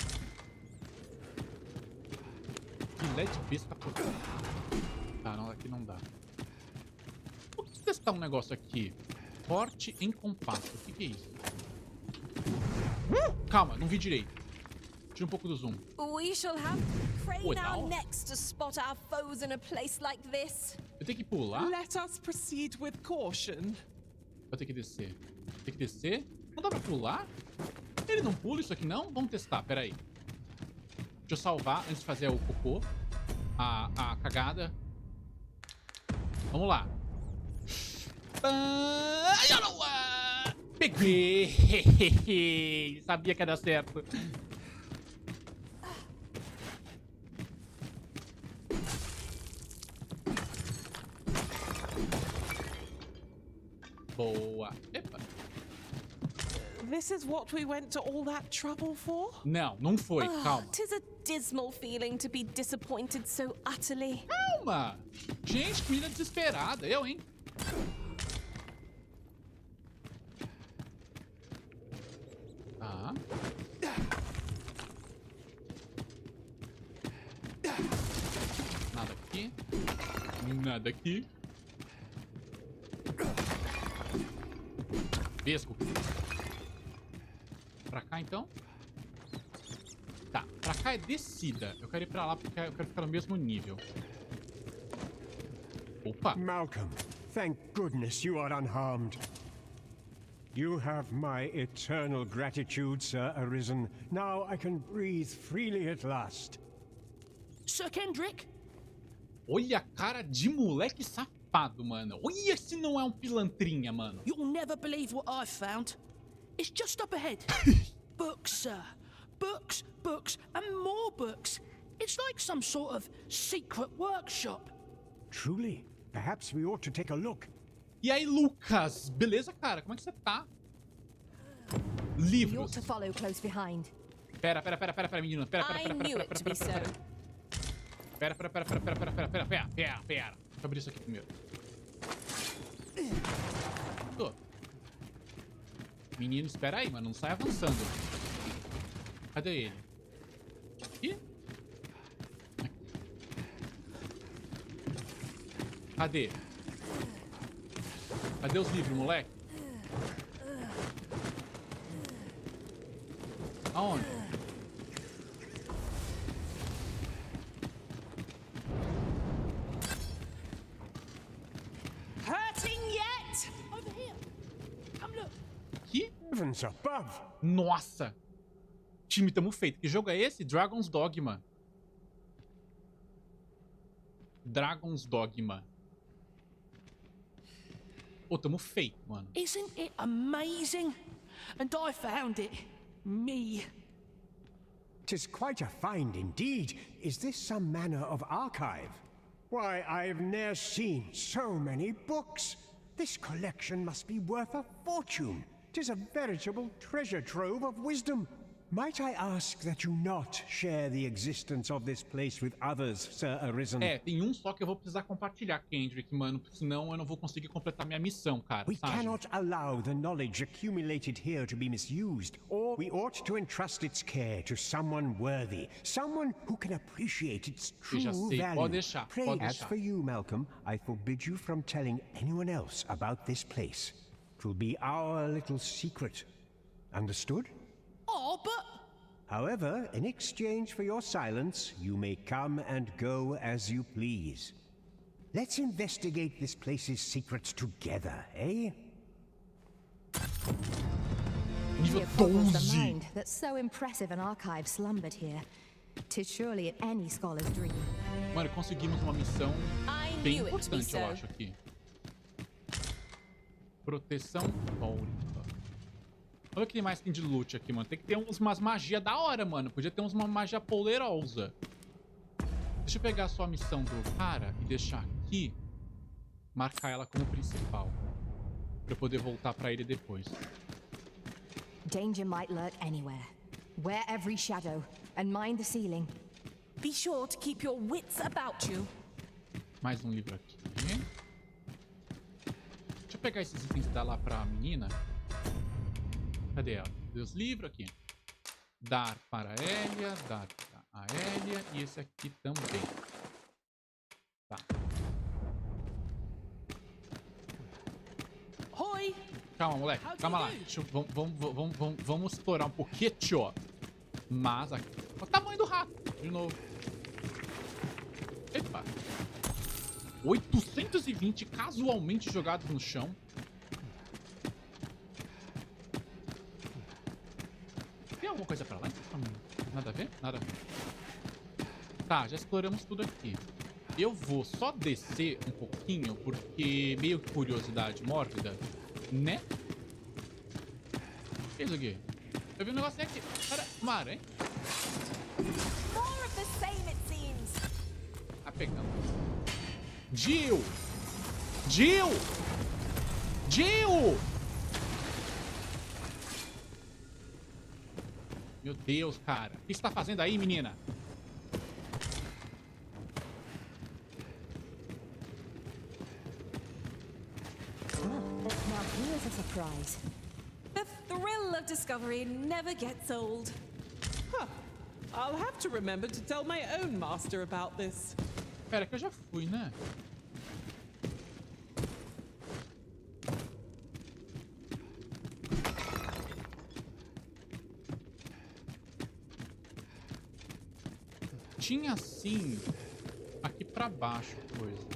Speaker 1: Filé de besta. Tá, não, aqui não dá. Vou testar um negócio aqui. Forte em compacto. O que é isso? Calma, não vi direito. Tira um pouco do zoom.
Speaker 2: We shall have to crane
Speaker 1: não.
Speaker 2: our necks to spot our foes in a place like this.
Speaker 1: Eu tenho que pular?
Speaker 4: Let us proceed with caution.
Speaker 1: Vou ter que descer. Tem que descer? Não dá pra pular? Ele não pula isso aqui não? Vamos testar, peraí. Deixa eu salvar antes de fazer o cocô. A cagada. Vamos lá. Peguei! Sabia que ia dar certo. Boa. Epa.
Speaker 4: This is what we went to all that trouble for?
Speaker 1: Não foi. Calma.
Speaker 2: 'Tis a dismal feeling to be disappointed so utterly.
Speaker 1: Calma. Gente, que menina desesperada. Eu, hein? Tá. Nada aqui. Nada aqui. Vesgo. Pra cá, então? Tá, pra cá é descida. Eu quero ir pra lá porque eu quero ficar no mesmo nível. Opa!
Speaker 6: Malcolm, thank goodness you are unharmed. You have my eternal gratitude, Sir Arisen. Now I can breathe freely at last.
Speaker 14: Sir Kendrick?
Speaker 1: Olha a cara de moleque safado, mano. Olha se não é um pilantrinha, mano.
Speaker 14: You'll never believe what I've found. It's just up ahead. Books, sir. Books, books, and more books. It's like some sort of secret workshop.
Speaker 6: Truly? Perhaps we ought to take a look.
Speaker 1: E aí, Lucas? Beleza, cara? Como é que você tá? Livros.
Speaker 5: We ought to follow close behind.
Speaker 1: Pera, menina. Pera. Deixa eu abrir isso aqui primeiro. Tô. Menino, espera aí, mano. Não sai avançando. Cadê ele? Aqui? Cadê? Cadê os livros, moleque? Aonde?
Speaker 14: Hurting yet? Over here. Come look.
Speaker 1: Aqui?
Speaker 6: Heavens above.
Speaker 1: Nossa! Time, tamo feito. Que jogo é esse? Dragon's Dogma. Dragon's Dogma. Pô, tamo feito, mano.
Speaker 14: Isn't it amazing? And I found it. Me.
Speaker 6: 'Tis quite a find indeed. Is this some manner of archive? Why, I've ne'er seen so many books. This collection must be worth a fortune. 'Tis a veritable treasure trove of wisdom. Might I ask that you not share the existence of this place with others, Sir Arisen?
Speaker 1: É, tem um só que eu vou precisar compartilhar, Kendrick, mano. Senão eu não vou conseguir completar minha missão, cara.
Speaker 6: We cannot allow the knowledge accumulated here to be misused, or we ought to entrust its care to someone worthy, someone who can appreciate its true value.
Speaker 1: Pode deixar,
Speaker 6: Pray,
Speaker 1: pode
Speaker 6: as
Speaker 1: deixar.
Speaker 6: for you, Malcolm, I forbid you from telling anyone else about this place. It will be our little secret. Understood?
Speaker 14: Oh, but...
Speaker 6: However, in exchange for your silence, you may come and go as you please. Let's investigate this place's secrets together, eh?
Speaker 1: Nível
Speaker 5: It boggles the
Speaker 1: 12.
Speaker 5: mind that so impressive an archive slumbered here. 'Tis surely any scholar's dream.
Speaker 1: Mano, conseguimos uma missão bem
Speaker 2: knew it to be
Speaker 1: importante, eu
Speaker 2: so.
Speaker 1: acho, aqui. Proteção áurica. Olha o que mais tem de loot aqui, mano. Tem que ter umas magias da hora, mano. Podia ter uma magia poderosa. Deixa eu pegar só a missão do cara e deixar aqui. Marcar ela como principal. Pra eu poder voltar pra ele depois.
Speaker 5: Danger might lurk anywhere. Wear every shadow and mind the ceiling.
Speaker 2: Be sure to keep your wits about you.
Speaker 1: Mais um livro aqui. Deixa eu pegar esses itens e dar lá pra menina. Cadê ela? Cadê os livros aqui? Dar para a Elia, dar para a Elia e esse aqui também. Tá.
Speaker 14: Oi!
Speaker 1: Calma, moleque. Calma lá. Vamos explorar um pouquinho, ó. Mas aqui. Olha o tamanho do rato. De novo. Epa. 820 casualmente jogados no chão. Tem alguma coisa pra lá? Nada a ver? Nada a ver. Tá, já exploramos tudo aqui. Eu vou só descer um pouquinho, porque meio que curiosidade mórbida, né? O que é isso aqui? Eu vi um negócio aqui. Cara, uma aranha?
Speaker 2: More of the same, it seems.
Speaker 1: Tá pegando. Jill! Jill! Jill! Meu Deus, cara. O que você tá fazendo aí, menina?
Speaker 5: Now here's a surprise.
Speaker 2: The thrill of discovery never gets old.
Speaker 4: Huh. I'll have to remember to tell my own master about this.
Speaker 1: Pera, que eu já fui, né? Tinha assim aqui pra baixo coisa.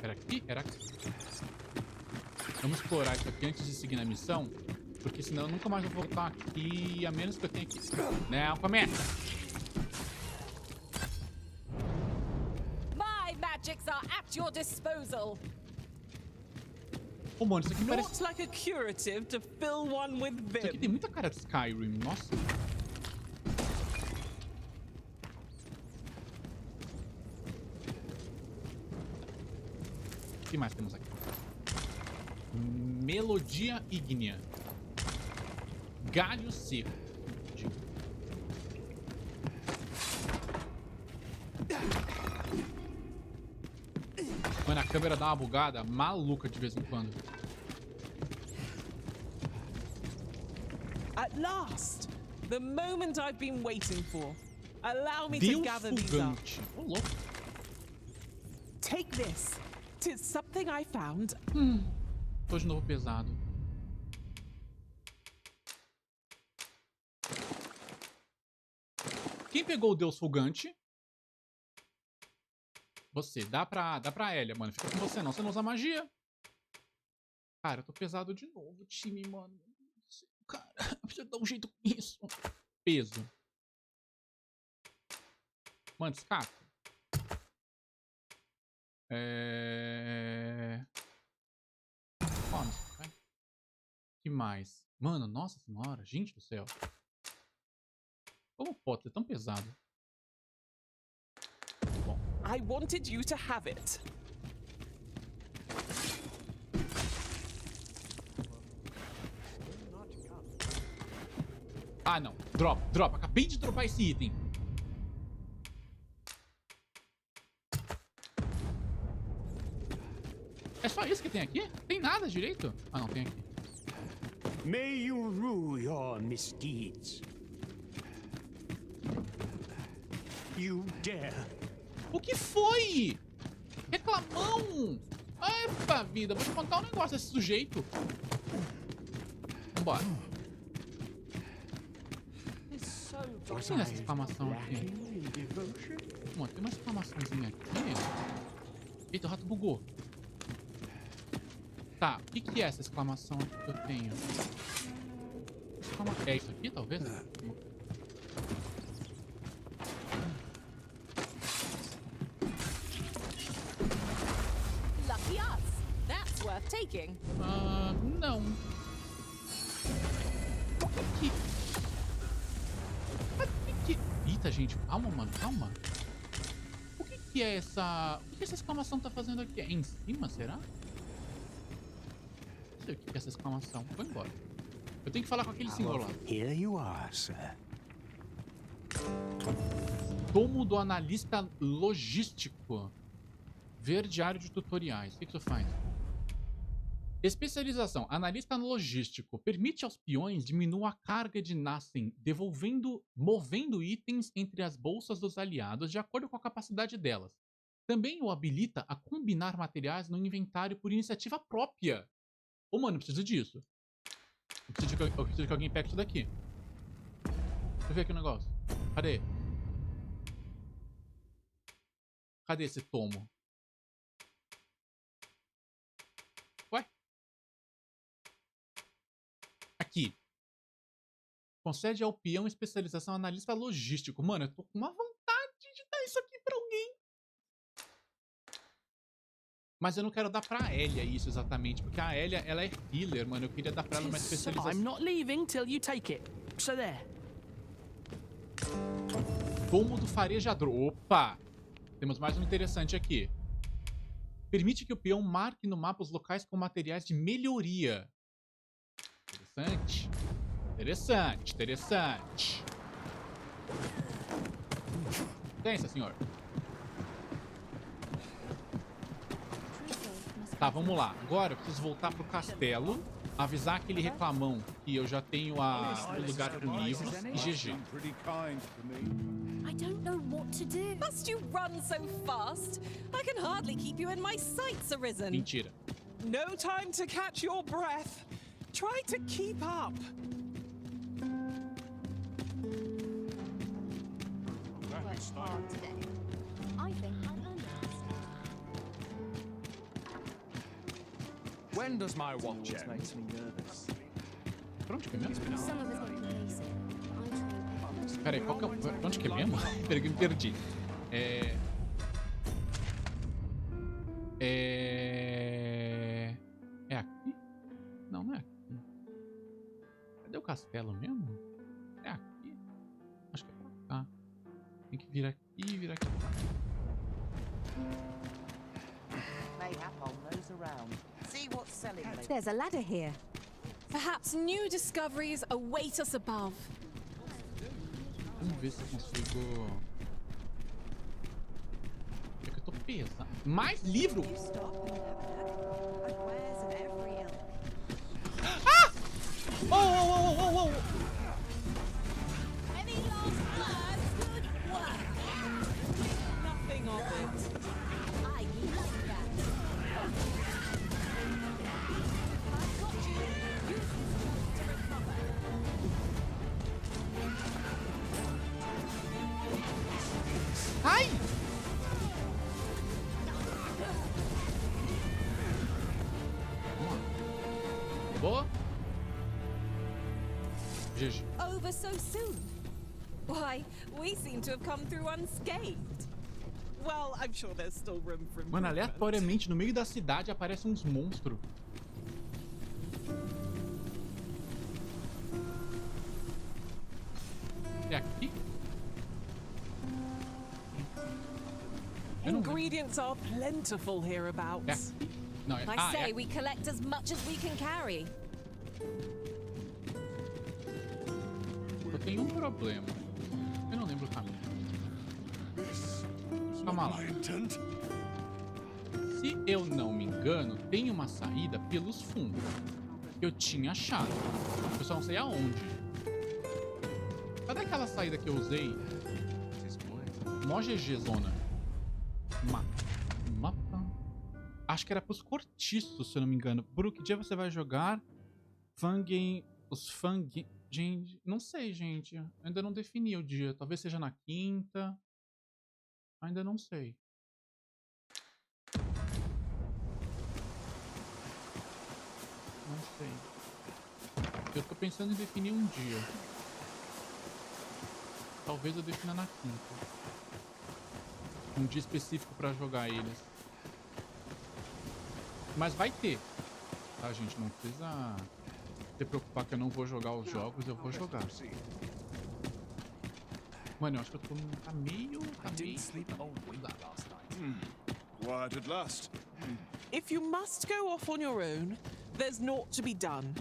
Speaker 1: Era aqui? Era aqui. Vamos explorar isso aqui antes de seguir na missão, porque senão eu nunca mais vou voltar aqui, a menos que eu tenha que... Não, começa!
Speaker 2: My magics are at your disposal.
Speaker 1: Ô, mano, isso aqui
Speaker 4: Not
Speaker 1: parece...
Speaker 4: like a curative to fill one with
Speaker 1: Isso aqui
Speaker 4: vim.
Speaker 1: tem muita cara de Skyrim, nossa. O que mais temos aqui? Melodia ígnea. Galho seco. Mano, a câmera dá uma bugada maluca de vez em quando.
Speaker 4: At last, the moment I've been waiting for. Allow me to gather these up.
Speaker 1: Ô, louco.
Speaker 4: Take this. 'Tis something I found.
Speaker 1: Tô de novo pesado. Quem pegou o Deus Fulgante? Você. Dá pra Elia, mano. Fica com você não. Você não usa magia. Cara, eu tô pesado de novo, time, mano. Cara, eu preciso dar um jeito com isso. Peso. Mano, escapa. Ó, que mais? Mano, nossa senhora. Gente do céu. Como pode ser tão pesado? Bom.
Speaker 4: I wanted you to have it.
Speaker 1: Ah, não. Drop. Acabei de dropar esse item. É só isso que tem aqui? Tem nada direito? Ah, não, tem aqui.
Speaker 6: May you rue your misdeeds. You dare.
Speaker 1: O que foi? Reclamão! Epa, vida, vou te contar um negócio desse sujeito. Vambora. O que tem essa exclamação aqui? Mano, tem uma exclamaçãozinha aqui. Eita, o rato bugou. Tá, o que é essa exclamação aqui que eu tenho? É isso aqui, talvez?
Speaker 2: Lucky us. That's worth taking.
Speaker 1: Não. Eita, gente, calma, mano, calma. O que é essa... O que essa exclamação tá fazendo aqui? É em cima, será? Não sei o que é essa exclamação. Vou embora. Eu tenho que falar com aquele senhor lá.
Speaker 6: Here you are, sir.
Speaker 1: Tomo do analista logístico. Ver diário de tutoriais. O que isso faz? Especialização. Analista logístico. Permite aos peões diminuir a carga de Nassen, movendo itens entre as bolsas dos aliados de acordo com a capacidade delas. Também o habilita a combinar materiais no inventário por iniciativa própria. Ô, mano, eu preciso disso. Eu preciso que alguém pegue isso daqui. Deixa eu ver aqui o negócio. Cadê? Cadê esse tomo? Ué? Aqui. Concede ao peão especialização analista logístico. Mano, eu tô com uma vontade de dar isso aqui pra alguém. Mas eu não quero dar pra Elia isso exatamente, porque a Elia, ela é healer, mano. Eu queria dar pra ela uma especialização.
Speaker 14: I'm not leaving till you take it. So there.
Speaker 1: Domo do farejador. Opa! Temos mais um interessante aqui. Permite que o peão marque no mapa os locais com materiais de melhoria. Interessante. Interessante, interessante. Pensa, senhor. Tá, vamos lá. Agora eu preciso voltar pro castelo, avisar aquele reclamão que eu já tenho o lugar com livros e GG.
Speaker 2: I don't know what to do. Must you run so fast? I can hardly keep you in my sights, Arisen.
Speaker 1: Mentira.
Speaker 4: No time to catch your breath. Try to keep up.
Speaker 7: Worked hard today. I think I earned this.
Speaker 11: When does my watch end?
Speaker 12: Makes me nervous.
Speaker 1: Pra onde que é mesmo?
Speaker 7: Some of us are complacent. I train.
Speaker 1: Pera aí, qual que é o... Pra onde que é mesmo? Peraí que eu me perdi. É aqui? Não, não é aqui. Cadê o castelo mesmo? É aqui? Acho que é pra cá. Tem que vir aqui e vir aqui.
Speaker 5: There's a ladder here.
Speaker 2: Perhaps new discoveries await us above.
Speaker 1: Vamos ver se eu consigo... É que eu tô pesado. Mais livro! Ah! Oh, oh, oh, oh, oh!
Speaker 2: Any last words? Good work.
Speaker 4: Nothing of it.
Speaker 2: I like that. I've got you. Use this to recover.
Speaker 1: Ai! Boa. GG.
Speaker 2: Over so soon? Why, we seem to have come through unscathed.
Speaker 4: Well, I'm sure there's still room for
Speaker 1: Mano,
Speaker 4: improvement.
Speaker 1: aleatoriamente, no meio da cidade, aparecem uns monstros. É aqui?
Speaker 4: Ingredients are plentiful hereabouts.
Speaker 1: É aqui? Não, é...
Speaker 2: I say we collect as much as we can carry.
Speaker 1: Eu tenho um problema. Eu não lembro o caminho. Calma lá. Se eu não me engano, tem uma saída pelos fundos. Que eu tinha achado. Eu só não sei aonde. Cadê aquela saída que eu usei? Mó GG, zona. Mapa. Acho que era pros cortiços, se eu não me engano. Bru, que dia você vai jogar? Fangame... Os Fangame... Gente, não sei, gente. Ainda não defini o dia. Talvez seja na quinta. Ainda não sei. Não sei. Eu tô pensando em definir um dia. Talvez eu defina na quinta. Um dia específico pra jogar eles. Mas vai ter. Tá, gente? Não precisa se preocupar que eu não vou jogar os jogos. Eu vou jogar. Mano, eu acho que eu tô meio...
Speaker 8: Quiet at last.
Speaker 4: If you must go off on your own, there's naught to be done.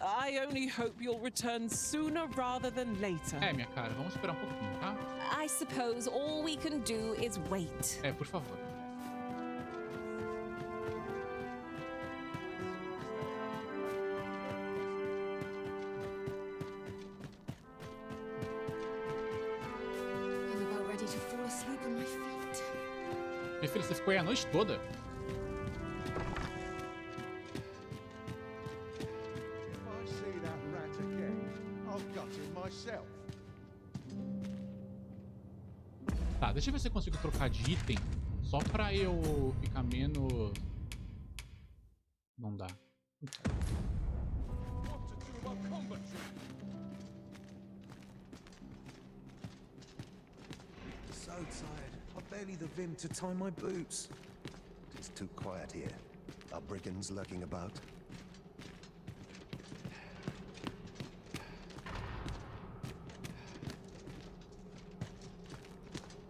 Speaker 4: I only hope you'll return sooner rather than later.
Speaker 1: É, minha cara, vamos esperar um pouquinho, tá?
Speaker 2: I suppose all we can do is wait.
Speaker 1: É, por favor.
Speaker 19: I'm about ready to fall asleep on my feet.
Speaker 1: Minha filha, você ficou aí a noite toda? Tá, deixa eu ver se eu consigo trocar de item só pra eu ficar menos... Não dá.
Speaker 12: So tired. barely the vim to tie my boots. It's too quiet here. Are brigands lurking about?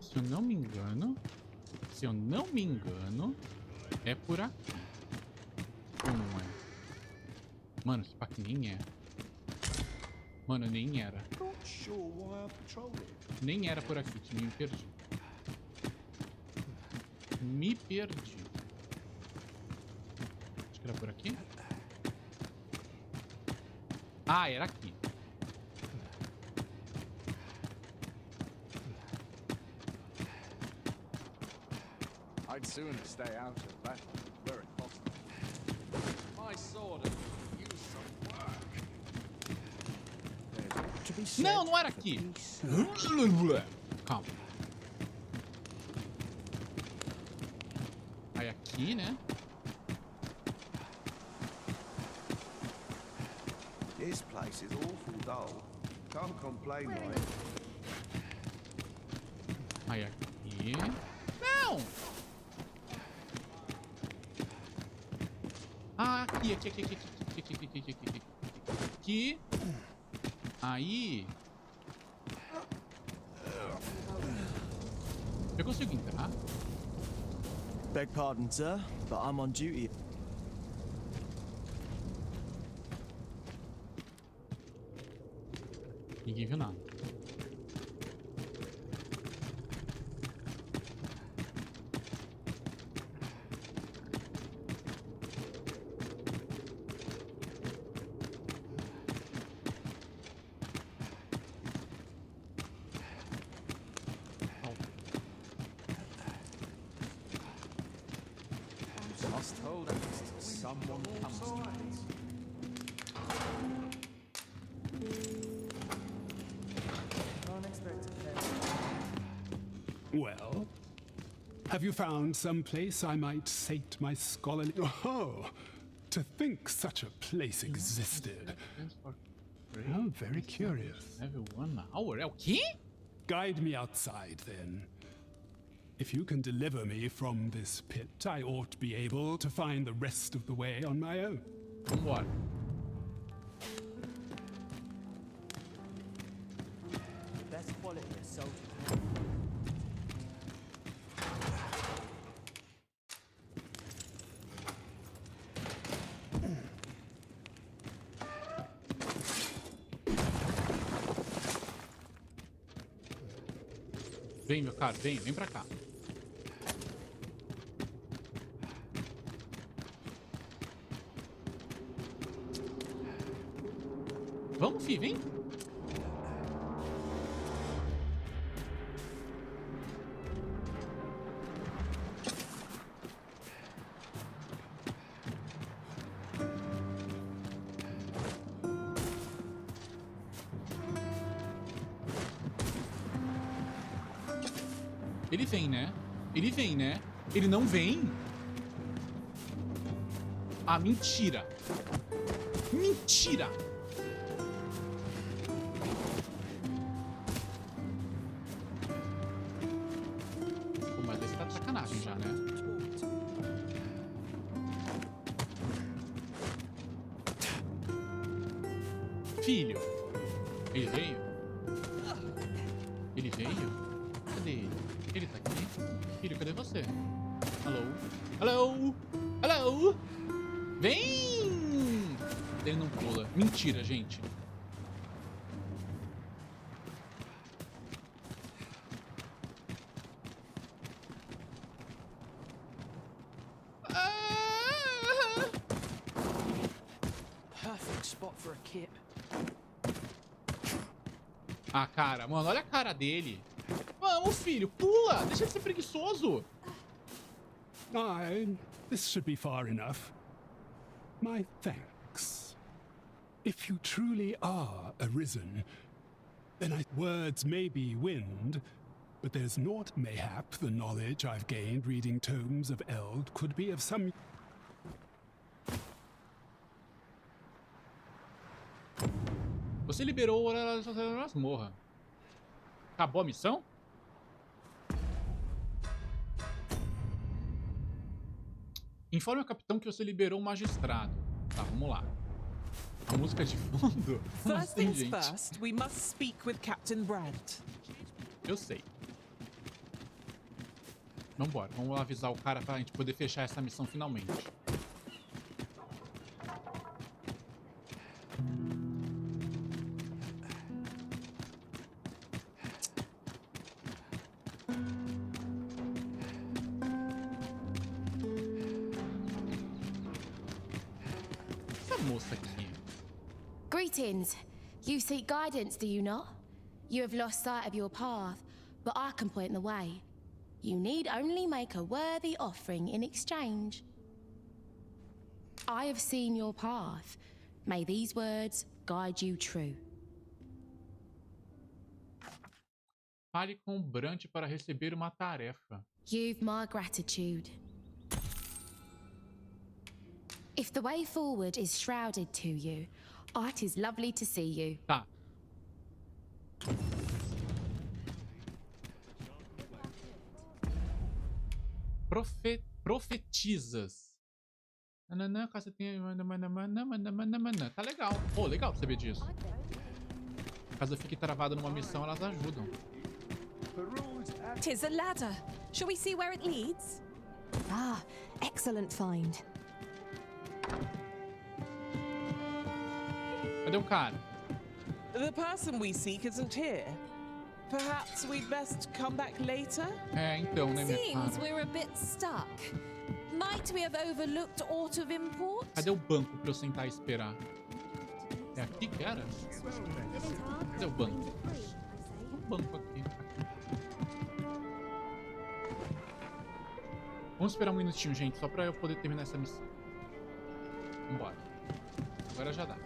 Speaker 1: Se eu não me engano, é por aqui. Ou não é? Mano, esse aqui nem é. Mano, nem era. Nem era por aqui, me perdi. Me perdi. Acho que era por aqui. Ah, era aqui.
Speaker 11: I'd sooner stay out of battle were it possible. My sword and use some work.
Speaker 1: Não, não era aqui. Calma. Aí aqui, né?
Speaker 12: This place is awful dull. Can't complain, mate.
Speaker 1: Aí aqui. Não! Ah, aqui. Aqui. Aí. Eu consigo entrar?
Speaker 18: Beg pardon, sir, but I'm on duty.
Speaker 1: Ninguém viu nada.
Speaker 11: Must hold it till someone comes to me.
Speaker 3: Well, have you found some place I might sate my scholarly... Oh, to think such a place existed. Oh, very curious.
Speaker 1: Level 1 hour? É o quê?
Speaker 3: Guide me outside, then. If you can deliver me from this pit, I ought to be able to find the rest of the way on my own.
Speaker 1: Vambora.
Speaker 18: Best quality of soldier.
Speaker 1: Vem, meu cara, vem pra cá. Vamos, fi, vem. Ele vem, né? Ele vem, né? Ele não vem? Ah, mentira. Mentira. Pô, mas esse tá de sacanagem já, né? Filho. Ele veio? Ele veio? Cadê ele? Ele tá aqui? Filho, cadê você? Alô? Alô? Vem! Ele não pula. Mentira, gente.
Speaker 14: Perfect spot for a kip.
Speaker 1: Ah, cara, mano, olha a cara dele. Vamos, filho, pula! Deixa de ser preguiçoso.
Speaker 3: This should be far enough. My thanks. If you truly are arisen, then words may be wind, but there's naught mayhap the knowledge I've gained reading tomes of Eld could be of some...
Speaker 1: Você liberou o masmorra. Acabou a missão? Informe ao capitão que você liberou o magistrado. Tá, vamos lá. A música de fundo? Como
Speaker 4: First
Speaker 1: assim,
Speaker 4: things
Speaker 1: gente?
Speaker 4: first, we must speak with Captain Brandt.
Speaker 1: Eu sei. Vambora, vamos lá avisar o cara pra gente poder fechar essa missão finalmente. Essa moça aqui.
Speaker 7: Greetings. You seek guidance, do you not? You have lost sight of your path, but I can point the way. You need only make a worthy offering in exchange. I have seen your path. May these words guide you true.
Speaker 1: Fale com o Brandt para receber uma tarefa.
Speaker 7: You've my gratitude. If the way forward is shrouded to you, it is lovely to see you.
Speaker 1: Tá. Profetizas. Nananã, caso tenha... Tá legal. Pô, legal saber disso. Caso eu fique travado numa missão, elas ajudam.
Speaker 2: Tis a ladder. Shall we see where it leads?
Speaker 5: Ah, excellent find.
Speaker 1: Cadê o cara?
Speaker 4: The person we seek isn't here. Perhaps we'd best come back later?
Speaker 1: É, então, né, minha
Speaker 2: Seems
Speaker 1: cara?
Speaker 2: we're a bit stuck. Might we have overlooked aught of import?
Speaker 1: Cadê o banco pra eu sentar e esperar? É aqui que era? Cadê o banco? Tem um banco aqui. Vamos esperar um minutinho, gente, só pra eu poder terminar essa missão. Vambora. Agora já dá.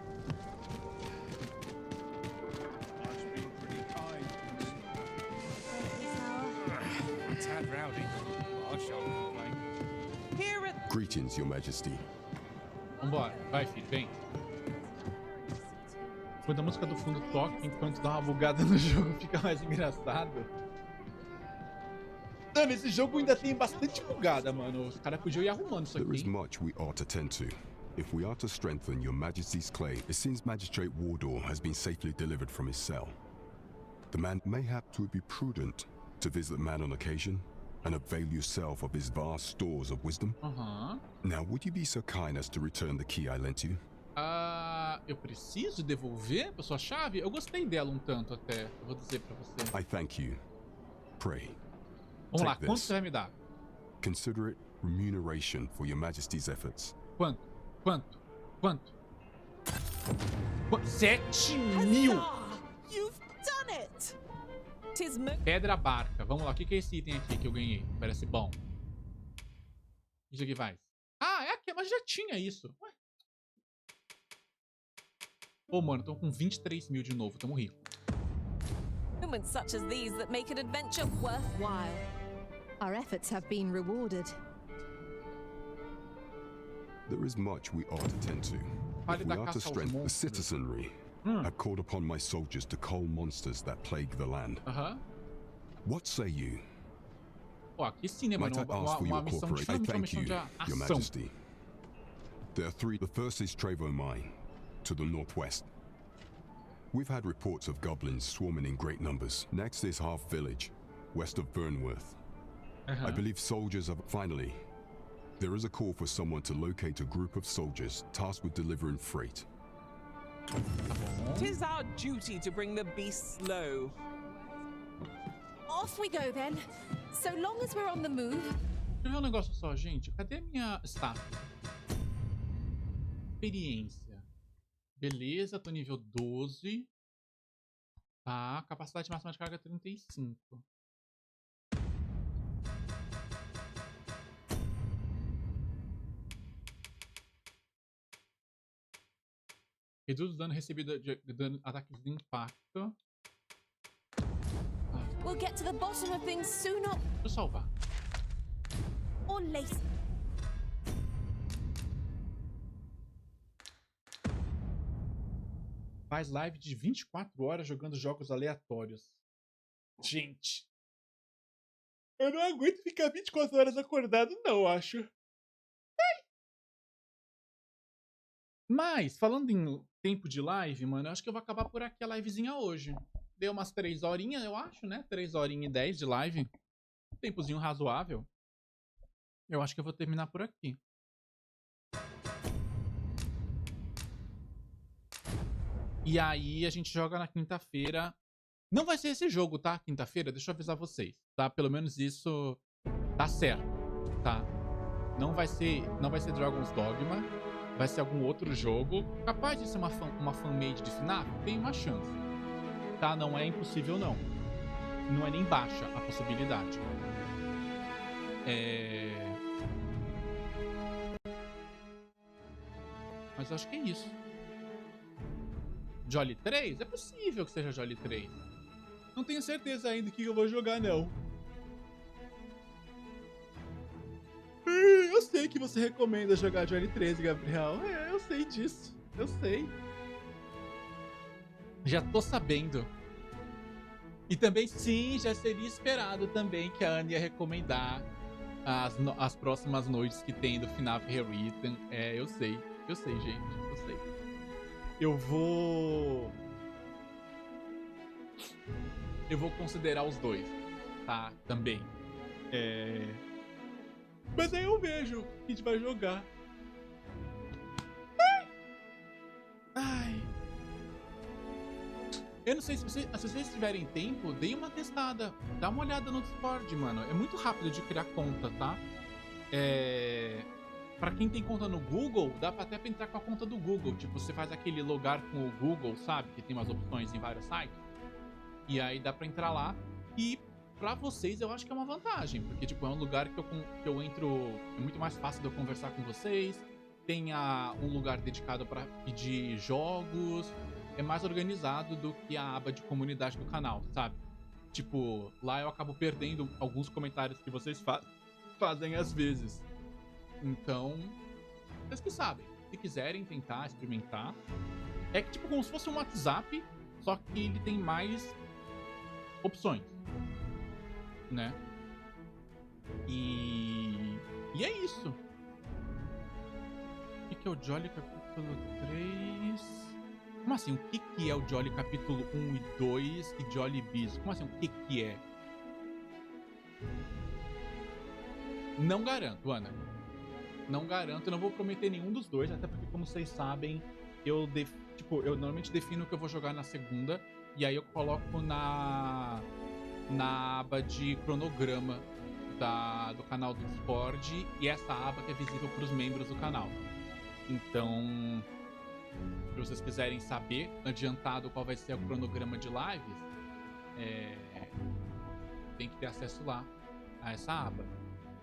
Speaker 9: Greetings, Your Majesty.
Speaker 1: Vambora, vai, filho, vem. Quando a música do fundo toca, enquanto dá uma bugada no jogo, fica mais engraçado. Mano, esse jogo ainda tem bastante bugada, mano. Os caras podiam ir arrumando isso aqui.
Speaker 9: There is much we ought to tend to. If we are to strengthen Your Majesty's claim, it seems Magistrate Wardor has been safely delivered from his cell. The man mayhap to be prudent to visit the man on occasion and avail yourself of his vast stores of wisdom. Now, would you be so kind as to return the key I lent you?
Speaker 1: Eu preciso devolver a sua chave? Eu gostei dela um tanto até, eu vou dizer pra você.
Speaker 9: I thank you. Pray.
Speaker 1: Vamos lá,
Speaker 9: Take
Speaker 1: quanto
Speaker 9: this.
Speaker 1: você vai me dar?
Speaker 9: Consider it remuneration for Your Majesty's efforts.
Speaker 1: Quanto? Quanto? Quanto? 7.000!
Speaker 2: You've done it! Tis
Speaker 1: Pedra barca. Vamos lá, o que é esse item aqui que eu ganhei? Parece bom. Isso aqui vai. Ah, é aqui, mas já tinha isso. Ué. Pô, mano, tô com 23.000 de novo, tamo rico.
Speaker 2: moments such as these that make an adventure worthwhile.
Speaker 5: Our efforts have been rewarded.
Speaker 9: There is much we ought to tend to. If we are to strengthen the citizenry, I've called upon my soldiers to cull monsters that plague the land. What say you?
Speaker 1: Aqui sim, né, mano?
Speaker 9: Might I ask for your cooperation? I thank you, Your
Speaker 1: ação.
Speaker 9: Majesty. There are three. The first is Trevo Mine, to the northwest. We've had reports of goblins swarming in great numbers. Next is Half Village, west of Burnworth. I believe soldiers have... Finally, there is a call for someone to locate a group of soldiers tasked with delivering freight.
Speaker 4: 'Tis our duty to bring the beasts low.
Speaker 2: Off we go then. So long as we're on the move.
Speaker 1: Deixa eu ver um negócio só, gente. Cadê a minha staff? Experiência. Beleza, tô nível 12. Tá, capacidade máxima de carga 35. Reduz o dano recebido de dano, ataques de impacto.
Speaker 2: We'll get to the bottom of things sooner
Speaker 1: Deixa eu salvar.
Speaker 2: or later.
Speaker 1: Faz live de 24 horas jogando jogos aleatórios. Gente. Eu não aguento ficar 24 horas acordado, não, acho. Ai. Mas, falando em tempo de live, mano, eu acho que eu vou acabar por aqui a livezinha hoje. Deu umas 3 horinhas, eu acho, né? 3 horinhas e 10 de live. Tempozinho razoável. Eu acho que eu vou terminar por aqui. E aí a gente joga na quinta-feira. Não vai ser esse jogo, tá? Quinta-feira, deixa eu avisar vocês, tá? Pelo menos isso tá certo, tá? Não vai ser Dragon's Dogma. Vai ser algum outro jogo. Capaz de ser uma fanmade de FNAF? Tem uma chance. Tá? Não é impossível, não. Não é nem baixa a possibilidade. Mas acho que é isso. Jolly 3? É possível que seja Jolly 3. Não tenho certeza ainda que eu vou jogar, não. Eu sei que você recomenda jogar Jolly 3, Gabriel. Eu sei disso. Eu sei. Já tô sabendo. E também, sim, já seria esperado também que a Ana ia recomendar as próximas noites que tem do FNAF Rewritten. Eu sei. Eu sei, gente. Eu sei. Eu vou considerar os dois, tá? Também. Mas aí eu vejo que a gente vai jogar. Ai. Eu não sei se vocês tiverem tempo, deem uma testada. Dá uma olhada no Discord, mano. É muito rápido de criar conta, tá? Pra quem tem conta no Google, dá pra até entrar com a conta do Google. Tipo, você faz aquele logar com o Google, sabe? Que tem umas opções em vários sites. E aí dá pra entrar lá. E pra vocês eu acho que é uma vantagem. Porque, tipo, é um lugar que eu entro... É muito mais fácil de eu conversar com vocês. Tem um lugar dedicado pra pedir jogos. É mais organizado do que a aba de comunidade do canal, sabe? Tipo, lá eu acabo perdendo alguns comentários que vocês fazem às vezes. Então, vocês que sabem. Se quiserem tentar, experimentar. É tipo como se fosse um WhatsApp, só que ele tem mais opções, né? E é isso. O que é o Jolly capítulo 3? Como assim? O que é o Jolly capítulo 1 e 2 e Jolly Bis? Como assim? O que é? Não garanto, Ana. Não garanto, eu não vou prometer nenhum dos dois, até porque, como vocês sabem, eu normalmente defino o que eu vou jogar na segunda, e aí eu coloco na aba de cronograma do canal do Discord, e essa aba que é visível para os membros do canal. Então, se vocês quiserem saber adiantado qual vai ser o cronograma de lives, tem que ter acesso lá a essa aba.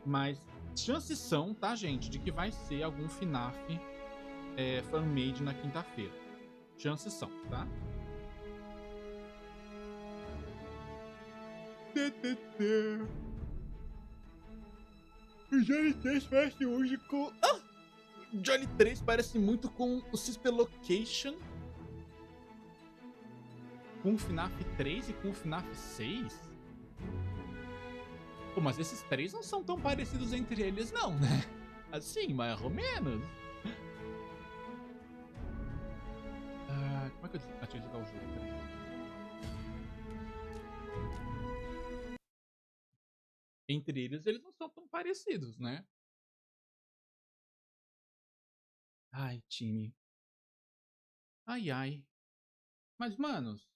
Speaker 1: Mas chances são, tá, gente, de que vai ser algum FNAF fanmade na quinta-feira. Chances são, tá? O Jolly 3 parece hoje com... Jolly 3 parece muito com o System Location, com o FNAF 3 e com o FNAF 6. Pô, mas esses três não são tão parecidos entre eles não, né? Assim, mais ou menos. Como é que eu tinha que jogar o jogo? Entre eles não são tão parecidos, né? Ai, time. Ai, ai. Mas, manos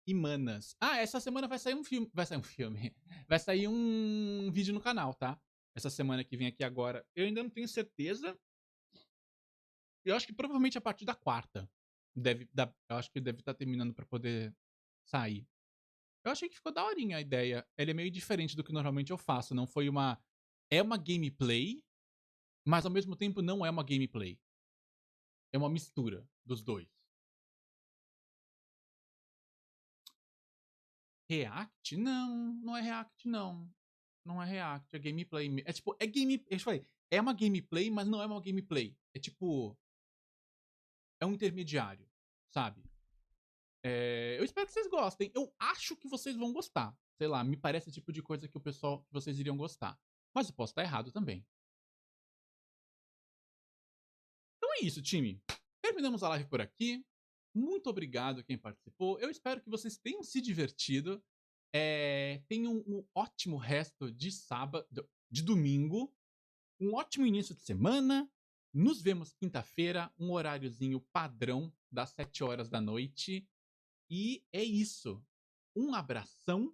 Speaker 1: e manas. Essa semana vai sair um filme. Vai sair um vídeo no canal, tá? Essa semana que vem aqui agora. Eu ainda não tenho certeza. Eu acho que provavelmente a partir da quarta. Eu acho que deve estar terminando pra poder sair. Eu achei que ficou daorinha a ideia. Ele é meio diferente do que normalmente eu faço. Não foi uma... É uma gameplay, mas ao mesmo tempo não é uma gameplay. É uma mistura dos dois. React? Não é React, não. Não é React, é gameplay. É tipo, eu falei, é uma gameplay, mas não é uma gameplay. É tipo... É um intermediário, sabe? Eu espero que vocês gostem. Eu acho que vocês vão gostar. Sei lá, me parece o tipo de coisa que vocês iriam gostar. Mas eu posso estar errado também. Então é é isso, time. Terminamos a live por aqui. Muito obrigado a quem participou. Eu espero que vocês tenham se divertido. Tenham um ótimo resto de sábado, de domingo. Um ótimo início de semana. Nos vemos quinta-feira, um horáriozinho padrão das 7 horas da noite. E é isso. Um abração